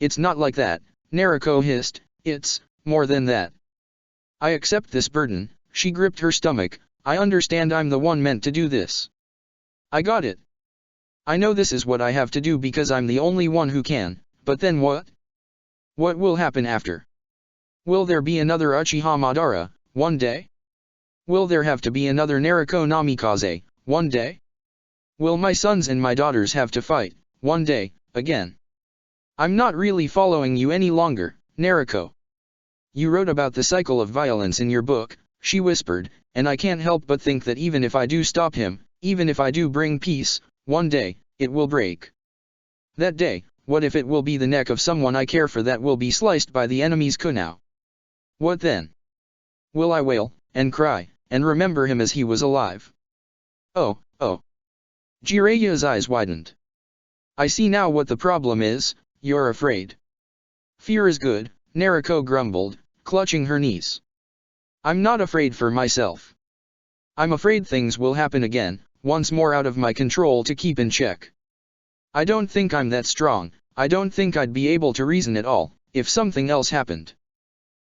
It's not like that, Naruko hissed, it's more than that. I accept this burden, she gripped her stomach, I understand I'm the one meant to do this. I got it. I know this is what I have to do because I'm the only one who can, but then what? What will happen after? Will there be another Uchiha Madara, one day? Will there have to be another Naruko Namikaze, one day? Will my sons and my daughters have to fight, one day, again? I'm not really following you any longer, Naruko. You wrote about the cycle of violence in your book, she whispered, and I can't help but think that even if I do stop him, even if I do bring peace, one day, it will break. That day, what if it will be the neck of someone I care for that will be sliced by the enemy's kunai? What then? Will I wail, and cry, and remember him as he was alive? Oh. Jiraiya's eyes widened. I see now what the problem is, you're afraid. Fear is good, Naruko grumbled, clutching her knees. I'm not afraid for myself. I'm afraid things will happen again, once more out of my control to keep in check. I don't think I'm that strong, I don't think I'd be able to reason at all, if something else happened.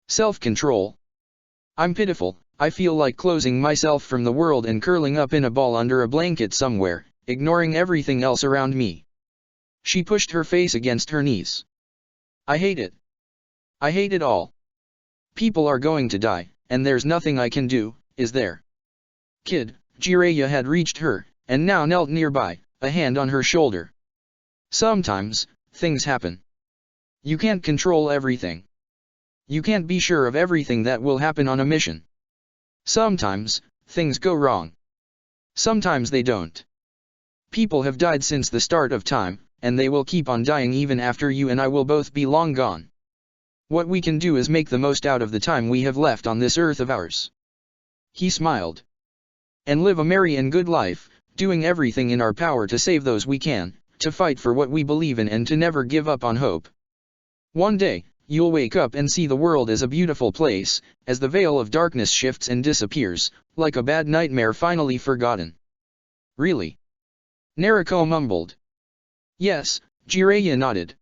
Self-control. I'm pitiful, I feel like closing myself from the world and curling up in a ball under a blanket somewhere, ignoring everything else around me. She pushed her face against her knees. I hate it. I hate it all. People are going to die, and there's nothing I can do, is there? Kid, Jiraiya had reached her, and now knelt nearby, a hand on her shoulder. Sometimes, things happen. You can't control everything. You can't be sure of everything that will happen on a mission. Sometimes, things go wrong. Sometimes they don't. People have died since the start of time, and they will keep on dying even after you and I will both be long gone. What we can do is make the most out of the time we have left on this earth of ours. He smiled. And live a merry and good life, doing everything in our power to save those we can, to fight for what we believe in and to never give up on hope. One day, you'll wake up and see the world as a beautiful place, as the veil of darkness shifts and disappears, like a bad nightmare finally forgotten. Really? Naruko mumbled. Yes, Jiraiya nodded.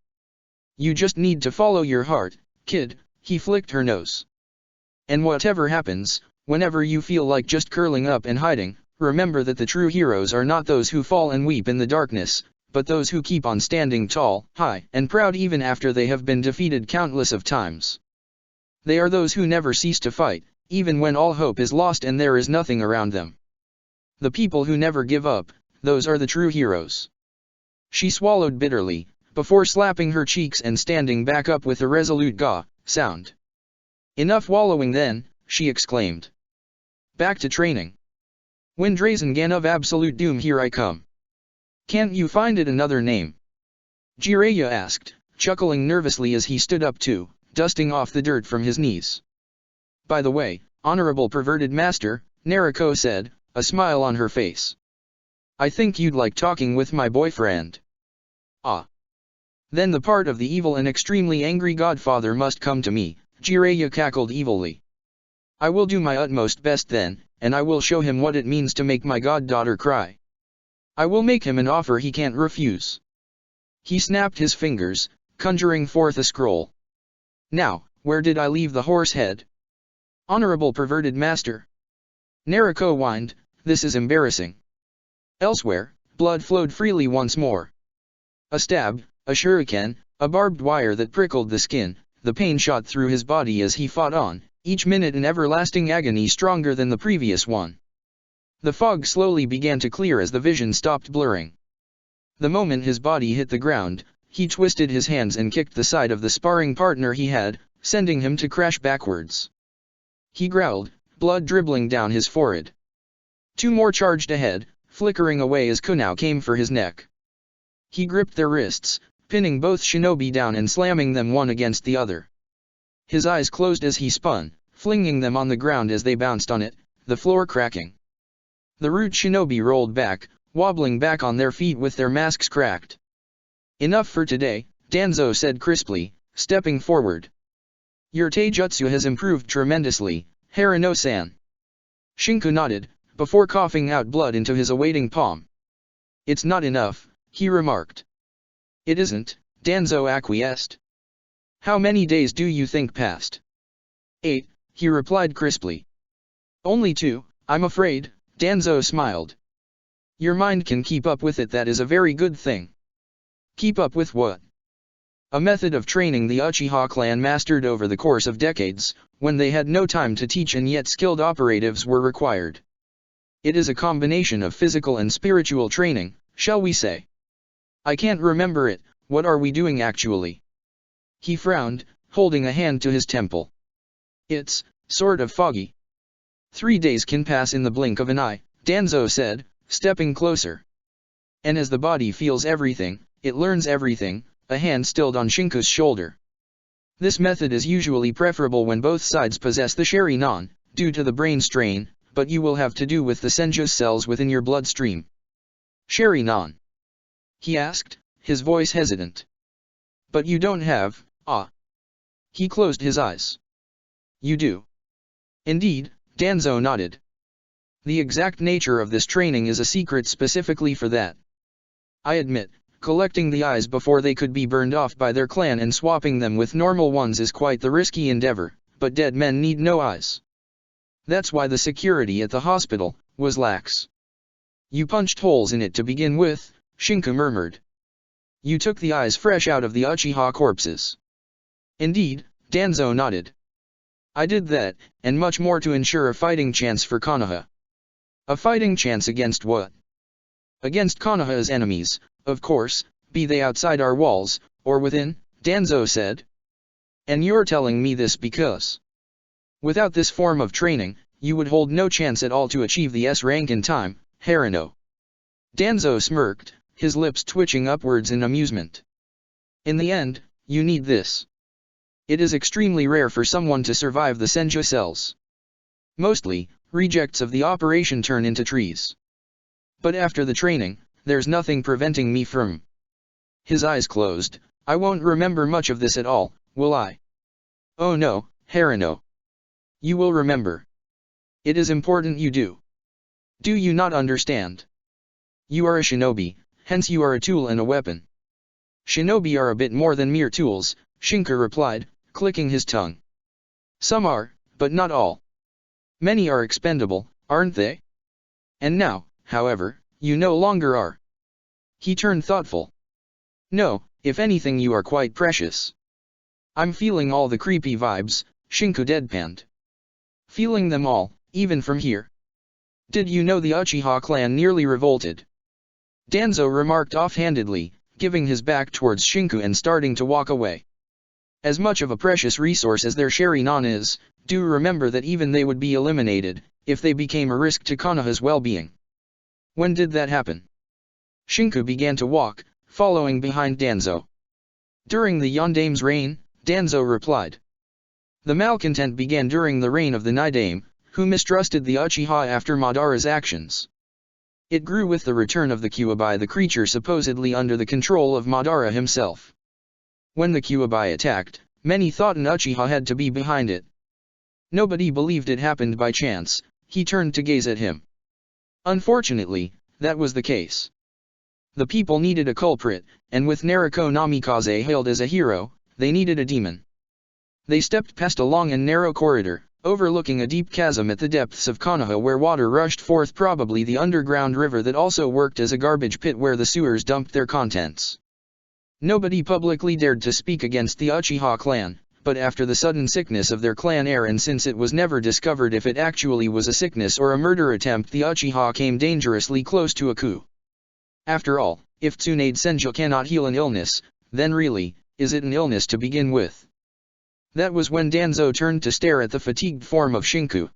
You just need to follow your heart, kid, he flicked her nose. And whatever happens, whenever you feel like just curling up and hiding, remember that the true heroes are not those who fall and weep in the darkness, but those who keep on standing tall, high, and proud even after they have been defeated countless of times. They are those who never cease to fight, even when all hope is lost and there is nothing around them. The people who never give up, those are the true heroes. She swallowed bitterly, before slapping her cheeks and standing back up with a resolute "gah" sound. Enough wallowing then, she exclaimed. Back to training. When Drazen of Absolute Doom, here I come. Can't you find it another name? Jiraiya asked, chuckling nervously as he stood up too, dusting off the dirt from his knees. By the way, Honorable Perverted Master, Naruko said, a smile on her face. I think you'd like talking with my boyfriend. Ah. Then the part of the evil and extremely angry godfather must come to me, Jiraiya cackled evilly. I will do my utmost best then, and I will show him what it means to make my goddaughter cry. I will make him an offer he can't refuse. He snapped his fingers, conjuring forth a scroll. Now, where did I leave the horse head? Honorable Perverted Master. Naruko whined, this is embarrassing. Elsewhere, blood flowed freely once more. A stab, a shuriken, a barbed wire that prickled the skin, the pain shot through his body as he fought on, each minute an everlasting agony stronger than the previous one. The fog slowly began to clear as the vision stopped blurring. The moment his body hit the ground, he twisted his hands and kicked the side of the sparring partner he had, sending him to crash backwards. He growled, blood dribbling down his forehead. Two more charged ahead, flickering away as Kunao came for his neck. He gripped their wrists, pinning both shinobi down and slamming them one against the other. His eyes closed as he spun, flinging them on the ground as they bounced on it, the floor cracking. The rude shinobi rolled back, wobbling back on their feet with their masks cracked. Enough for today, Danzo said crisply, stepping forward. Your taijutsu has improved tremendously, Harano-san. Shinku nodded, before coughing out blood into his awaiting palm. It's not enough, he remarked. It isn't, Danzo acquiesced. How many days do you think passed? 8, he replied crisply. Only 2, I'm afraid, Danzo smiled. Your mind can keep up with it, that is a very good thing. Keep up with what? A method of training the Uchiha clan mastered over the course of decades, when they had no time to teach and yet skilled operatives were required. It is a combination of physical and spiritual training, shall we say. I can't remember it, what are we doing actually? He frowned, holding a hand to his temple. It's, sort of foggy. 3 days can pass in the blink of an eye, Danzo said, stepping closer. And as the body feels everything, it learns everything, a hand stilled on Shinku's shoulder. This method is usually preferable when both sides possess the Sharingan, due to the brain strain, but you will have to do with the Senju cells within your bloodstream. Sharingan? He asked, his voice hesitant. But you don't have, ah. He closed his eyes. You do. Indeed, Danzo nodded. The exact nature of this training is a secret specifically for that. I admit, collecting the eyes before they could be burned off by their clan and swapping them with normal ones is quite the risky endeavor, but dead men need no eyes. That's why the security at the hospital was lax. You punched holes in it to begin with, Shinku murmured. You took the eyes fresh out of the Uchiha corpses. Indeed, Danzo nodded. I did that, and much more to ensure a fighting chance for Konoha. A fighting chance against what? Against Konoha's enemies, of course, be they outside our walls, or within, Danzo said. And you're telling me this because without this form of training, you would hold no chance at all to achieve the S rank in time, Harano. Danzo smirked, his lips twitching upwards in amusement. In the end, you need this. It is extremely rare for someone to survive the Senju cells. Mostly, rejects of the operation turn into trees. But after the training, there's nothing preventing me from. His eyes closed. I won't remember much of this at all, will I? Oh no, Harano. You will remember. It is important you do. Do you not understand? You are a shinobi, hence you are a tool and a weapon. Shinobi are a bit more than mere tools, Shinku replied, clicking his tongue. Some are, but not all. Many are expendable, aren't they? And now, however, you no longer are. He turned thoughtful. No, if anything you are quite precious. I'm feeling all the creepy vibes, Shinku deadpanned. Feeling them all, even from here. Did you know the Uchiha clan nearly revolted? Danzo remarked offhandedly, giving his back towards Shinku and starting to walk away. As much of a precious resource as their Sharingan is, do remember that even they would be eliminated, if they became a risk to Konoha's well-being. When did that happen? Shinku began to walk, following behind Danzo. During the Yondame's reign, Danzo replied. The malcontent began during the reign of the Nidame, who mistrusted the Uchiha after Madara's actions. It grew with the return of the Kyuubi, the creature supposedly under the control of Madara himself. When the Kyuubi attacked, many thought an Uchiha had to be behind it. Nobody believed it happened by chance. He turned to gaze at him. Unfortunately, that was the case. The people needed a culprit, and with Naruko Namikaze hailed as a hero, they needed a demon. They stepped past a long and narrow corridor, overlooking a deep chasm at the depths of Konoha where water rushed forth, probably the underground river that also worked as a garbage pit where the sewers dumped their contents. Nobody publicly dared to speak against the Uchiha clan, but after the sudden sickness of their clan heir, and since it was never discovered if it actually was a sickness or a murder attempt, the Uchiha came dangerously close to a coup. After all, if Tsunade Senju cannot heal an illness, then really, is it an illness to begin with? That was when Danzo turned to stare at the fatigued form of Shinku.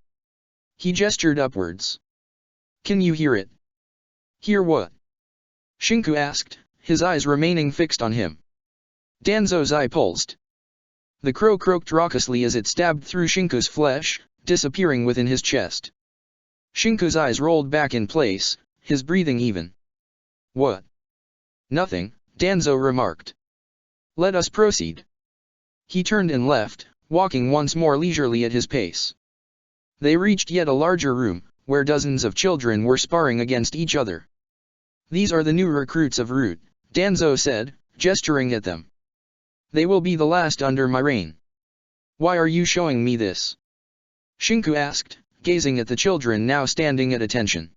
He gestured upwards. Can you hear it? Hear what? Shinku asked, his eyes remaining fixed on him. Danzo's eye pulsed. The crow croaked raucously as it stabbed through Shinku's flesh, disappearing within his chest. Shinku's eyes rolled back in place, his breathing even. What? Nothing, Danzo remarked. Let us proceed. He turned and left, walking once more leisurely at his pace. They reached yet a larger room, where dozens of children were sparring against each other. These are the new recruits of Root, Danzo said, gesturing at them. They will be the last under my reign. Why are you showing me this? Shinku asked, gazing at the children now standing at attention.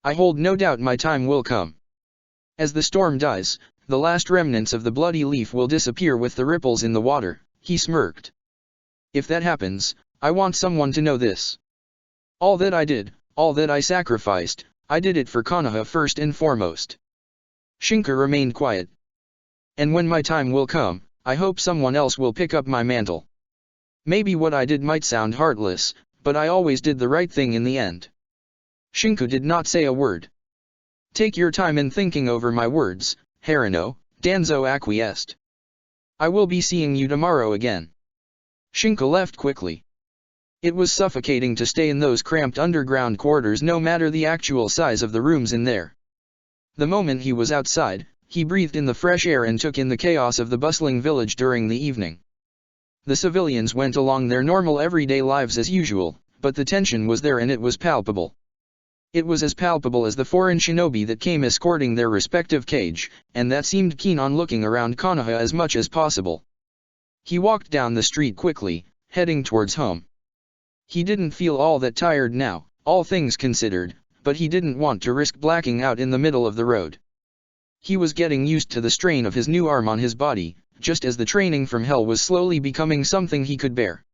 I hold no doubt my time will come. As the storm dies, the last remnants of the bloody leaf will disappear with the ripples in the water, he smirked. If that happens, I want someone to know this. All that I did, all that I sacrificed, I did it for Konoha first and foremost. Shinku remained quiet. And when my time will come, I hope someone else will pick up my mantle. Maybe what I did might sound heartless, but I always did the right thing in the end. Shinku did not say a word. Take your time in thinking over my words, Harano, Danzo acquiesced. I will be seeing you tomorrow again. Shinku left quickly. It was suffocating to stay in those cramped underground quarters no matter the actual size of the rooms in there. The moment he was outside, he breathed in the fresh air and took in the chaos of the bustling village during the evening. The civilians went along their normal everyday lives as usual, but the tension was there and it was palpable. It was as palpable as the foreign shinobi that came escorting their respective cage, and that seemed keen on looking around Konoha as much as possible. He walked down the street quickly, heading towards home. He didn't feel all that tired now, all things considered, but he didn't want to risk blacking out in the middle of the road. He was getting used to the strain of his new arm on his body, just as the training from hell was slowly becoming something he could bear.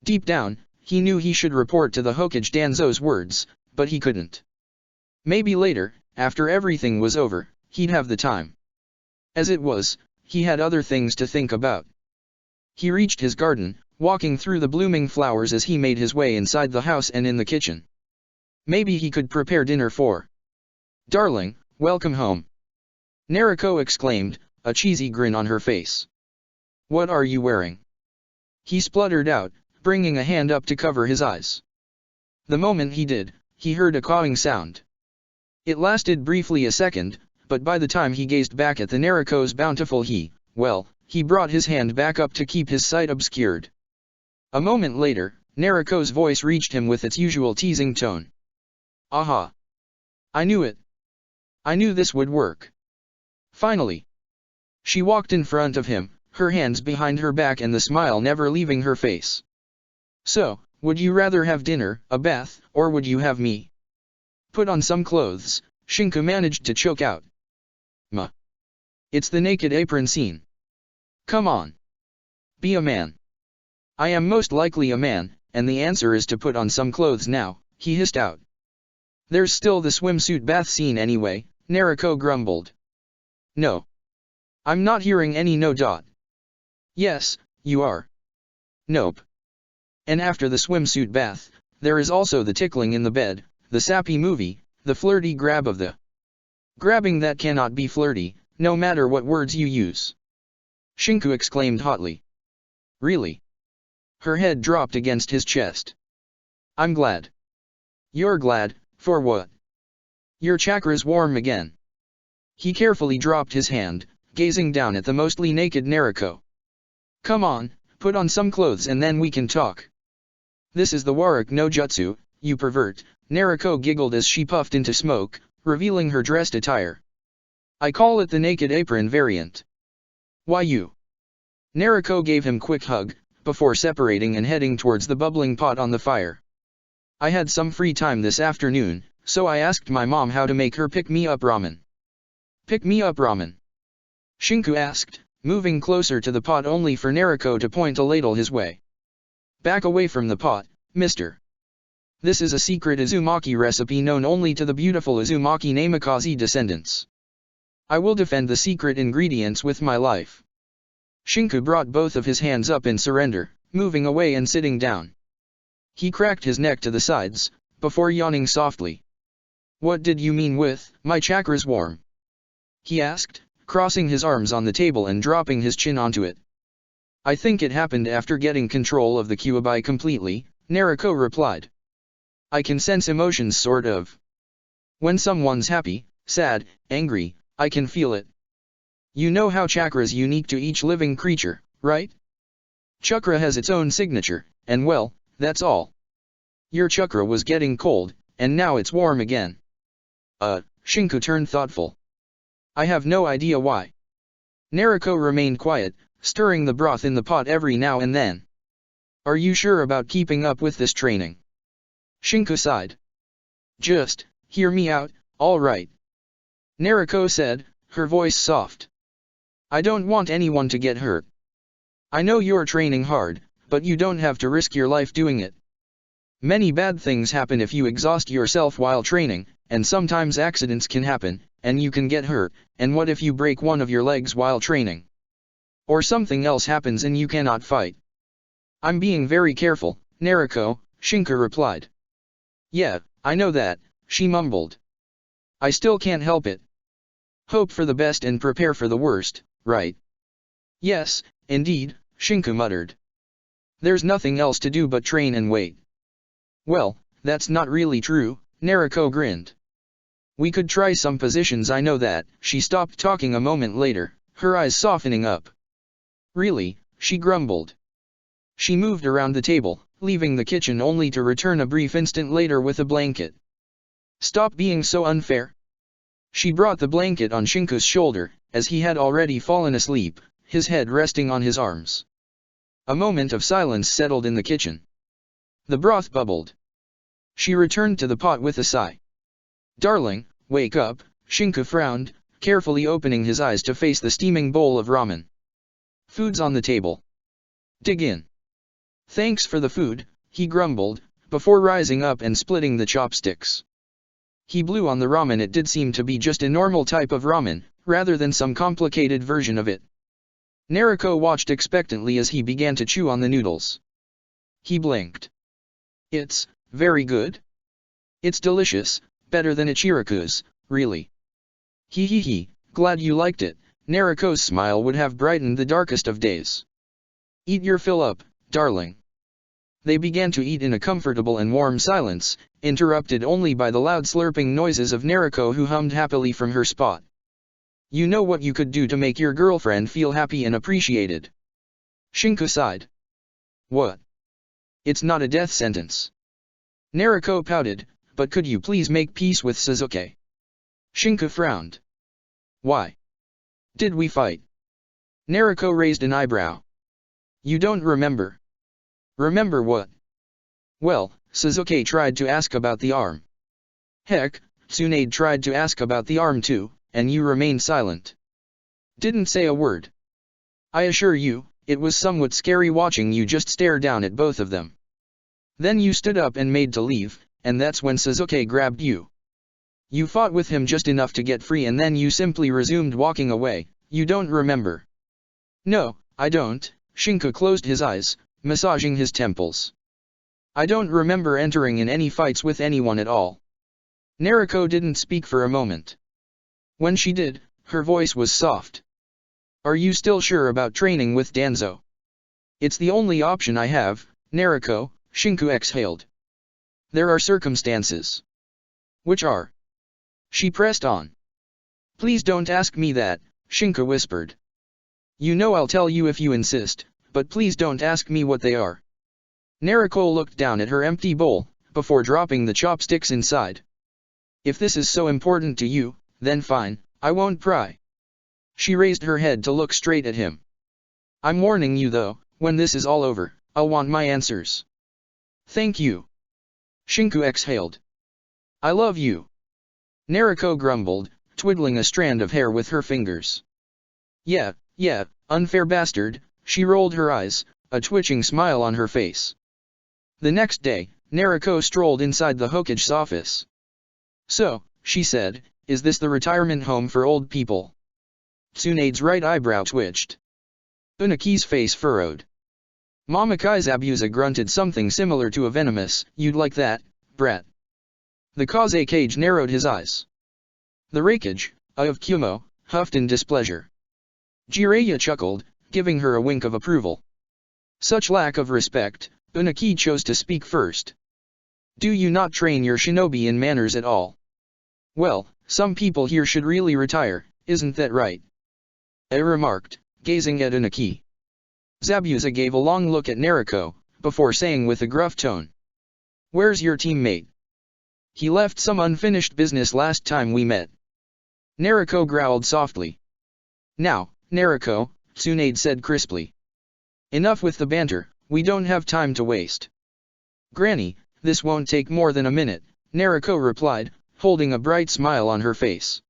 Deep down, he knew he should report to the Hokage Danzo's words, but he couldn't. Maybe later, after everything was over, he'd have the time. As it was, he had other things to think about. He reached his garden, walking through the blooming flowers as he made his way inside the house and in the kitchen. Maybe he could prepare dinner for. Darling, welcome home. Naruko exclaimed, a cheesy grin on her face. What are you wearing? He spluttered out, bringing a hand up to cover his eyes. The moment he did, he heard a cawing sound. It lasted briefly a second, but by the time he gazed back at the Naruko's bountiful he brought his hand back up to keep his sight obscured. A moment later, Naruko's voice reached him with its usual teasing tone. Aha! I knew it. I knew this would work. Finally. She walked in front of him, her hands behind her back and the smile never leaving her face. So, would you rather have dinner, a bath, or would you have me? Put on some clothes, Shinku managed to choke out. Ma. It's the naked apron scene. Come on. Be a man. I am most likely a man, and the answer is to put on some clothes now, he hissed out. There's still the swimsuit bath scene anyway, Nariko grumbled. No. I'm not hearing any no. Yes, you are. Nope. And after the swimsuit bath, there is also the tickling in the bed, the sappy movie, the flirty grab of the grabbing that cannot be flirty, no matter what words you use. Shinku exclaimed hotly. Really? Her head dropped against his chest. I'm glad. You're glad, for what? Your chakra's warm again. He carefully dropped his hand, gazing down at the mostly naked Nariko. Come on, put on some clothes and then we can talk. This is the Warak no Jutsu, you pervert, Nariko giggled as she puffed into smoke, revealing her dressed attire. I call it the naked apron variant. Why you? Nariko gave him quick hug, before separating and heading towards the bubbling pot on the fire. I had some free time this afternoon, so I asked my mom how to make her pick-me-up ramen. Pick-me-up ramen? Shinku asked, moving closer to the pot only for Nariko to point a ladle his way. Back away from the pot, mister. This is a secret Uzumaki recipe known only to the beautiful Uzumaki Namikaze descendants. I will defend the secret ingredients with my life. Shinku brought both of his hands up in surrender, moving away and sitting down. He cracked his neck to the sides, before yawning softly. What did you mean with, my chakra's warm? He asked, crossing his arms on the table and dropping his chin onto it. I think it happened after getting control of the Kyuubi completely, Nariko replied. I can sense emotions sort of. When someone's happy, sad, angry, I can feel it. You know how chakra's unique to each living creature, right? Chakra has its own signature, and well, that's all. Your chakra was getting cold, and now it's warm again. Shinku turned thoughtful. I have no idea why. Nariko remained quiet, stirring the broth in the pot every now and then. Are you sure about keeping up with this training? Shinku sighed. Just, hear me out, all right. Nariko said, her voice soft. I don't want anyone to get hurt. I know you're training hard, but you don't have to risk your life doing it. Many bad things happen if you exhaust yourself while training, and sometimes accidents can happen, and you can get hurt, and what if you break one of your legs while training? Or something else happens and you cannot fight? I'm being very careful, Nariko, Shinku replied. Yeah, I know that, she mumbled. I still can't help it. Hope for the best and prepare for the worst, right? Yes, indeed, Shinku muttered. There's nothing else to do but train and wait. Well, that's not really true, Nariko grinned. We could try some positions, I know that. She stopped talking a moment later, her eyes softening up. Really, she grumbled. She moved around the table, leaving the kitchen only to return a brief instant later with a blanket. Stop being so unfair. She brought the blanket on Shinku's shoulder, as he had already fallen asleep, his head resting on his arms. A moment of silence settled in the kitchen. The broth bubbled. She returned to the pot with a sigh. Darling, wake up, Shinku frowned, carefully opening his eyes to face the steaming bowl of ramen. Food's on the table. Dig in. Thanks for the food, he grumbled, before rising up and splitting the chopsticks. He blew on the ramen. It did seem to be just a normal type of ramen, rather than some complicated version of it. Nariko watched expectantly as he began to chew on the noodles. He blinked. It's very good. It's delicious, better than Ichiraku's, really. He, glad you liked it. Nariko's smile would have brightened the darkest of days. Eat your fill up, darling. They began to eat in a comfortable and warm silence, interrupted only by the loud slurping noises of Nariko, who hummed happily from her spot. You know what you could do to make your girlfriend feel happy and appreciated? Shinku sighed. What? It's not a death sentence. Nariko pouted, but could you please make peace with Sasuke? Shinku frowned. Why? Did we fight? Nariko raised an eyebrow. You don't remember? Remember what? Well, Sasuke tried to ask about the arm. Heck, Tsunade tried to ask about the arm too, and you remained silent. Didn't say a word. I assure you, it was somewhat scary watching you just stare down at both of them. Then you stood up and made to leave, and that's when Sasuke grabbed you. You fought with him just enough to get free and then you simply resumed walking away. You don't remember? No, I don't. Shinku closed his eyes, massaging his temples. I don't remember entering in any fights with anyone at all. Naruko didn't speak for a moment. When she did, her voice was soft. Are you still sure about training with Danzo? It's the only option I have, Naruko, Shinku exhaled. There are circumstances. Which are? She pressed on. Please don't ask me that, Shinku whispered. You know I'll tell you if you insist, but please don't ask me what they are. Naruko looked down at her empty bowl, before dropping the chopsticks inside. If this is so important to you, then fine, I won't pry. She raised her head to look straight at him. I'm warning you though, when this is all over, I'll want my answers. Thank you. Shinku exhaled. I love you. Naruko grumbled, twiddling a strand of hair with her fingers. Yeah, unfair bastard, she rolled her eyes, a twitching smile on her face. The next day, Naruko strolled inside the Hokage's office. So, she said, is this the retirement home for old people? Tsunade's right eyebrow twitched. Unaki's face furrowed. Momokai Zabuza grunted something similar to a venomous, you'd like that, brat. The Kazekage narrowed his eyes. The Raikage, of Kumo, huffed in displeasure. Jiraiya chuckled, giving her a wink of approval. Such lack of respect, Unaki chose to speak first. Do you not train your shinobi in manners at all? Well, some people here should really retire, isn't that right? I remarked, gazing at Unaki. Zabuza gave a long look at Naruko, before saying with a gruff tone. Where's your teammate? He left some unfinished business last time we met. Naruko growled softly. Now, Naruko, Tsunade said crisply. Enough with the banter, we don't have time to waste. Granny, this won't take more than a minute, Naruko replied, holding a bright smile on her face.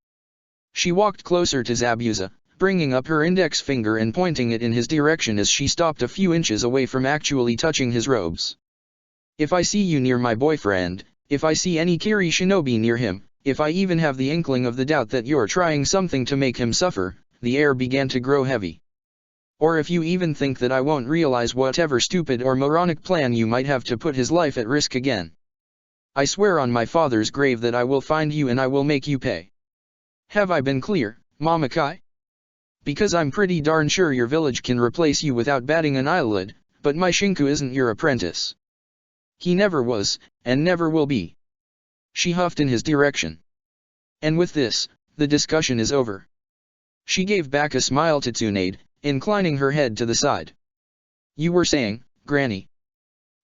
She walked closer to Zabuza, bringing up her index finger and pointing it in his direction as she stopped a few inches away from actually touching his robes. If I see you near my boyfriend, if I see any Kiri shinobi near him, if I even have the inkling of the doubt that you're trying something to make him suffer, the air began to grow heavy. Or if you even think that I won't realize whatever stupid or moronic plan you might have to put his life at risk again. I swear on my father's grave that I will find you and I will make you pay. Have I been clear, Momokai? Because I'm pretty darn sure your village can replace you without batting an eyelid, but my Shinku isn't your apprentice. He never was, and never will be. She huffed in his direction. And with this, the discussion is over. She gave back a smile to Tsunade, inclining her head to the side. You were saying, Granny.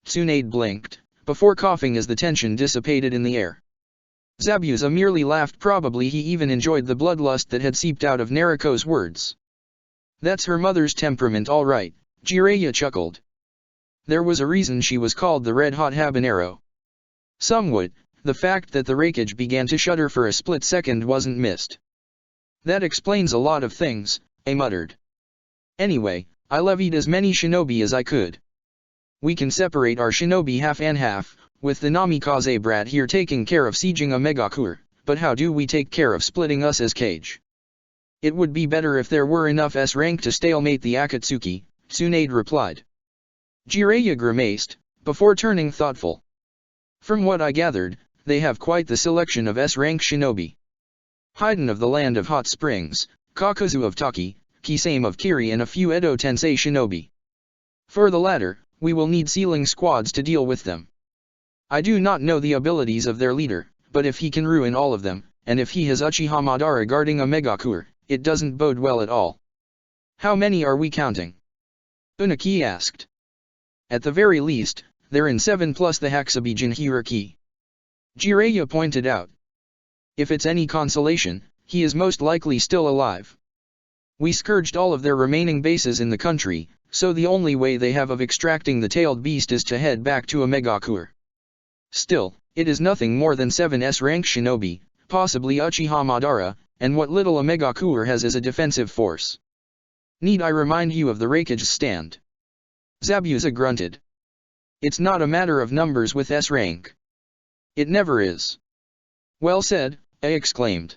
Tsunade blinked, before coughing as the tension dissipated in the air. Zabuza merely laughed, probably he even enjoyed the bloodlust that had seeped out of Naruko's words. That's her mother's temperament all right, Jiraiya chuckled. There was a reason she was called the Red Hot Habanero. Somewhat, the fact that the Raikage began to shudder for a split second wasn't missed. That explains a lot of things, I muttered. Anyway, I levied as many shinobi as I could. We can separate our shinobi half and half, with the Namikaze brat here taking care of sieging a Megakure, but how do we take care of splitting us as Kage? It would be better if there were enough S rank to stalemate the Akatsuki, Tsunade replied. Jiraiya grimaced, before turning thoughtful. From what I gathered, they have quite the selection of S rank shinobi. Haiden of the Land of Hot Springs, Kakuzu of Taki, Kisame of Kiri and a few Edo Tensei shinobi. For the latter, we will need sealing squads to deal with them. I do not know the abilities of their leader, but if he can ruin all of them, and if he has Uchiha Madara guarding a Megakure, it doesn't bode well at all. How many are we counting? Unaki asked. At the very least, they're in 7 plus the Hakusabi Jinhiriki. Jiraiya pointed out. If it's any consolation, he is most likely still alive. We scourged all of their remaining bases in the country, so the only way they have of extracting the tailed beast is to head back to a Megakure. Still, it is nothing more than 7 S rank shinobi, possibly Uchiha Madara, and what little a Megakure has is a defensive force. Need I remind you of the Raikage stand? Zabuza grunted. It's not a matter of numbers with S rank. It never is. Well said, I exclaimed.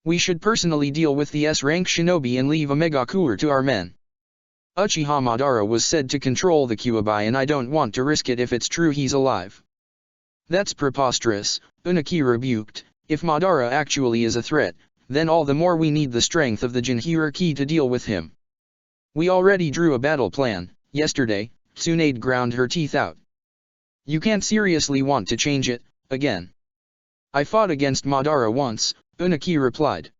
We should personally deal with the S rank shinobi and leave a Megakure to our men. Uchiha Madara was said to control the Kyuubi, and I don't want to risk it if it's true he's alive. That's preposterous, Unaki rebuked. If Madara actually is a threat, then all the more we need the strength of the Jinhuriki to deal with him. We already drew a battle plan, yesterday, Tsunade ground her teeth out. You can't seriously want to change it, again. I fought against Madara once, Unaki replied.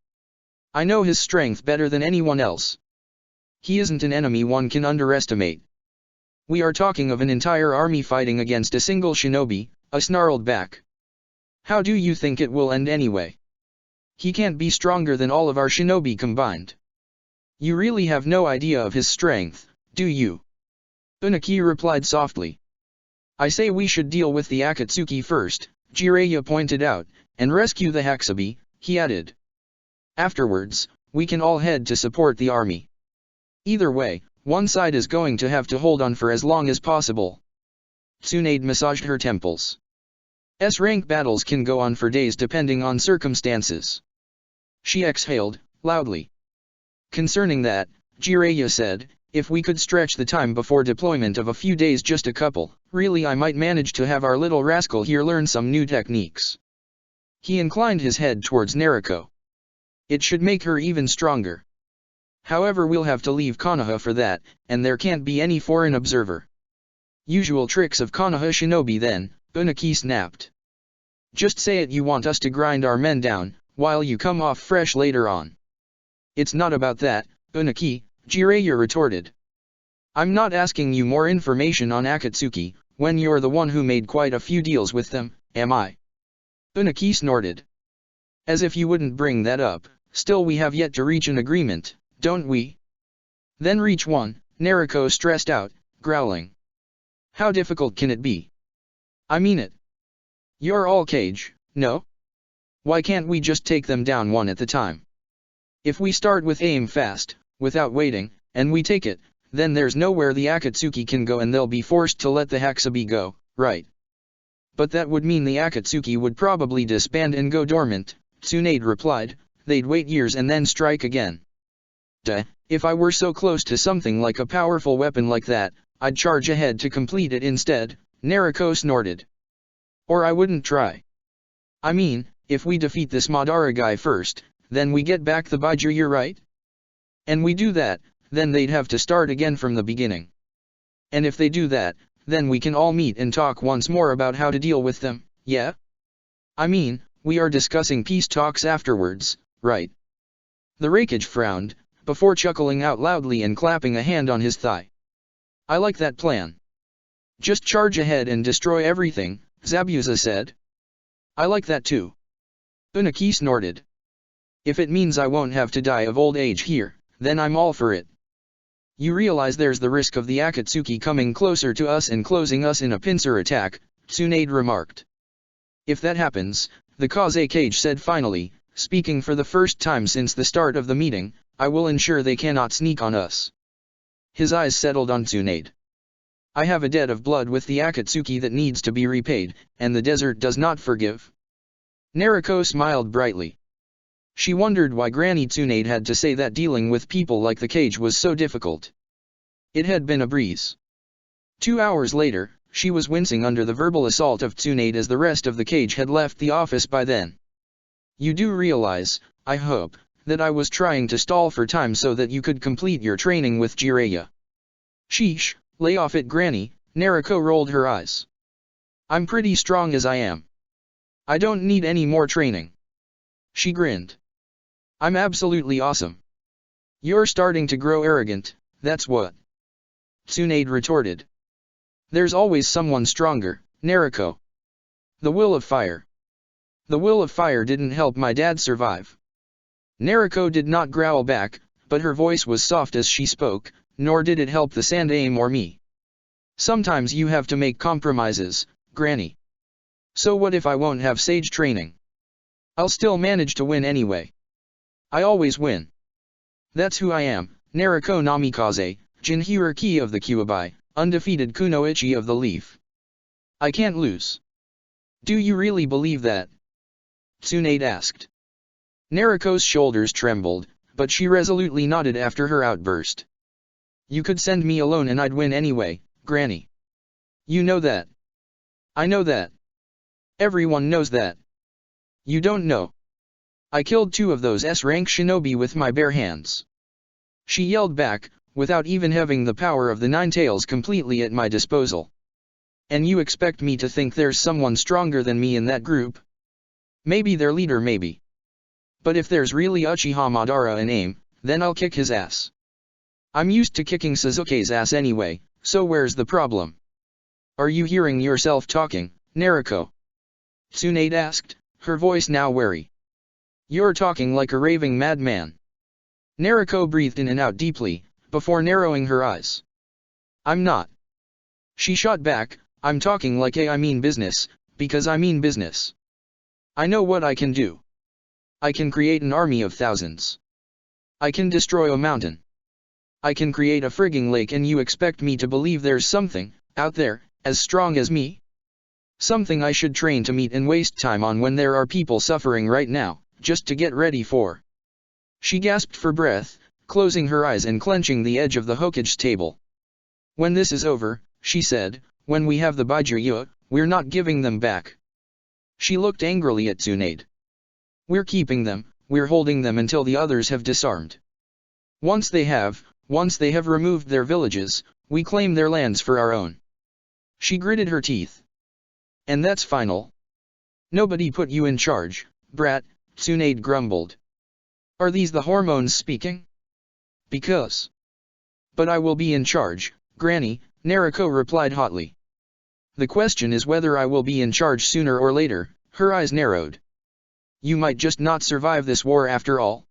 I know his strength better than anyone else. He isn't an enemy one can underestimate. We are talking of an entire army fighting against a single shinobi, I snarled back. How do you think it will end anyway? He can't be stronger than all of our shinobi combined. You really have no idea of his strength, do you? Unaki replied softly. I say we should deal with the Akatsuki first, Jiraiya pointed out, and rescue the Hakubi, he added. Afterwards, we can all head to support the army. Either way, one side is going to have to hold on for as long as possible. Tsunade massaged her temples. S-rank battles can go on for days depending on circumstances. She exhaled, loudly. Concerning that, Jiraiya said, if we could stretch the time before deployment of a few days, just a couple, really I might manage to have our little rascal here learn some new techniques. He inclined his head towards Naruko. It should make her even stronger. However, we'll have to leave Konoha for that, and there can't be any foreign observer. Usual tricks of Konoha shinobi then, Unaki snapped. Just say it, you want us to grind our men down, while you come off fresh later on. It's not about that, Unaki, Jiraiya retorted. I'm not asking you more information on Akatsuki, when you're the one who made quite a few deals with them, am I? Unaki snorted. As if you wouldn't bring that up, still we have yet to reach an agreement, don't we? Then reach one, Naruko stressed out, growling. How difficult can it be? I mean it. You're all Kage, no? Why can't we just take them down one at a time? If we start with aim fast, without waiting, and we take it, then there's nowhere the Akatsuki can go and they'll be forced to let the Hakubi go, right? But that would mean the Akatsuki would probably disband and go dormant, Tsunade replied. They'd wait years and then strike again. Duh, if I were so close to something like a powerful weapon like that, I'd charge ahead to complete it instead, Naruko snorted. Or I wouldn't try. I mean, if we defeat this Madara guy first, then we get back the Baijuyu, right? And we do that, then they'd have to start again from the beginning. And if they do that, then we can all meet and talk once more about how to deal with them, yeah? I mean, we are discussing peace talks afterwards, right? The Raikage frowned, before chuckling out loudly and clapping a hand on his thigh. I like that plan. Just charge ahead and destroy everything, Zabuza said. I like that too. Unaki snorted. If it means I won't have to die of old age here, then I'm all for it. You realize there's the risk of the Akatsuki coming closer to us and closing us in a pincer attack, Tsunade remarked. If that happens, the Kazekage said finally, speaking for the first time since the start of the meeting, I will ensure they cannot sneak on us. His eyes settled on Tsunade. I have a debt of blood with the Akatsuki that needs to be repaid, and the desert does not forgive. Naruko smiled brightly. She wondered why Granny Tsunade had to say that dealing with people like the Kage was so difficult. It had been a breeze. 2 hours later, she was wincing under the verbal assault of Tsunade as the rest of the Kage had left the office by then. You do realize, I hope, that I was trying to stall for time so that you could complete your training with Jiraiya. Sheesh, lay off it, Granny, Naruko rolled her eyes. I'm pretty strong as I am. I don't need any more training. She grinned. I'm absolutely awesome. You're starting to grow arrogant, that's what. Tsunade retorted. There's always someone stronger, Naruko. The will of fire. The will of fire didn't help my dad survive. Naruko did not growl back, but her voice was soft as she spoke, nor did it help the Sandaime or me. Sometimes you have to make compromises, Granny. So what if I won't have sage training? I'll still manage to win anyway. I always win. That's who I am, Naruko Namikaze, Jinhiriki of the Kyuubi, undefeated Kunoichi of the Leaf. I can't lose. Do you really believe that? Tsunade asked. Naruko's shoulders trembled, but she resolutely nodded after her outburst. You could send me alone and I'd win anyway, Granny. You know that. I know that. Everyone knows that. You don't know. I killed 2 of those S-rank shinobi with my bare hands. She yelled back, without even having the power of the Nine Tails completely at my disposal. And you expect me to think there's someone stronger than me in that group? Maybe their leader, maybe. But if there's really Uchiha Madara in aim, then I'll kick his ass. I'm used to kicking Sasuke's ass anyway, so where's the problem? Are you hearing yourself talking, Naruko? Tsunade asked, her voice now wary. You're talking like a raving madman. Naruko breathed in and out deeply, before narrowing her eyes. I'm not. She shot back, I'm talking like I mean business, because I mean business. I know what I can do. I can create an army of thousands. I can destroy a mountain. I can create a frigging lake, and you expect me to believe there's something, out there, as strong as me? Something I should train to meet and waste time on when there are people suffering right now, just to get ready for. She gasped for breath, closing her eyes and clenching the edge of the Hokage table. When this is over, she said, when we have the Baijuyu, we're not giving them back. She looked angrily at Tsunade. We're keeping them, we're holding them until the others have disarmed. Once they have removed their villages, we claim their lands for our own. She gritted her teeth. And that's final. Nobody put you in charge, brat, Tsunade grumbled. Are these the hormones speaking? Because. But I will be in charge, Granny, Naruko replied hotly. The question is whether I will be in charge sooner or later, her eyes narrowed. You might just not survive this war after all.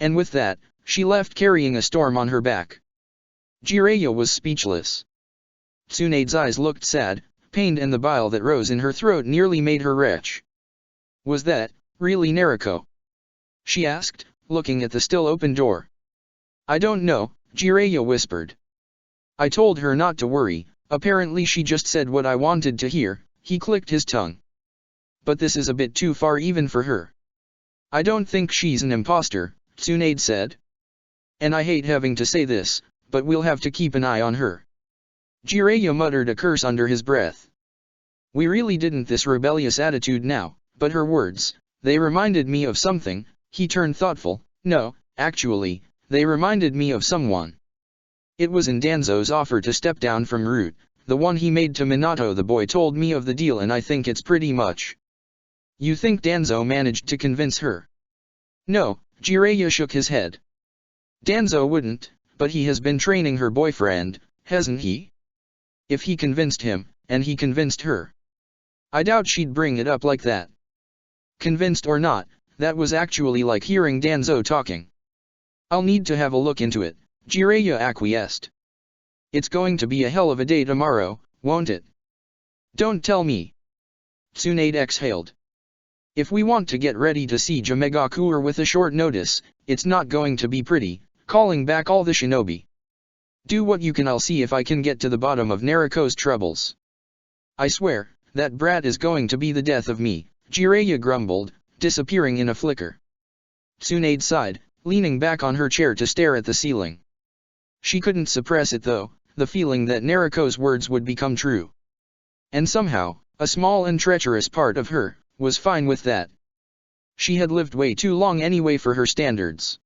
And with that, she left carrying a storm on her back. Jiraiya was speechless. Tsunade's eyes looked sad, pained, and the bile that rose in her throat nearly made her retch. Was that, really Naruko? She asked, looking at the still open door. I don't know, Jiraiya whispered. I told her not to worry, apparently she just said what I wanted to hear, he clicked his tongue. But this is a bit too far even for her. I don't think she's an imposter, Tsunade said. And I hate having to say this, but we'll have to keep an eye on her. Jiraiya muttered a curse under his breath. We really didn't this rebellious attitude now, but her words, they reminded me of something, he turned thoughtful, no, actually, they reminded me of someone. It was in Danzo's offer to step down from Root, the one he made to Minato. The boy told me of the deal and I think it's pretty much. You think Danzo managed to convince her? No, Jiraiya shook his head. Danzo wouldn't, but he has been training her boyfriend, hasn't he? If he convinced him, and he convinced her. I doubt she'd bring it up like that. Convinced or not, that was actually like hearing Danzo talking. I'll need to have a look into it, Jiraiya acquiesced. It's going to be a hell of a day tomorrow, won't it? Don't tell me. Tsunade exhaled. If we want to get ready to siege Megakure with a short notice, it's not going to be pretty, calling back all the shinobi. Do what you can, I'll see if I can get to the bottom of Naruko's troubles. I swear, that brat is going to be the death of me, Jiraiya grumbled, disappearing in a flicker. Tsunade sighed, leaning back on her chair to stare at the ceiling. She couldn't suppress it though, the feeling that Naruko's words would become true. And somehow, a small and treacherous part of her, was fine with that. She had lived way too long anyway for her standards.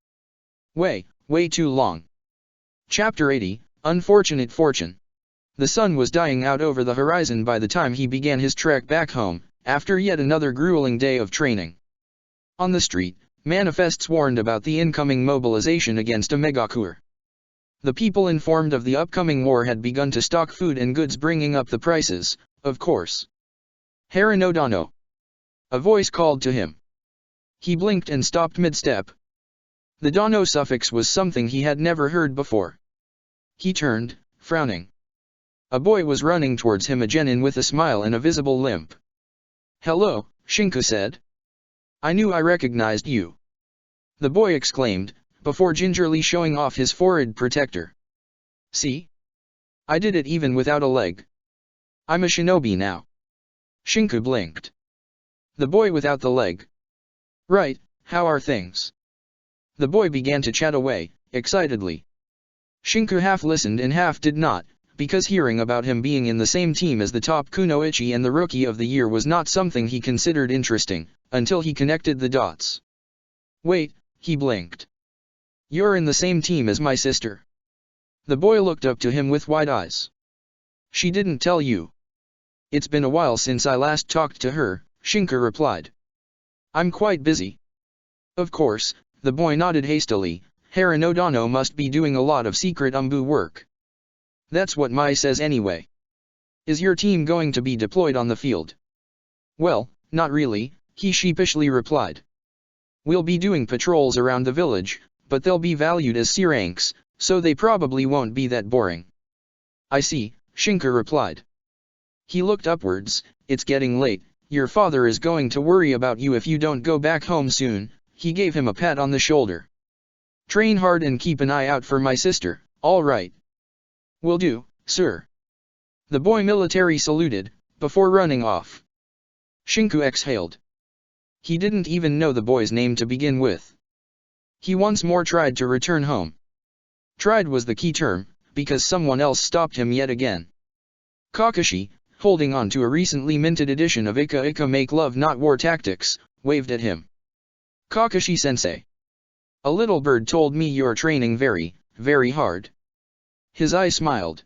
Way too long. Chapter 80, Unfortunate Fortune. The sun was dying out over the horizon by the time he began his trek back home, after yet another grueling day of training. On the street, manifests warned about the incoming mobilization against Megakure. The people informed of the upcoming war had begun to stock food and goods, bringing up the prices, of course. Harinodano. A voice called to him. He blinked and stopped mid-step. The Dano suffix was something he had never heard before. He turned, frowning. A boy was running towards him, a genin with a smile and a visible limp. Hello, Shinku said. I knew I recognized you. The boy exclaimed, before gingerly showing off his forehead protector. See? I did it even without a leg. I'm a shinobi now. Shinku blinked. The boy without the leg. Right, how are things? The boy began to chat away, excitedly. Shinku half listened and half did not, because hearing about him being in the same team as the top kunoichi and the Rookie of the Year was not something he considered interesting, until he connected the dots. Wait, he blinked. You're in the same team as my sister. The boy looked up to him with wide eyes. She didn't tell you. It's been a while since I last talked to her, Shinku replied. I'm quite busy. Of course, the boy nodded hastily. Haranodano must be doing a lot of secret work. That's what Mai says anyway. Is your team going to be deployed on the field? Well, not really, he sheepishly replied. We'll be doing patrols around the village, but they'll be valued as C ranks, so they probably won't be that boring. I see, Shinku replied. He looked upwards. It's getting late, your father is going to worry about you if you don't go back home soon. He gave him a pat on the shoulder. Train hard and keep an eye out for my sister, all right? Will do, sir. The boy military saluted, before running off. Shinku exhaled. He didn't even know the boy's name to begin with. He once more tried to return home. Tried was the key term, because someone else stopped him yet again. Kakashi, holding on to a recently minted edition of Ika Ika Make Love Not War Tactics, waved at him. Kakashi-sensei. A little bird told me you're training very, very hard. His eye smiled.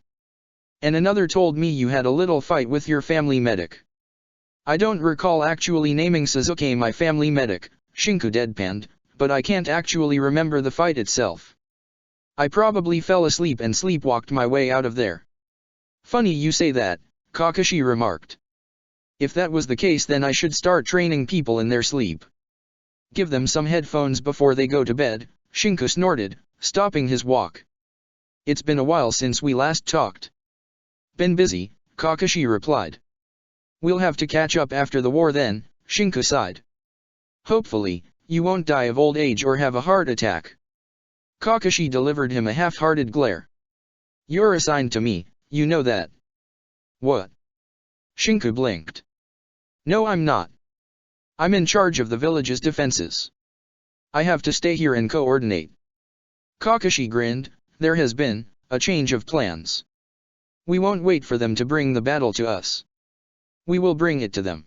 And another told me you had a little fight with your family medic. I don't recall actually naming Sasuke my family medic, Shinku deadpanned, but I can't actually remember the fight itself. I probably fell asleep and sleepwalked my way out of there. Funny you say that, Kakashi remarked. If that was the case, then I should start training people in their sleep. Give them some headphones before they go to bed, Shinku snorted, stopping his walk. It's been a while since we last talked. Been busy, Kakashi replied. We'll have to catch up after the war then, Shinku sighed. Hopefully, you won't die of old age or have a heart attack. Kakashi delivered him a half-hearted glare. You're assigned to me, you know that. What? Shinku blinked. No, I'm not. I'm in charge of the village's defenses. I have to stay here and coordinate. Kakashi grinned. There has been a change of plans. We won't wait for them to bring the battle to us. We will bring it to them.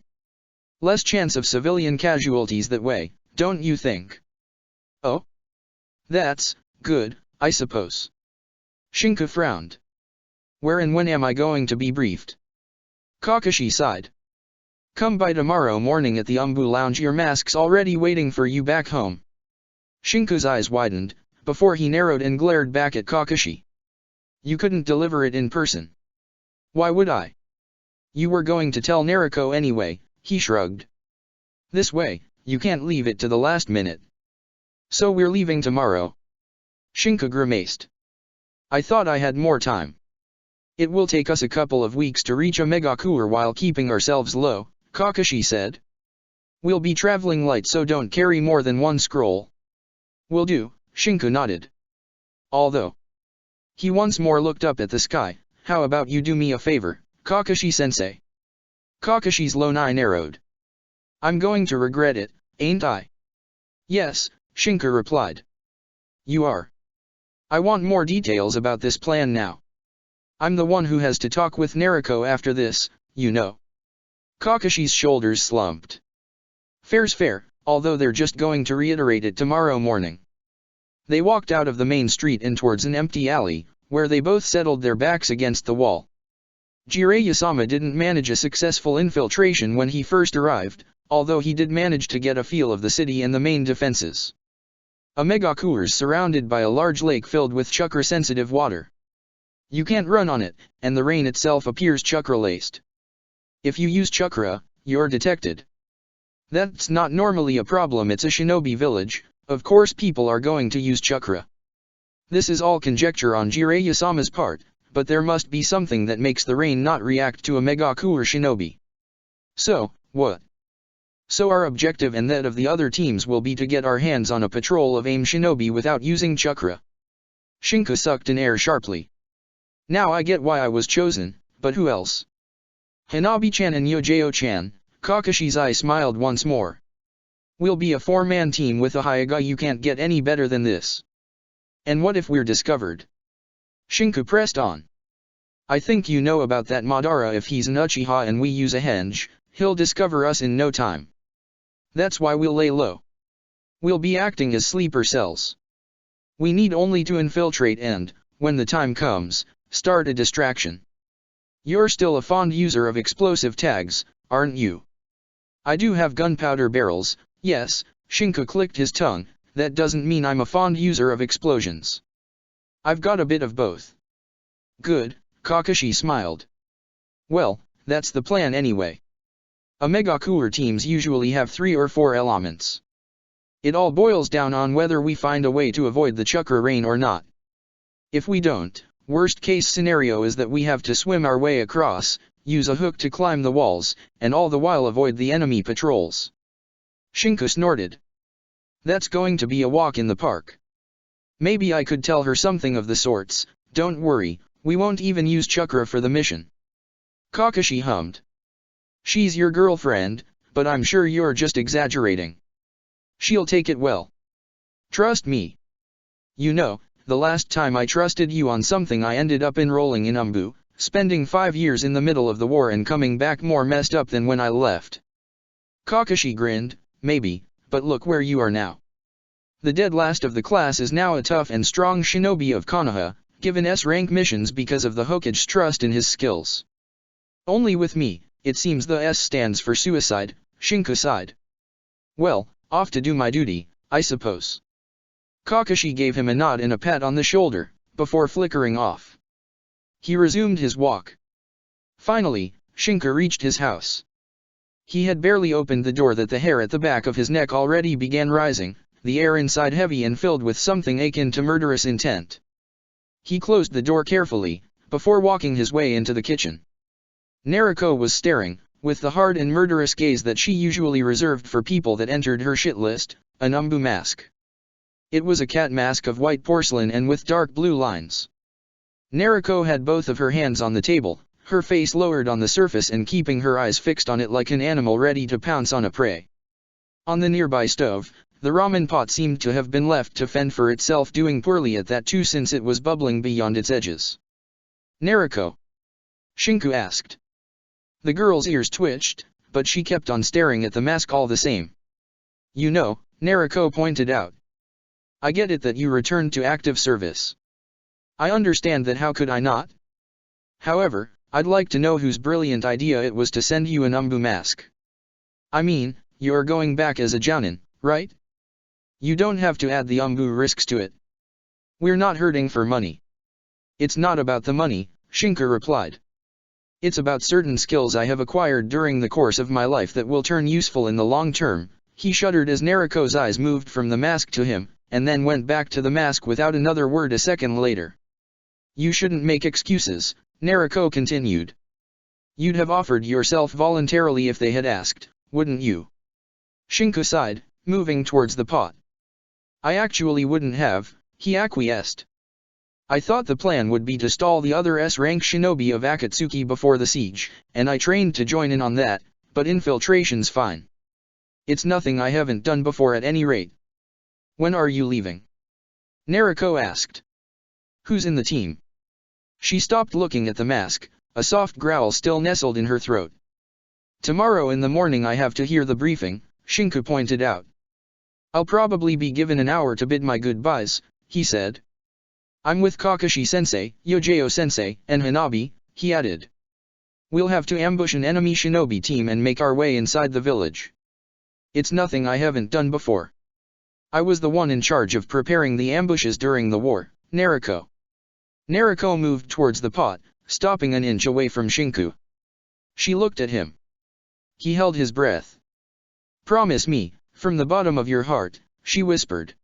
Less chance of civilian casualties that way, don't you think? Oh? That's good, I suppose. Shinku frowned. Where and when am I going to be briefed? Kakashi sighed. Come by tomorrow morning at the Umbu Lounge. Your mask's already waiting for you back home. Shinku's eyes widened, before he narrowed and glared back at Kakashi. You couldn't deliver it in person. Why would I? You were going to tell Naruko anyway, he shrugged. This way, you can't leave it to the last minute. So we're leaving tomorrow. Shinku grimaced. I thought I had more time. It will take us a couple of weeks to reach Omegakure while keeping ourselves low, Kakashi said. We'll be traveling light, so don't carry more than one scroll. Will do, Shinku nodded. Although. He once more looked up at the sky. How about you do me a favor, Kakashi-sensei? Kakashi's lone eye narrowed. I'm going to regret it, ain't I? Yes, Shinku replied. You are. I want more details about this plan now. I'm the one who has to talk with Naruko after this, you know. Kakashi's shoulders slumped. Fair's fair, although they're just going to reiterate it tomorrow morning. They walked out of the main street and towards an empty alley, where they both settled their backs against the wall. Jiraiya-sama didn't manage a successful infiltration when he first arrived, although he did manage to get a feel of the city and the main defenses. Omegakure's surrounded by a large lake filled with chakra-sensitive water. You can't run on it, and the rain itself appears chakra-laced. If you use chakra, you're detected. That's not normally a problem. It's a shinobi village, of course people are going to use chakra. This is all conjecture on Jiraiya-sama's part, but there must be something that makes the rain not react to Omegakure shinobi. So, what? So our objective and that of the other teams will be to get our hands on a patrol of AIM shinobi without using chakra. Shinku sucked in air sharply. Now I get why I was chosen, but who else? Hanabi-chan and Yojeo-chan. Kakashi's eye smiled once more. We'll be a 4-man team with a Hyuga. You can't get any better than this. And what if we're discovered? Shinku pressed on. I think you know about that Madara. If he's an Uchiha and we use a henge, he'll discover us in no time. That's why we'll lay low. We'll be acting as sleeper cells. We need only to infiltrate and, when the time comes, start a distraction. You're still a fond user of explosive tags, aren't you? I do have gunpowder barrels, yes. Shinku clicked his tongue. That doesn't mean I'm a fond user of explosions. I've got a bit of both. Good, Kakashi smiled. Well, that's the plan anyway. A Megakure teams usually have 3 or 4 elements. It all boils down on whether we find a way to avoid the chakra rain or not. If we don't, worst case scenario is that we have to swim our way across, use a hook to climb the walls, and all the while avoid the enemy patrols. Shinku snorted. That's going to be a walk in the park. Maybe I could tell her something of the sorts. Don't worry, we won't even use chakra for the mission. Kakashi hummed. She's your girlfriend, but I'm sure you're just exaggerating. She'll take it well. Trust me. You know, the last time I trusted you on something I ended up enrolling in Umbu, spending 5 years in the middle of the war and coming back more messed up than when I left. Kakashi grinned. Maybe, but look where you are now. The dead last of the class is now a tough and strong shinobi of Konoha, given S-rank missions because of the Hokage's trust in his skills. Only with me, it seems the S stands for suicide. Shinku sighed. Well, off to do my duty, I suppose. Kakashi gave him a nod and a pat on the shoulder, before flickering off. He resumed his walk. Finally, Shinku reached his house. He had barely opened the door that the hair at the back of his neck already began rising, the air inside heavy and filled with something akin to murderous intent. He closed the door carefully, before walking his way into the kitchen. Nariko was staring, with the hard and murderous gaze that she usually reserved for people that entered her shit list, an Umbu mask. It was a cat mask of white porcelain and with dark blue lines. Nariko had both of her hands on the table, her face lowered on the surface and keeping her eyes fixed on it like an animal ready to pounce on a prey. On the nearby stove, the ramen pot seemed to have been left to fend for itself, doing poorly at that too since it was bubbling beyond its edges. Nariko? Shinku asked. The girl's ears twitched, but she kept on staring at the mask all the same. You know, Nariko pointed out. I get it that you returned to active service. I understand that. How could I not? However, I'd like to know whose brilliant idea it was to send you an Umbu mask. I mean, you're going back as a Jounin, right? You don't have to add the Umbu risks to it. We're not hurting for money. It's not about the money, Shinku replied. It's about certain skills I have acquired during the course of my life that will turn useful in the long term. He shuddered as Nariko's eyes moved from the mask to him, and then went back to the mask without another word a second later. You shouldn't make excuses, Nariko continued. You'd have offered yourself voluntarily if they had asked, wouldn't you? Shinku sighed, moving towards the pot. I actually wouldn't have, he acquiesced. I thought the plan would be to stall the other S-rank shinobi of Akatsuki before the siege, and I trained to join in on that, but infiltration's fine. It's nothing I haven't done before at any rate. When are you leaving? Nariko asked. Who's in the team? She stopped looking at the mask, a soft growl still nestled in her throat. Tomorrow in the morning I have to hear the briefing, Shinku pointed out. I'll probably be given an hour to bid my goodbyes, he said. I'm with Kakashi-sensei, Yojeo-sensei, and Hanabi, he added. We'll have to ambush an enemy shinobi team and make our way inside the village. It's nothing I haven't done before. I was the one in charge of preparing the ambushes during the war, Nariko. Nariko moved towards the pot, stopping an inch away from Shinku. She looked at him. He held his breath. Promise me, from the bottom of your heart, she whispered.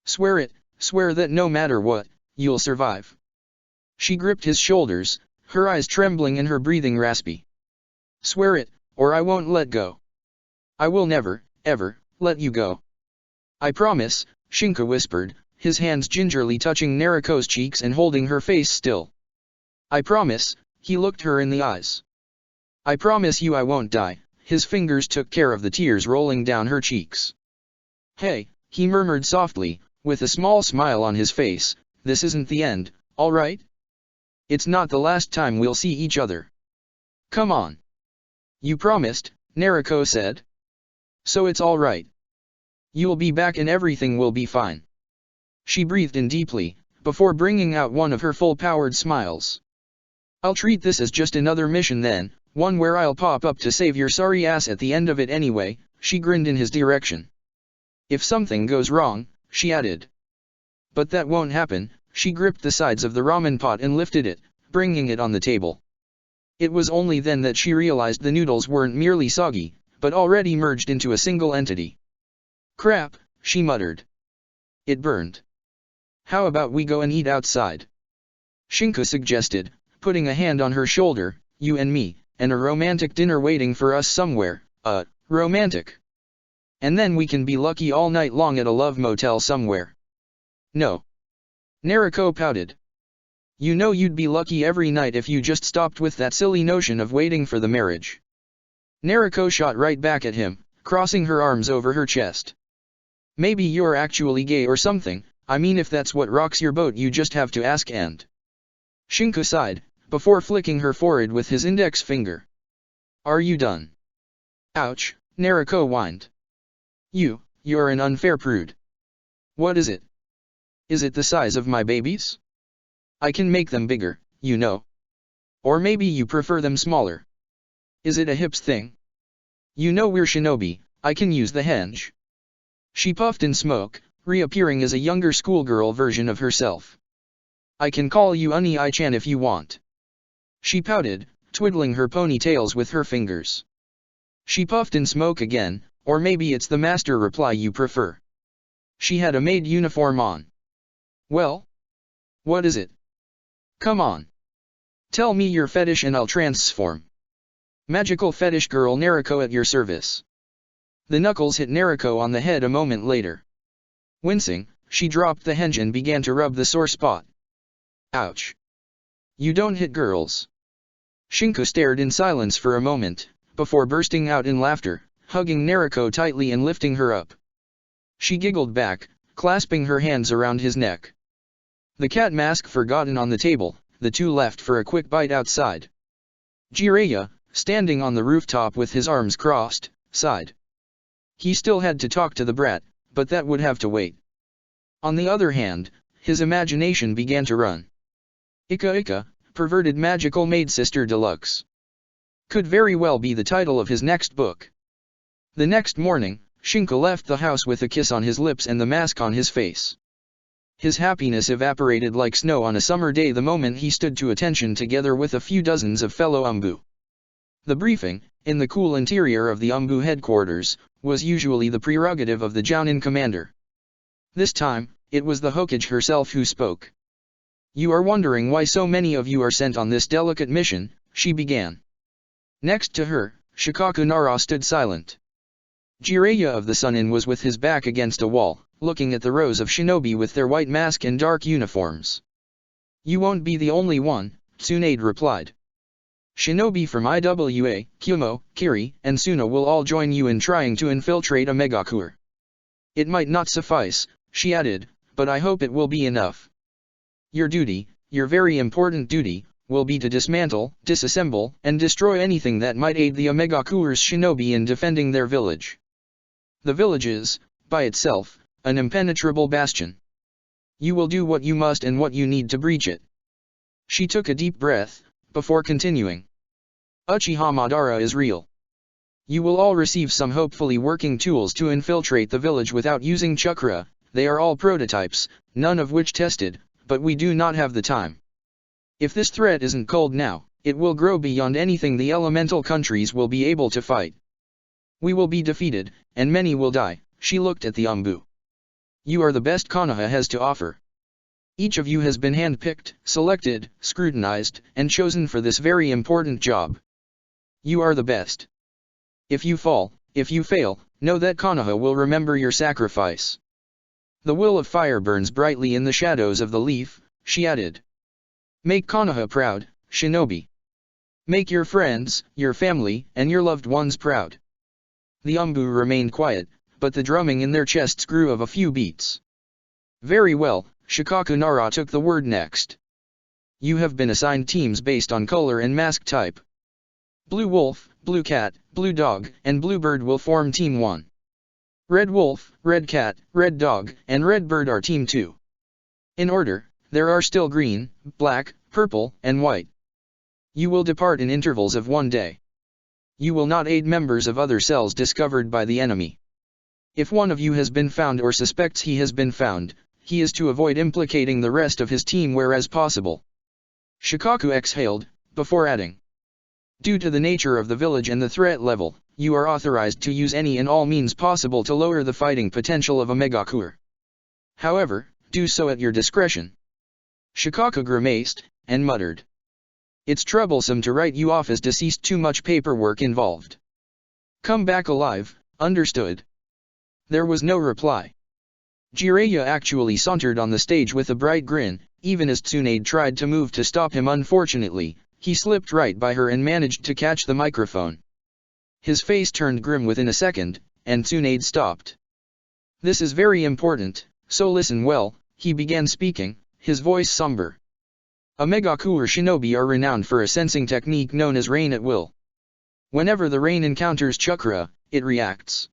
Swear it, swear that no matter what, you'll survive. She gripped his shoulders, her eyes trembling and her breathing raspy. Swear it, or I won't let go. I will never, ever, let you go. I promise, Shinka whispered, his hands gingerly touching Nariko's cheeks and holding her face still. I promise, he looked her in the eyes. I promise you I won't die, his fingers took care of the tears rolling down her cheeks. Hey, he murmured softly, with a small smile on his face, this isn't the end, all right? It's not the last time we'll see each other. Come on. You promised, Nariko said. So it's all right. You'll be back and everything will be fine. She breathed in deeply, before bringing out one of her full-powered smiles. I'll treat this as just another mission then, one where I'll pop up to save your sorry ass at the end of it anyway, she grinned in his direction. If something goes wrong, she added. But that won't happen, she gripped the sides of the ramen pot and lifted it, bringing it on the table. It was only then that she realized the noodles weren't merely soggy, but already merged into a single entity. Crap, she muttered. It burned. How about we go and eat outside? Shinka suggested, putting a hand on her shoulder, you and me, and a romantic dinner waiting for us somewhere, romantic. And then we can be lucky all night long at a love motel somewhere. No. Nariko pouted. You know you'd be lucky every night if you just stopped with that silly notion of waiting for the marriage. Nariko shot right back at him, crossing her arms over her chest. Maybe you're actually gay or something, I mean if that's what rocks your boat you just have to ask and. Shinka sighed, before flicking her forehead with his index finger. Are you done? Ouch, Nariko whined. You're an unfair prude. What is it? Is it the size of my babies? I can make them bigger, you know. Or maybe you prefer them smaller. Is it a hips thing? You know we're shinobi, I can use the henge. She puffed in smoke, reappearing as a younger schoolgirl version of herself. I can call you Uni-I-chan if you want. She pouted, twiddling her ponytails with her fingers. She puffed in smoke again, or maybe it's the master reply you prefer. She had a maid uniform on. Well? What is it? Come on. Tell me your fetish and I'll transform. Magical fetish girl Nariko at your service. The knuckles hit Nariko on the head a moment later. Wincing, she dropped the henge and began to rub the sore spot. Ouch. You don't hit girls. Shinka stared in silence for a moment, before bursting out in laughter, hugging Nariko tightly and lifting her up. She giggled back, clasping her hands around his neck. The cat mask forgotten on the table, the two left for a quick bite outside. Jiraiya, standing on the rooftop with his arms crossed, sighed. He still had to talk to the brat, but that would have to wait. On the other hand, his imagination began to run. Ika Ika, Perverted Magical Maid Sister Deluxe. Could very well be the title of his next book. The next morning, Shinka left the house with a kiss on his lips and the mask on his face. His happiness evaporated like snow on a summer day the moment he stood to attention together with a few dozens of fellow Umbu. The briefing, in the cool interior of the Umbu headquarters, was usually the prerogative of the Jounin commander. This time, it was the Hokage herself who spoke. You are wondering why so many of you are sent on this delicate mission, she began. Next to her, Shikaku Nara stood silent. Jiraiya of the Sunin was with his back against a wall, looking at the rows of shinobi with their white mask and dark uniforms. You won't be the only one, Tsunade replied. Shinobi from IWA, Kyumo, Kiri, and Suna will all join you in trying to infiltrate a Megakure. It might not suffice, she added, but I hope it will be enough. Your duty, your very important duty, will be to dismantle, disassemble, and destroy anything that might aid the Omegakure's shinobi in defending their village. The village is, by itself, an impenetrable bastion. You will do what you must and what you need to breach it. She took a deep breath, before continuing. Uchiha Madara is real. You will all receive some hopefully working tools to infiltrate the village without using chakra, they are all prototypes, none of which tested, but we do not have the time. If this threat isn't culled now, it will grow beyond anything the elemental countries will be able to fight. We will be defeated, and many will die, she looked at the Umbu. You are the best Konoha has to offer. Each of you has been handpicked, selected, scrutinized, and chosen for this very important job. You are the best. If you fall, if you fail, know that Konoha will remember your sacrifice. The will of fire burns brightly in the shadows of the leaf, she added. Make Konoha proud, shinobi. Make your friends, your family, and your loved ones proud. The Anbu remained quiet, but the drumming in their chests grew of a few beats. Very well, Shikaku Nara took the word next. You have been assigned teams based on color and mask type. Blue Wolf, Blue Cat, Blue Dog, and Blue Bird will form Team 1. Red Wolf, Red Cat, Red Dog, and Red Bird are Team 2. In order, there are still Green, Black, Purple, and White. You will depart in intervals of 1 day. You will not aid members of other cells discovered by the enemy. If one of you has been found or suspects he has been found, he is to avoid implicating the rest of his team whereas possible. Shikaku exhaled, before adding. Due to the nature of the village and the threat level, you are authorized to use any and all means possible to lower the fighting potential of a Megakure. However, do so at your discretion. Shikaku grimaced, and muttered. It's troublesome to write you off as deceased, too much paperwork involved. Come back alive, understood? There was no reply. Jiraiya actually sauntered on the stage with a bright grin, even as Tsunade tried to move to stop him. Unfortunately, he slipped right by her and managed to catch the microphone. His face turned grim within a second, and Tsunade stopped. This is very important, so listen well, he began speaking, his voice somber. A Megakure shinobi are renowned for a sensing technique known as rain at will. Whenever the rain encounters chakra, it reacts.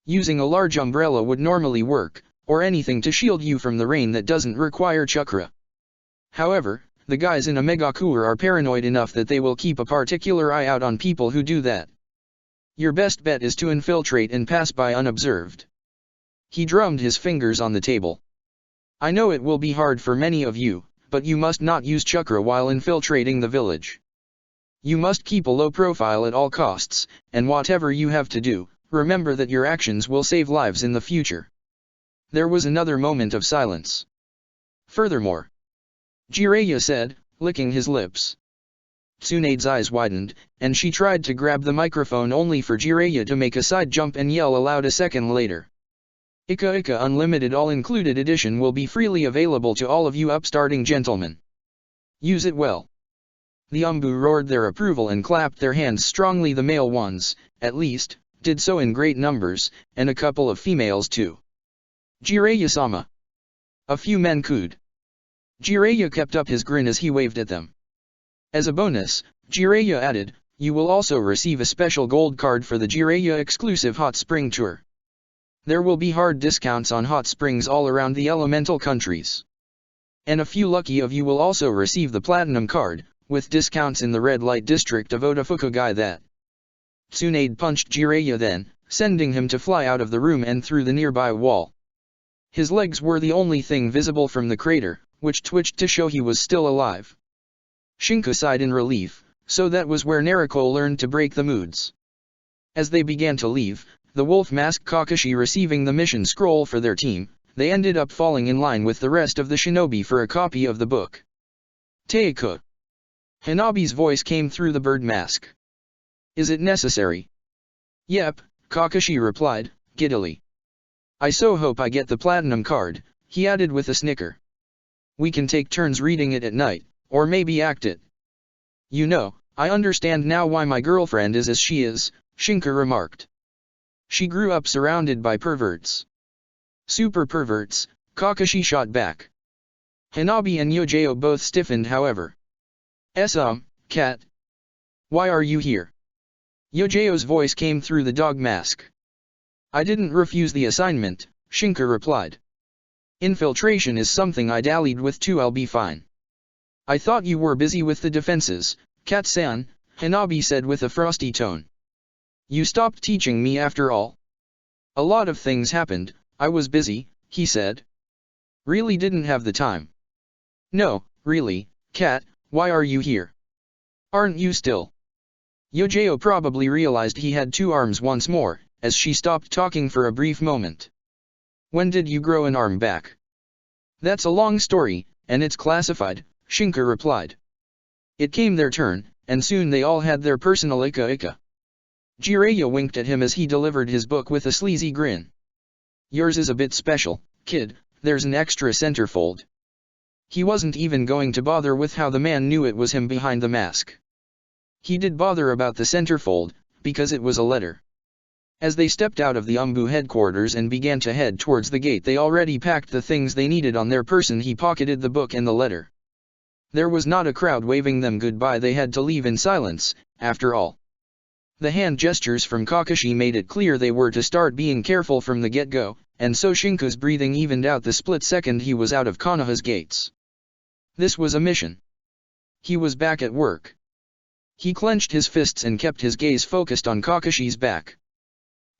Using a large umbrella would normally work, or anything to shield you from the rain that doesn't require chakra. However, the guys in a Megakure are paranoid enough that they will keep a particular eye out on people who do that. Your best bet is to infiltrate and pass by unobserved. He drummed his fingers on the table. I know it will be hard for many of you, but you must not use chakra while infiltrating the village. You must keep a low profile at all costs, and whatever you have to do, remember that your actions will save lives in the future. There was another moment of silence. Furthermore, Jiraiya said, licking his lips. Tsunade's eyes widened, and she tried to grab the microphone only for Jiraiya to make a side jump and yell aloud a second later. Ika Ika Unlimited All-Included Edition will be freely available to all of you upstarting gentlemen. Use it well. The Anbu roared their approval and clapped their hands strongly. The male ones, at least, did so in great numbers, and a couple of females too. Jiraiya-sama. A few men cooed. Jiraiya kept up his grin as he waved at them. As a bonus, Jiraiya added, you will also receive a special gold card for the Jiraiya exclusive hot spring tour. There will be hard discounts on hot springs all around the elemental countries. And a few lucky of you will also receive the platinum card, with discounts in the red light district of Odafukugai. That. Tsunade punched Jiraiya then, sending him to fly out of the room and through the nearby wall. His legs were the only thing visible from the crater, which twitched to show he was still alive. Shinku sighed in relief, so that was where Naruko learned to break the moods. As they began to leave, the wolf-masked Kakashi receiving the mission scroll for their team, they ended up falling in line with the rest of the shinobi for a copy of the book. Teiku. Hanabi's voice came through the bird mask. Is it necessary? Yep, Kakashi replied, giddily. I so hope I get the platinum card, he added with a snicker. We can take turns reading it at night, or maybe act it. You know, I understand now why my girlfriend is as she is, Shinku remarked. She grew up surrounded by perverts. Super perverts, Kakashi shot back. Hanabi and Yojeo both stiffened. However. Cat. Why are you here? Yojeo's voice came through the dog mask. I didn't refuse the assignment, Shinku replied. Infiltration is something I dallied with too. I'll be fine. I thought you were busy with the defenses, Cat-san, Hanabi said with a frosty tone. You stopped teaching me after all? A lot of things happened, I was busy, he said. Really didn't have the time. No, really, Cat, why are you here? Aren't you still? Yojeo probably realized he had two arms once more, as she stopped talking for a brief moment. When did you grow an arm back? That's a long story, and it's classified, Shinku replied. It came their turn, and soon they all had their personal Ika Ika. Jiraiya winked at him as he delivered his book with a sleazy grin. Yours is a bit special, kid, there's an extra centerfold. He wasn't even going to bother with how the man knew it was him behind the mask. He did bother about the centerfold, because it was a letter. As they stepped out of the Umbu headquarters and began to head towards the gate, they already packed the things they needed on their person. He pocketed the book and the letter. There was not a crowd waving them goodbye. They had to leave in silence, after all. The hand gestures from Kakashi made it clear they were to start being careful from the get-go, and so Shinka's breathing evened out the split second he was out of Konoha's gates. This was a mission. He was back at work. He clenched his fists and kept his gaze focused on Kakashi's back.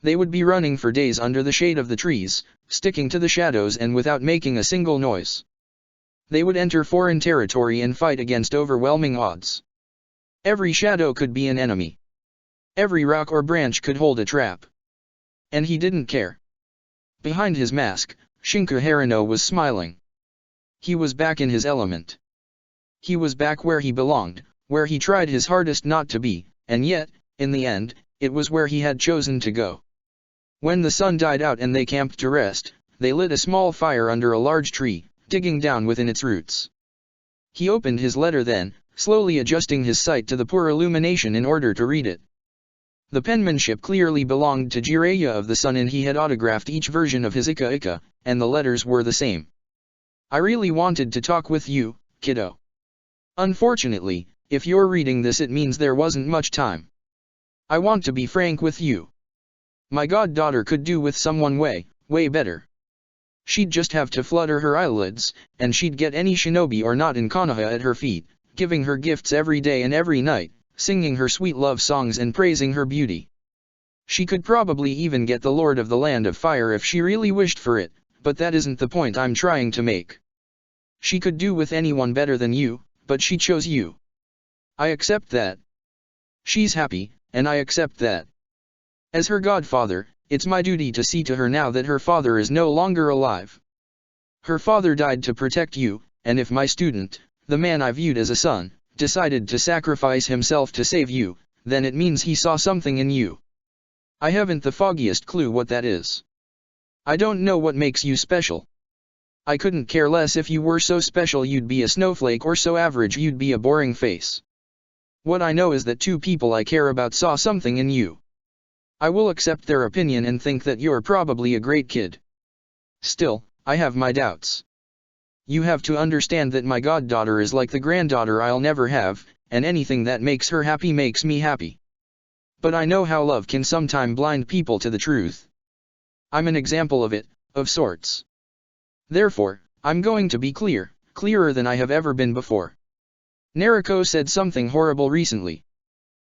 They would be running for days under the shade of the trees, sticking to the shadows and without making a single noise. They would enter foreign territory and fight against overwhelming odds. Every shadow could be an enemy. Every rock or branch could hold a trap. And he didn't care. Behind his mask, Shinka Harino was smiling. He was back in his element. He was back where he belonged, where he tried his hardest not to be, and yet, in the end, it was where he had chosen to go. When the sun died out and they camped to rest, they lit a small fire under a large tree, digging down within its roots. He opened his letter then, slowly adjusting his sight to the poor illumination in order to read it. The penmanship clearly belonged to Jiraiya of the Sun, and he had autographed each version of his Ika Ika, and the letters were the same. I really wanted to talk with you, kiddo. Unfortunately, if you're reading this, it means there wasn't much time. I want to be frank with you. My goddaughter could do with someone way better. She'd just have to flutter her eyelids, and she'd get any shinobi or not in Konoha at her feet, giving her gifts every day and every night, singing her sweet love songs and praising her beauty. She could probably even get the Lord of the Land of Fire if she really wished for it, but that isn't the point I'm trying to make. She could do with anyone better than you, but she chose you. I accept that. She's happy, and I accept that. As her godfather, it's my duty to see to her now that her father is no longer alive. Her father died to protect you, and if my student, the man I viewed as a son, decided to sacrifice himself to save you, then it means he saw something in you. I haven't the foggiest clue what that is. I don't know what makes you special. I couldn't care less if you were so special you'd be a snowflake or so average you'd be a boring face. What I know is that two people I care about saw something in you. I will accept their opinion and think that you're probably a great kid. Still, I have my doubts. You have to understand that my goddaughter is like the granddaughter I'll never have, and anything that makes her happy makes me happy. But I know how love can sometime blind people to the truth. I'm an example of it, of sorts. Therefore, I'm going to be clear, clearer than I have ever been before. Naruko said something horrible recently.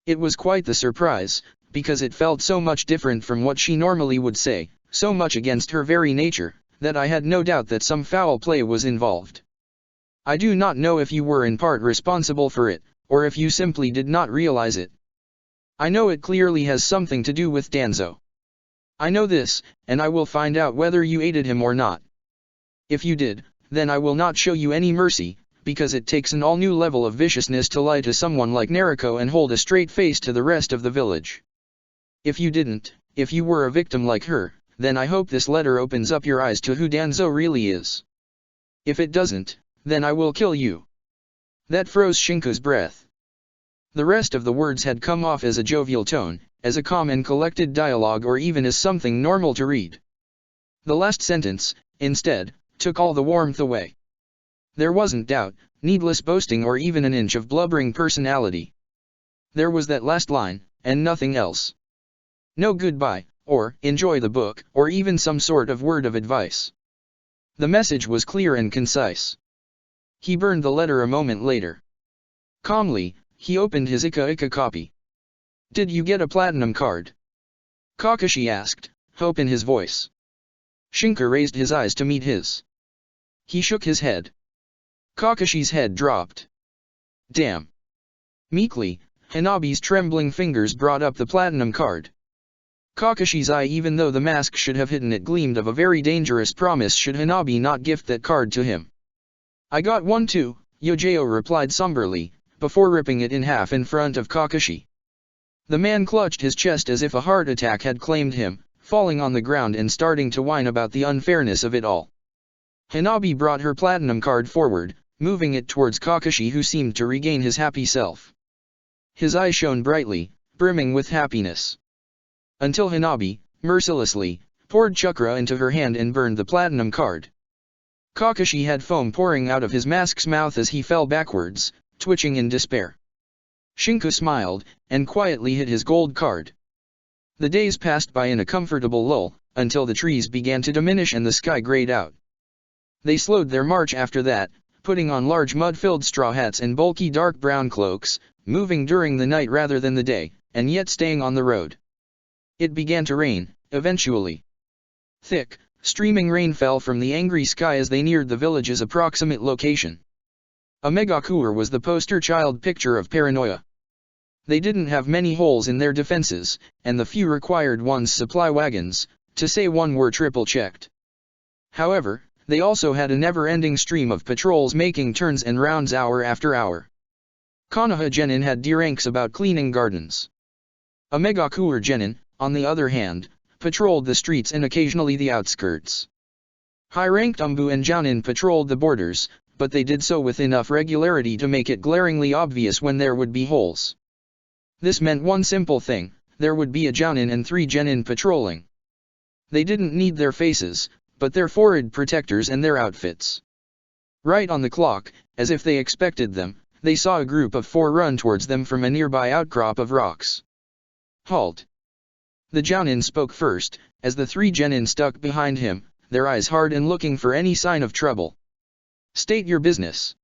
It was quite the surprise, because it felt so much different from what she normally would say, so much against her very nature, that I had no doubt that some foul play was involved. I do not know if you were in part responsible for it, or if you simply did not realize it. I know it clearly has something to do with Danzo. I know this, and I will find out whether you aided him or not. If you did, then I will not show you any mercy, because it takes an all-new level of viciousness to lie to someone like Naruko and hold a straight face to the rest of the village. If you didn't, if you were a victim like her, then I hope this letter opens up your eyes to who Danzo really is. If it doesn't, then I will kill you. That froze Shinka's breath. The rest of the words had come off as a jovial tone, as a calm and collected dialogue, or even as something normal to read. The last sentence, instead, took all the warmth away. There wasn't doubt, needless boasting, or even an inch of blubbering personality. There was that last line, and nothing else. No goodbye, or enjoy the book, or even some sort of word of advice. The message was clear and concise. He burned the letter a moment later. Calmly, he opened his Ika Ika copy. Did you get a platinum card? Kakashi asked, hope in his voice. Shinka raised his eyes to meet his. He shook his head. Kakashi's head dropped. Damn. Meekly, Hanabi's trembling fingers brought up the platinum card. Kakashi's eye, even though the mask should have hidden it, gleamed of a very dangerous promise should Hanabi not gift that card to him. I got one too, Yojao replied somberly, before ripping it in half in front of Kakashi. The man clutched his chest as if a heart attack had claimed him, falling on the ground and starting to whine about the unfairness of it all. Hanabi brought her platinum card forward, moving it towards Kakashi, who seemed to regain his happy self. His eyes shone brightly, brimming with happiness. Until Hanabi, mercilessly, poured chakra into her hand and burned the platinum card. Kakashi had foam pouring out of his mask's mouth as he fell backwards, twitching in despair. Shinku smiled, and quietly hid his gold card. The days passed by in a comfortable lull, until the trees began to diminish and the sky grayed out. They slowed their march after that, putting on large mud-filled straw hats and bulky dark brown cloaks, moving during the night rather than the day, and yet staying on the road. It began to rain, eventually. Thick, streaming rain fell from the angry sky as they neared the village's approximate location. A Megakure was the poster child picture of paranoia. They didn't have many holes in their defenses, and the few required one's supply wagons, to say one were triple-checked. However, they also had a never-ending stream of patrols making turns and rounds hour after hour. Konoha Genin had D-ranks about cleaning gardens. A Megakure Genin, on the other hand, patrolled the streets and occasionally the outskirts. High-ranked Umbu and Jounin patrolled the borders, but they did so with enough regularity to make it glaringly obvious when there would be holes. This meant one simple thing: there would be a Jounin and 3 Genin patrolling. They didn't need their faces, but their forehead protectors and their outfits. Right on the clock, as if they expected them, they saw a group of 4 run towards them from a nearby outcrop of rocks. Halt! The Jounin spoke first, as the 3 Genin stuck behind him, their eyes hard and looking for any sign of trouble. State your business.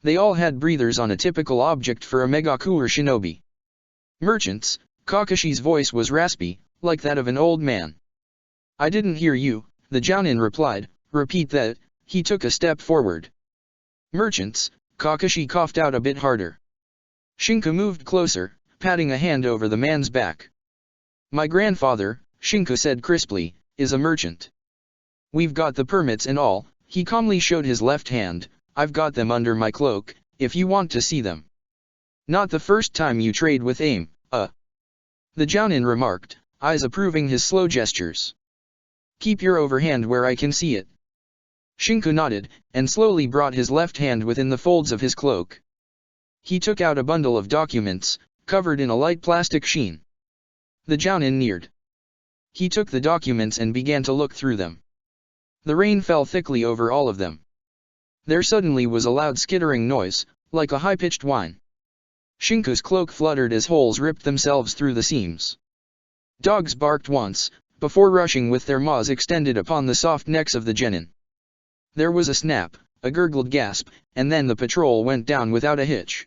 They all had breathers on a typical object for a Megakure shinobi. Merchants. Kakashi's voice was raspy, like that of an old man. I didn't hear you, the Jounin replied. Repeat that. He took a step forward. Merchants. Kakashi coughed out a bit harder. Shinku moved closer, patting a hand over the man's back. My grandfather, Shinku said crisply, is a merchant. We've got the permits and all. He calmly showed his left hand. I've got them under my cloak, if you want to see them. Not the first time you trade with AIM, the Jounin remarked, eyes approving his slow gestures. Keep your overhand where I can see it. Shinku nodded, and slowly brought his left hand within the folds of his cloak. He took out a bundle of documents, covered in a light plastic sheen. The Jounin neared. He took the documents and began to look through them. The rain fell thickly over all of them. There suddenly was a loud skittering noise, like a high-pitched whine. Shinku's cloak fluttered as holes ripped themselves through the seams. Dogs barked once, before rushing with their maws extended upon the soft necks of the Genin. There was a snap, a gurgled gasp, and then the patrol went down without a hitch.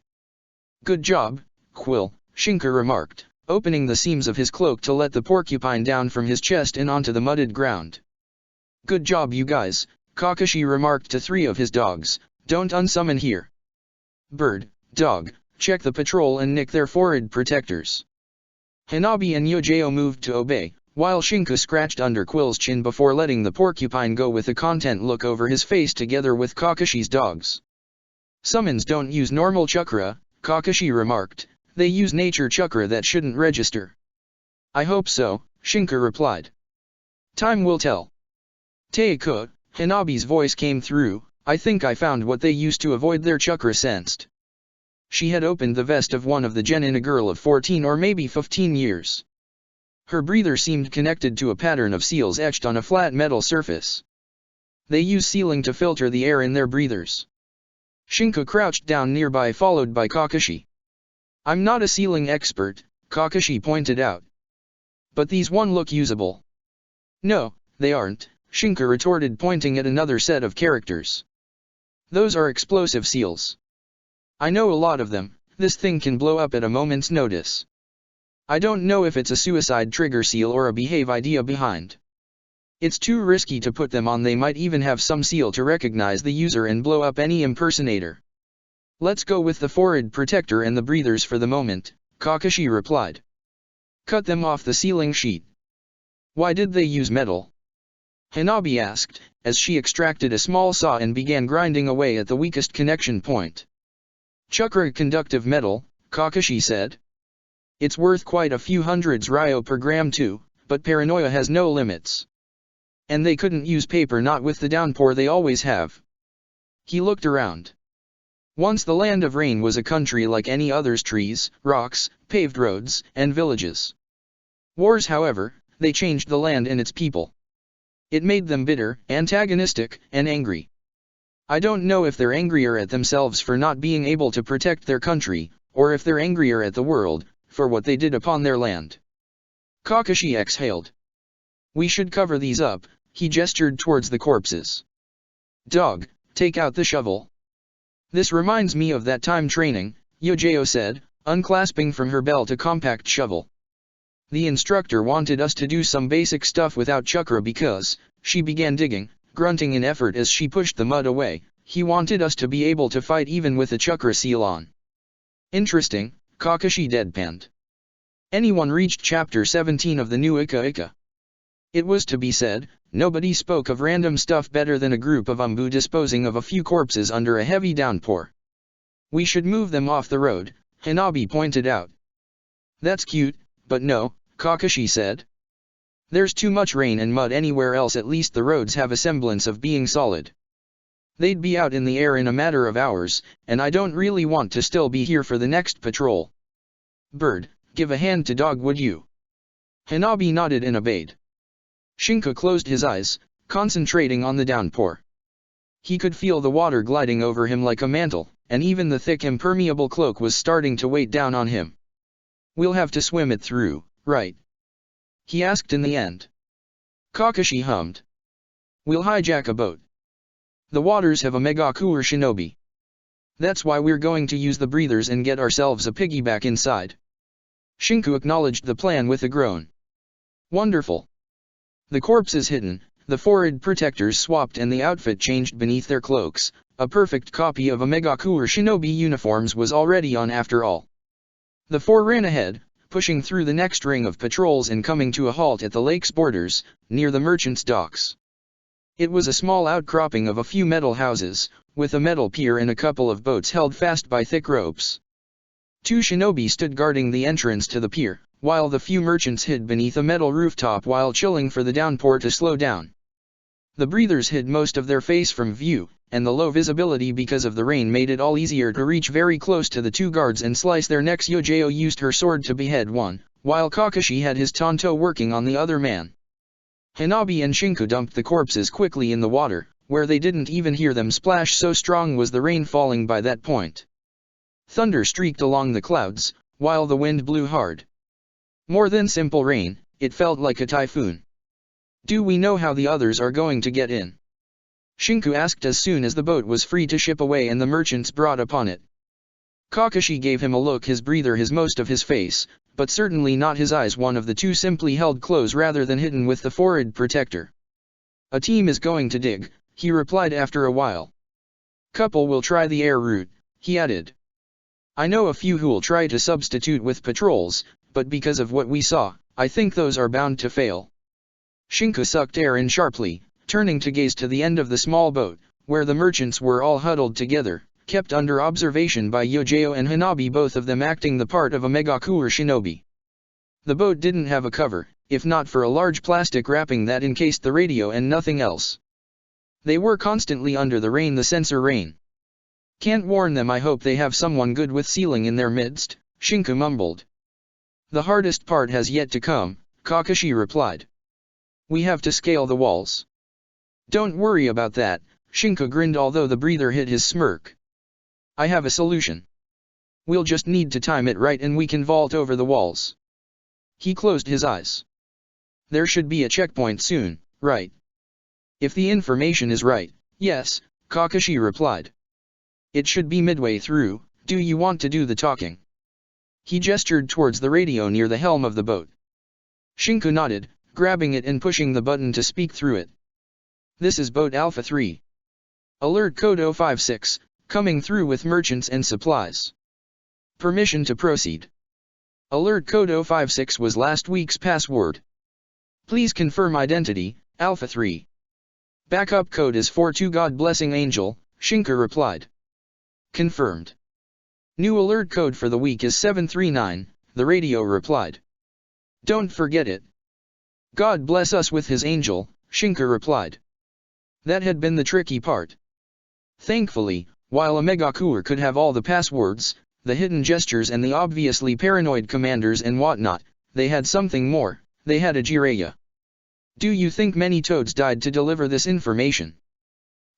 Good job, Quill, Shinku remarked, opening the seams of his cloak to let the porcupine down from his chest and onto the mudded ground. Good job you guys, Kakashi remarked to 3 of his dogs. Don't unsummon here. Bird, dog, check the patrol and nick their forehead protectors. Hanabi and Yojao moved to obey, while Shinku scratched under Quill's chin before letting the porcupine go with a content look over his face together with Kakashi's dogs. Summons don't use normal chakra, Kakashi remarked, they use nature chakra that shouldn't register. I hope so, Shinku replied. Time will tell. Teiko, Hanabi's voice came through, I think I found what they used to avoid their chakra sensed. She had opened the vest of one of the Genin, a girl of 14 or maybe 15 years. Her breather seemed connected to a pattern of seals etched on a flat metal surface. They use sealing to filter the air in their breathers. Shinku crouched down nearby, followed by Kakashi. I'm not a sealing expert, Kakashi pointed out. But these one look usable. No, they aren't, Shinku retorted, pointing at another set of characters. Those are explosive seals. I know a lot of them. This thing can blow up at a moment's notice. I don't know if it's a suicide trigger seal or a behave idea behind. It's too risky to put them on. They might even have some seal to recognize the user and blow up any impersonator. Let's go with the forehead protector and the breathers for the moment, Kakashi replied. Cut them off the sealing sheet. Why did they use metal? Hanabi asked, as she extracted a small saw and began grinding away at the weakest connection point. Chakra conductive metal, Kakashi said. It's worth quite a few hundreds ryo per gram too, but paranoia has no limits. And they couldn't use paper not with the downpour they always have. He looked around. Once the land of rain was a country like any other's trees, rocks, paved roads, and villages. Wars, however, they changed the land and its people. It made them bitter, antagonistic, and angry. I don't know if they're angrier at themselves for not being able to protect their country, or if they're angrier at the world, for what they did upon their land. Kakashi exhaled. We should cover these up, he gestured towards the corpses. Dog, take out the shovel. This reminds me of that time training, Yojao said, unclasping from her belt a compact shovel. The instructor wanted us to do some basic stuff without chakra because, she began digging, grunting in effort as she pushed the mud away, he wanted us to be able to fight even with a chakra seal on. Interesting, Kakashi deadpanned. Anyone reached chapter 17 of the new Ika Ika? It was to be said, nobody spoke of random stuff better than a group of Umbu disposing of a few corpses under a heavy downpour. We should move them off the road, Hanabi pointed out. That's cute, but no, Kakashi said. There's too much rain and mud anywhere else. At least the roads have a semblance of being solid. They'd be out in the air in a matter of hours, and I don't really want to still be here for the next patrol. Bird, give a hand to Dog, would you? Hanabi nodded and obeyed. Shinku closed his eyes, concentrating on the downpour. He could feel the water gliding over him like a mantle, and even the thick impermeable cloak was starting to weight down on him. We'll have to swim it through, right? He asked in the end. Kakashi hummed. We'll hijack a boat. The waters have a Megaku or shinobi. That's why we're going to use the breathers and get ourselves a piggyback inside. Shinku acknowledged the plan with a groan. Wonderful. The corpses hidden, the forehead protectors swapped and the outfit changed beneath their cloaks, a perfect copy of a Megaku or shinobi uniforms was already on after all. The four ran ahead, pushing through the next ring of patrols and coming to a halt at the lake's borders, near the merchant's docks. It was a small outcropping of a few metal houses, with a metal pier and a couple of boats held fast by thick ropes. Two shinobi stood guarding the entrance to the pier, while the few merchants hid beneath a metal rooftop while chilling for the downpour to slow down. The breathers hid most of their face from view, and the low visibility because of the rain made it all easier to reach very close to the two guards and slice their necks. Yojao used her sword to behead one, while Kakashi had his tanto working on the other man. Hanabi and Shinku dumped the corpses quickly in the water, where they didn't even hear them splash, so strong was the rain falling by that point. Thunder streaked along the clouds, while the wind blew hard. More than simple rain, it felt like a typhoon. Do we know how the others are going to get in? Shinku asked as soon as the boat was free to ship away and the merchants brought upon it. Kakashi gave him a look, his breather his most of his face, but certainly not his eyes. One of the two simply held close rather than hidden with the forehead protector. A team is going to dig, he replied after a while. Couple will try the air route, he added. I know a few who'll try to substitute with patrols, but because of what we saw, I think those are bound to fail. Shinku sucked air in sharply, turning to gaze to the end of the small boat, where the merchants were all huddled together, kept under observation by Yojao and Hanabi, both of them acting the part of a Megaku or shinobi. The boat didn't have a cover, if not for a large plastic wrapping that encased the radio and nothing else. They were constantly under the rain, the sensor rain. Can't warn them. I hope they have someone good with sealing in their midst, Shinku mumbled. The hardest part has yet to come, Kakashi replied. We have to scale the walls. Don't worry about that, Shinku grinned, although the breather hid his smirk. I have a solution. We'll just need to time it right and we can vault over the walls. He closed his eyes. There should be a checkpoint soon, right? If the information is right, yes, Kakashi replied. It should be midway through. Do you want to do the talking? He gestured towards the radio near the helm of the boat. Shinku nodded, grabbing it and pushing the button to speak through it. This is Boat Alpha 3. Alert code 056, coming through with merchants and supplies. Permission to proceed. Alert code 056 was last week's password. Please confirm identity, Alpha 3. Backup code is 42. God blessing Angel, Shinku replied. Confirmed. New alert code for the week is 739, the radio replied. Don't forget it. God bless us with his angel, Shinka replied. That had been the tricky part. Thankfully, while Omegakuer could have all the passwords, the hidden gestures and the obviously paranoid commanders and whatnot, they had something more, they had a Jiraiya. Do you think many toads died to deliver this information?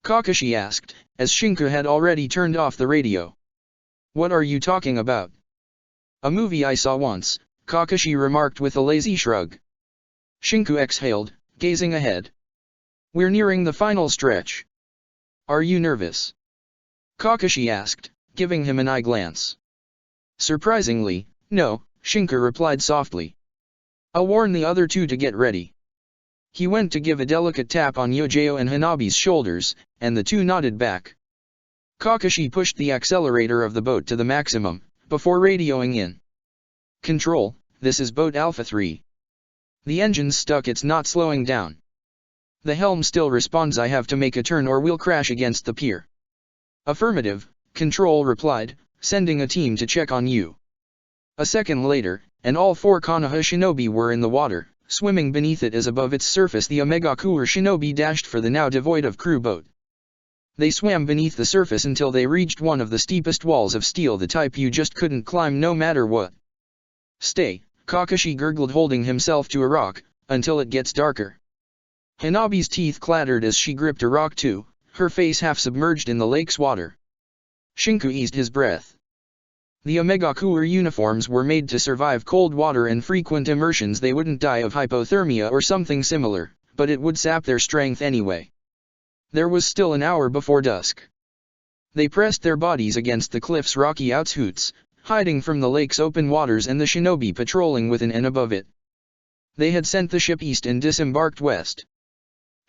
Kakashi asked, as Shinka had already turned off the radio. What are you talking about? A movie I saw once, Kakashi remarked with a lazy shrug. Shinku exhaled, gazing ahead. We're nearing the final stretch. Are you nervous? Kakashi asked, giving him an eye glance. Surprisingly, no, Shinka replied softly. I'll warn the other two to get ready. He went to give a delicate tap on Yojao and Hanabi's shoulders, and the two nodded back. Kakashi pushed the accelerator of the boat to the maximum, before radioing in. Control, this is boat Alpha 3. The engine's stuck, it's not slowing down. The helm still responds, I have to make a turn or we'll crash against the pier. Affirmative, Control replied, sending a team to check on you. A second later, and all four Konoha shinobi were in the water, swimming beneath it as above its surface the Omegakuer shinobi dashed for the now devoid of crew boat. They swam beneath the surface until they reached one of the steepest walls of steel, the type you just couldn't climb no matter what. Stay, Kakashi gurgled, holding himself to a rock, until it gets darker. Hanabi's teeth clattered as she gripped a rock too, her face half submerged in the lake's water. Shinku eased his breath. The Omegakuer uniforms were made to survive cold water and frequent immersions. They wouldn't die of hypothermia or something similar, but it would sap their strength anyway. There was still an hour before dusk. They pressed their bodies against the cliff's rocky outskirts, hiding from the lake's open waters and the shinobi patrolling within and above it. They had sent the ship east and disembarked west.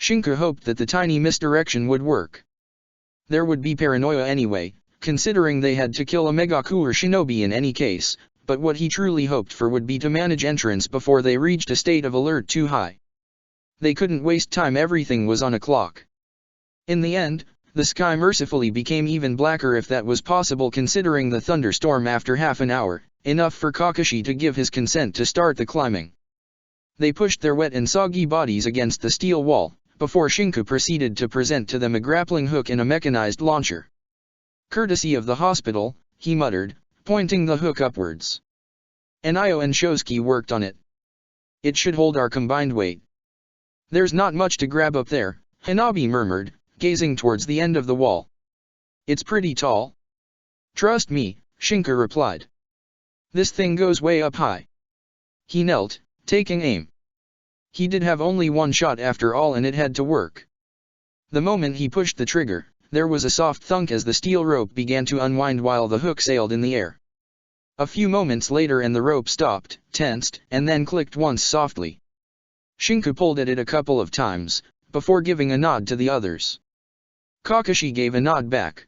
Shinku hoped that the tiny misdirection would work. There would be paranoia anyway, considering they had to kill Omegakuer shinobi in any case, but what he truly hoped for would be to manage entrance before they reached a state of alert too high. They couldn't waste time, everything was on a clock. In the end, the sky mercifully became even blacker, if that was possible considering the thunderstorm. After half an hour, enough for Kakashi to give his consent to start the climbing. They pushed their wet and soggy bodies against the steel wall, before Shinku proceeded to present to them a grappling hook and a mechanized launcher. Courtesy of the hospital, he muttered, pointing the hook upwards. Anayo and Shosuke worked on it. It should hold our combined weight. There's not much to grab up there, Hanabi murmured, gazing towards the end of the wall. It's pretty tall. Trust me, Shinku replied. This thing goes way up high. He knelt, taking aim. He did have only one shot after all, and it had to work. The moment he pushed the trigger, there was a soft thunk as the steel rope began to unwind while the hook sailed in the air. A few moments later and the rope stopped, tensed, and then clicked once softly. Shinku pulled at it a couple of times, before giving a nod to the others. Kakashi gave a nod back.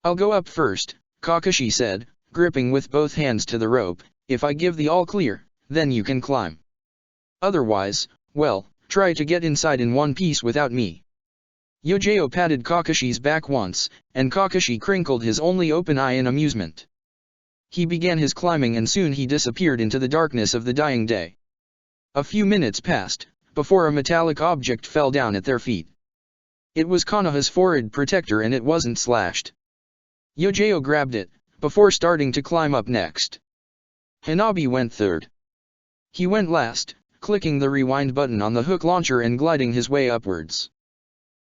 I'll go up first, Kakashi said, gripping with both hands to the rope. If I give the all clear, then you can climb. Otherwise, well, try to get inside in one piece without me. Yojao patted Kakashi's back once, and Kakashi crinkled his only open eye in amusement. He began his climbing and soon he disappeared into the darkness of the dying day. A few minutes passed, before a metallic object fell down at their feet. It was Konoha's forehead protector and it wasn't slashed. Yojao grabbed it, before starting to climb up next. Hanabi went third. He went last, clicking the rewind button on the hook launcher and gliding his way upwards.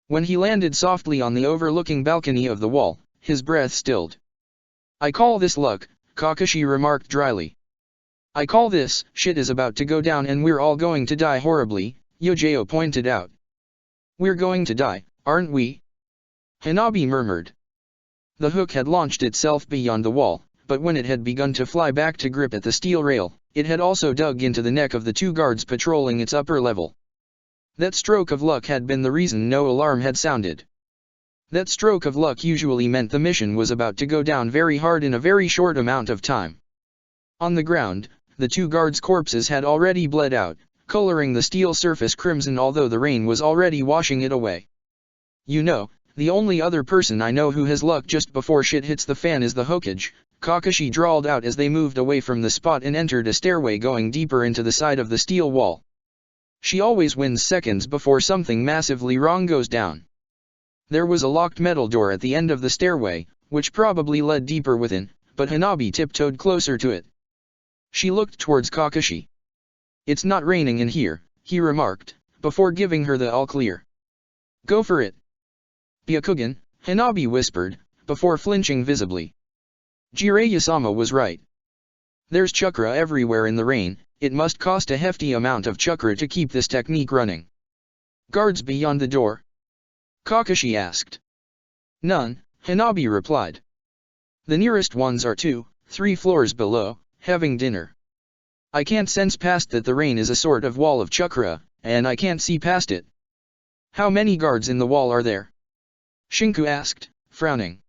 When he landed softly on the overlooking balcony of the wall, his breath stilled. I call this luck, Kakashi remarked dryly. I call this, shit is about to go down and we're all going to die horribly, Yojao pointed out. We're going to die, aren't we? Hanabi murmured. The hook had launched itself beyond the wall, but when it had begun to fly back to grip at the steel rail, it had also dug into the neck of the two guards patrolling its upper level. That stroke of luck had been the reason no alarm had sounded. That stroke of luck usually meant the mission was about to go down very hard in a very short amount of time. On the ground, the two guards' corpses had already bled out, coloring the steel surface crimson although the rain was already washing it away. You know, the only other person I know who has luck just before shit hits the fan is the Hokage, Kakashi drawled out as they moved away from the spot and entered a stairway going deeper into the side of the steel wall. She always wins seconds before something massively wrong goes down. There was a locked metal door at the end of the stairway, which probably led deeper within, but Hanabi tiptoed closer to it. She looked towards Kakashi. "It's not raining in here," he remarked, before giving her the all-clear. "Go for it." "Byakugan," Hanabi whispered, before flinching visibly. Jiraiya-sama was right. There's chakra everywhere in the rain, it must cost a hefty amount of chakra to keep this technique running. "Guards beyond the door?" Kakashi asked. "None," Hanabi replied. "The nearest ones are 2-3 floors below, having dinner. I can't sense past that. The rain is a sort of wall of chakra, and I can't see past it." "How many guards in the wall are there?" Shinku asked, frowning.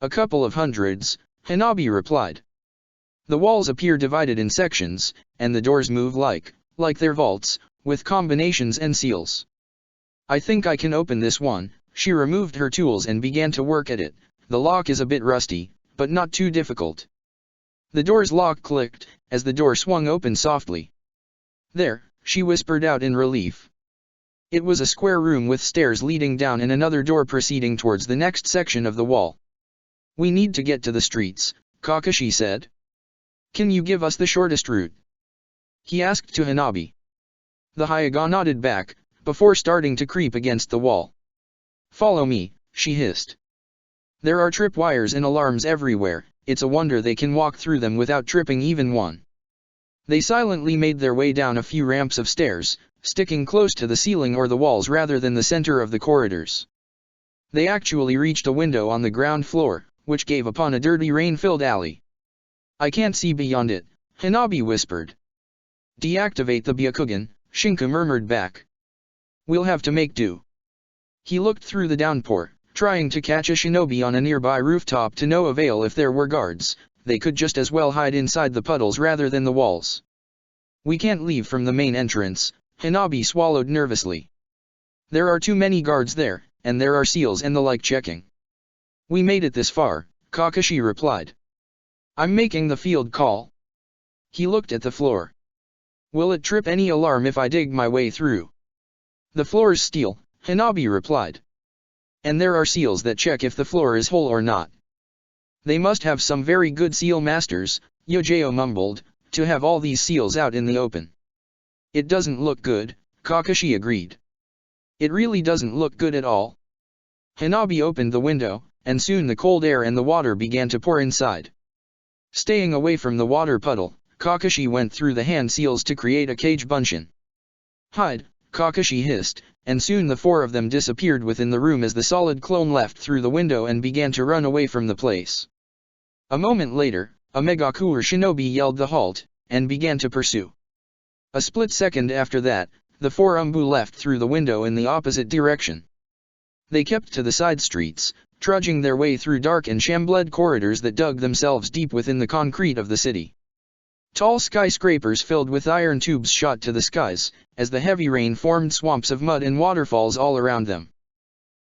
"A couple of hundreds," Hanabi replied. "The walls appear divided in sections, and the doors move like they're vaults, with combinations and seals. I think I can open this one." She removed her tools and began to work at it. The lock is a bit rusty, but not too difficult. The door's lock clicked, as the door swung open softly. "There," she whispered out in relief. It was a square room with stairs leading down and another door proceeding towards the next section of the wall. "We need to get to the streets," Kakashi said. "Can you give us the shortest route?" he asked to Hanabi. The Hyuga nodded back, before starting to creep against the wall. "Follow me," she hissed. "There are tripwires and alarms everywhere, it's a wonder they can walk through them without tripping even one." They silently made their way down a few ramps of stairs, sticking close to the ceiling or the walls rather than the center of the corridors. They actually reached a window on the ground floor, which gave upon a dirty rain-filled alley. "I can't see beyond it," Hanabi whispered. "Deactivate the Byakugan," Shinku murmured back. "We'll have to make do." He looked through the downpour, trying to catch a shinobi on a nearby rooftop to no avail. If there were guards, they could just as well hide inside the puddles rather than the walls. "We can't leave from the main entrance," Hanabi swallowed nervously. "There are too many guards there, and there are seals and the like checking." "We made it this far," Kakashi replied. "I'm making the field call." He looked at the floor. "Will it trip any alarm if I dig my way through?" "The floor's steel," Hanabi replied. "And there are seals that check if the floor is whole or not." "They must have some very good seal masters," Yojao mumbled, "to have all these seals out in the open." "It doesn't look good," Kakashi agreed. "It really doesn't look good at all." Hanabi opened the window, and soon the cold air and the water began to pour inside. Staying away from the water puddle, Kakashi went through the hand seals to create a cage bunshin. "Hide," Kakashi hissed, and soon the four of them disappeared within the room as the solid clone left through the window and began to run away from the place. A moment later, a Megakure shinobi yelled the halt, and began to pursue. A split second after that, the four Umbu left through the window in the opposite direction. They kept to the side streets, trudging their way through dark and shambled corridors that dug themselves deep within the concrete of the city. Tall skyscrapers filled with iron tubes shot to the skies, as the heavy rain formed swamps of mud and waterfalls all around them.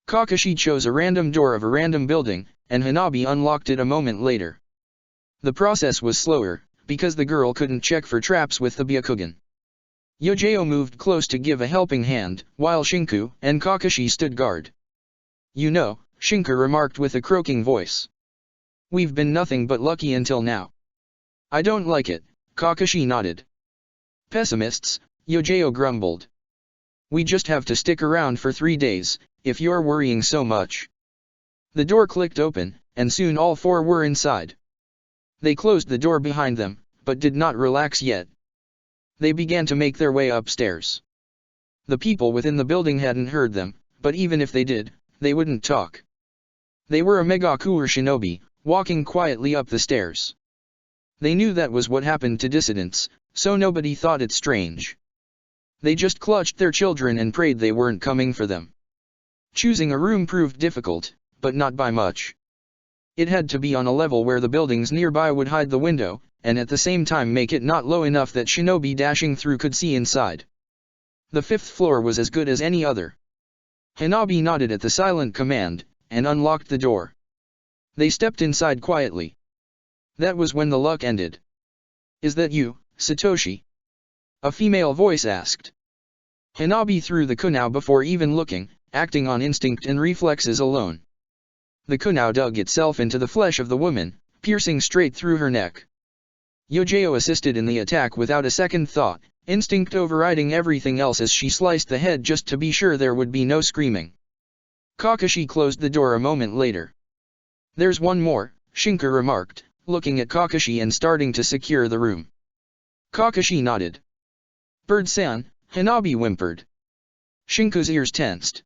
Kakashi chose a random door of a random building, and Hanabi unlocked it a moment later. The process was slower, because the girl couldn't check for traps with the Byakugan. Yojao moved close to give a helping hand, while Shinku and Kakashi stood guard. "You know," Shinku remarked with a croaking voice. "We've been nothing but lucky until now." "I don't like it," Kakashi nodded. "Pessimists," Yojao grumbled. "We just have to stick around for 3 days, if you're worrying so much." The door clicked open, and soon all four were inside. They closed the door behind them, but did not relax yet. They began to make their way upstairs. The people within the building hadn't heard them, but even if they did, they wouldn't talk. They were a Megakure shinobi, walking quietly up the stairs. They knew that was what happened to dissidents, so nobody thought it strange. They just clutched their children and prayed they weren't coming for them. Choosing a room proved difficult, but not by much. It had to be on a level where the buildings nearby would hide the window, and at the same time make it not low enough that shinobi dashing through could see inside. The 5th floor was as good as any other. Hanabi nodded at the silent command, and unlocked the door. They stepped inside quietly. That was when the luck ended. Is that you, Satoshi? A female voice asked. Hanabi threw the kunao before even looking, acting on instinct and reflexes alone. The kunao dug itself into the flesh of the woman, piercing straight through her neck. Yojeo assisted in the attack without a second thought, instinct overriding everything else as she sliced the head just to be sure there would be no screaming. Kakashi closed the door a moment later. There's one more, Shinka remarked, looking at Kakashi and starting to secure the room. Kakashi nodded. Bird-san, Hanabi whimpered. Shinka's ears tensed.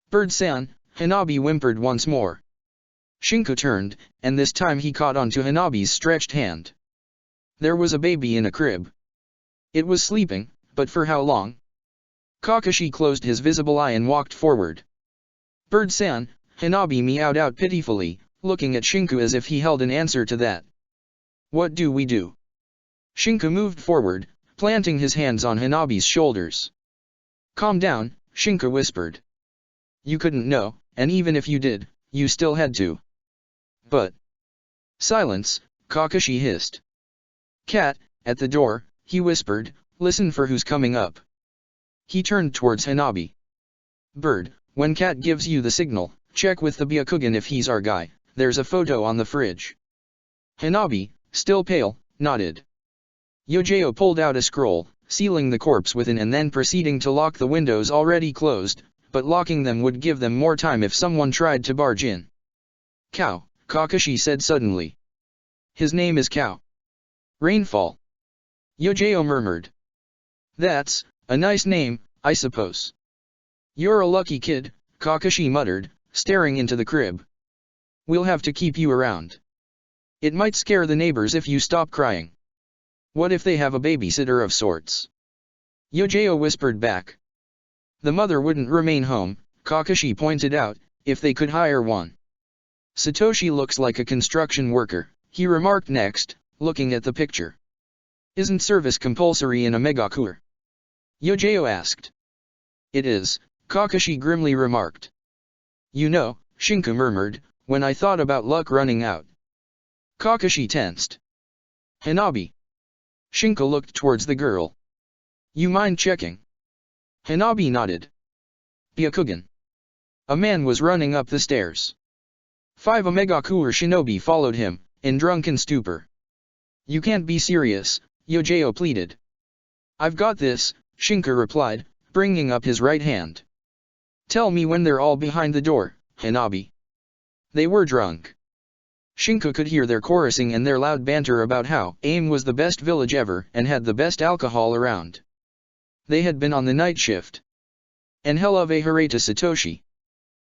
Bird-san, Hanabi whimpered once more. Shinka turned, and this time he caught onto Hanabi's stretched hand. There was a baby in a crib. It was sleeping, but for how long? Kakashi closed his visible eye and walked forward. Bird-san, Hanabi meowed out pitifully, looking at Shinku as if he held an answer to that. What do we do? Shinku moved forward, planting his hands on Hanabi's shoulders. Calm down, Shinku whispered. You couldn't know, and even if you did, you still had to. But... Silence, Kakashi hissed. Cat, at the door, he whispered, listen for who's coming up. He turned towards Hanabi. Bird, when Cat gives you the signal, check with the Byakugan if he's our guy, there's a photo on the fridge. Hanabi, still pale, nodded. Yojeo pulled out a scroll, sealing the corpse within and then proceeding to lock the windows already closed, but locking them would give them more time if someone tried to barge in. Cow, Kakashi said suddenly. His name is Cow. Rainfall. Yojeo murmured. That's a nice name, I suppose. You're a lucky kid, Kakashi muttered, staring into the crib. We'll have to keep you around. It might scare the neighbors if you stop crying. What if they have a babysitter of sorts? Yojeo whispered back. The mother wouldn't remain home, Kakashi pointed out, if they could hire one. Satoshi looks like a construction worker, he remarked next, looking at the picture. Isn't service compulsory in a megakure? Yojeo asked. It is, Kakashi grimly remarked. You know, Shinku murmured, when I thought about luck running out. Kakashi tensed. Hanabi. Shinku looked towards the girl. You mind checking? Hanabi nodded. Byakugan. A man was running up the stairs. 5 Omegakure shinobi followed him, in drunken stupor. You can't be serious, Yojeo pleaded. I've got this, Shinku replied, bringing up his right hand. Tell me when they're all behind the door, Hanabi. They were drunk. Shinku could hear their chorusing and their loud banter about how AIM was the best village ever and had the best alcohol around. They had been on the night shift. And hell of a hooray to Satoshi.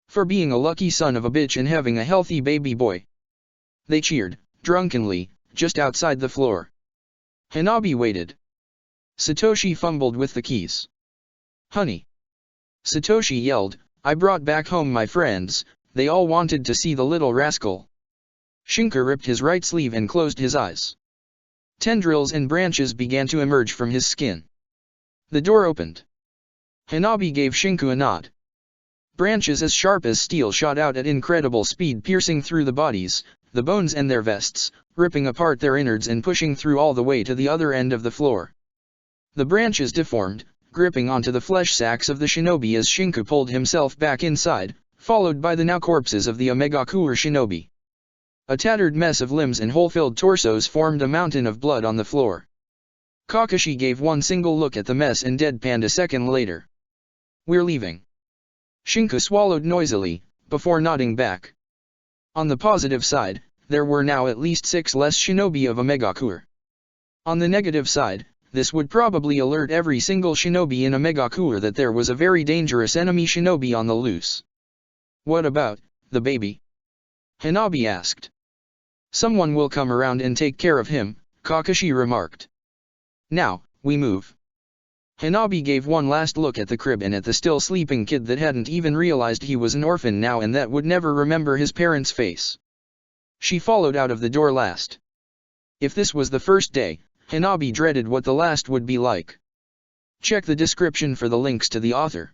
For being a lucky son of a bitch and having a healthy baby boy. They cheered, drunkenly, just outside the floor. Hanabi waited. Satoshi fumbled with the keys. Honey. Satoshi yelled, I brought back home my friends, they all wanted to see the little rascal. Shinku ripped his right sleeve and closed his eyes. Tendrils and branches began to emerge from his skin. The door opened. Hanabi gave Shinku a nod. Branches as sharp as steel shot out at incredible speed, piercing through the bodies, the bones and their vests, ripping apart their innards and pushing through all the way to the other end of the floor. The branches deformed, gripping onto the flesh sacks of the shinobi as Shinku pulled himself back inside, followed by the now corpses of the Omegakure shinobi. A tattered mess of limbs and hole-filled torsos formed a mountain of blood on the floor. Kakashi gave one single look at the mess and deadpanned a second later. We're leaving. Shinku swallowed noisily, before nodding back. On the positive side, there were now at least 6 less shinobi of Omegakure. On the negative side, this would probably alert every single shinobi in Omegakure that there was a very dangerous enemy shinobi on the loose. What about the baby? Hanabi asked. Someone will come around and take care of him, Kakashi remarked. Now, we move. Hanabi gave one last look at the crib and at the still sleeping kid that hadn't even realized he was an orphan now and that would never remember his parents' face. She followed out of the door last. If this was the first day, Hanabi dreaded what the last would be like. Check the description for the links to the author.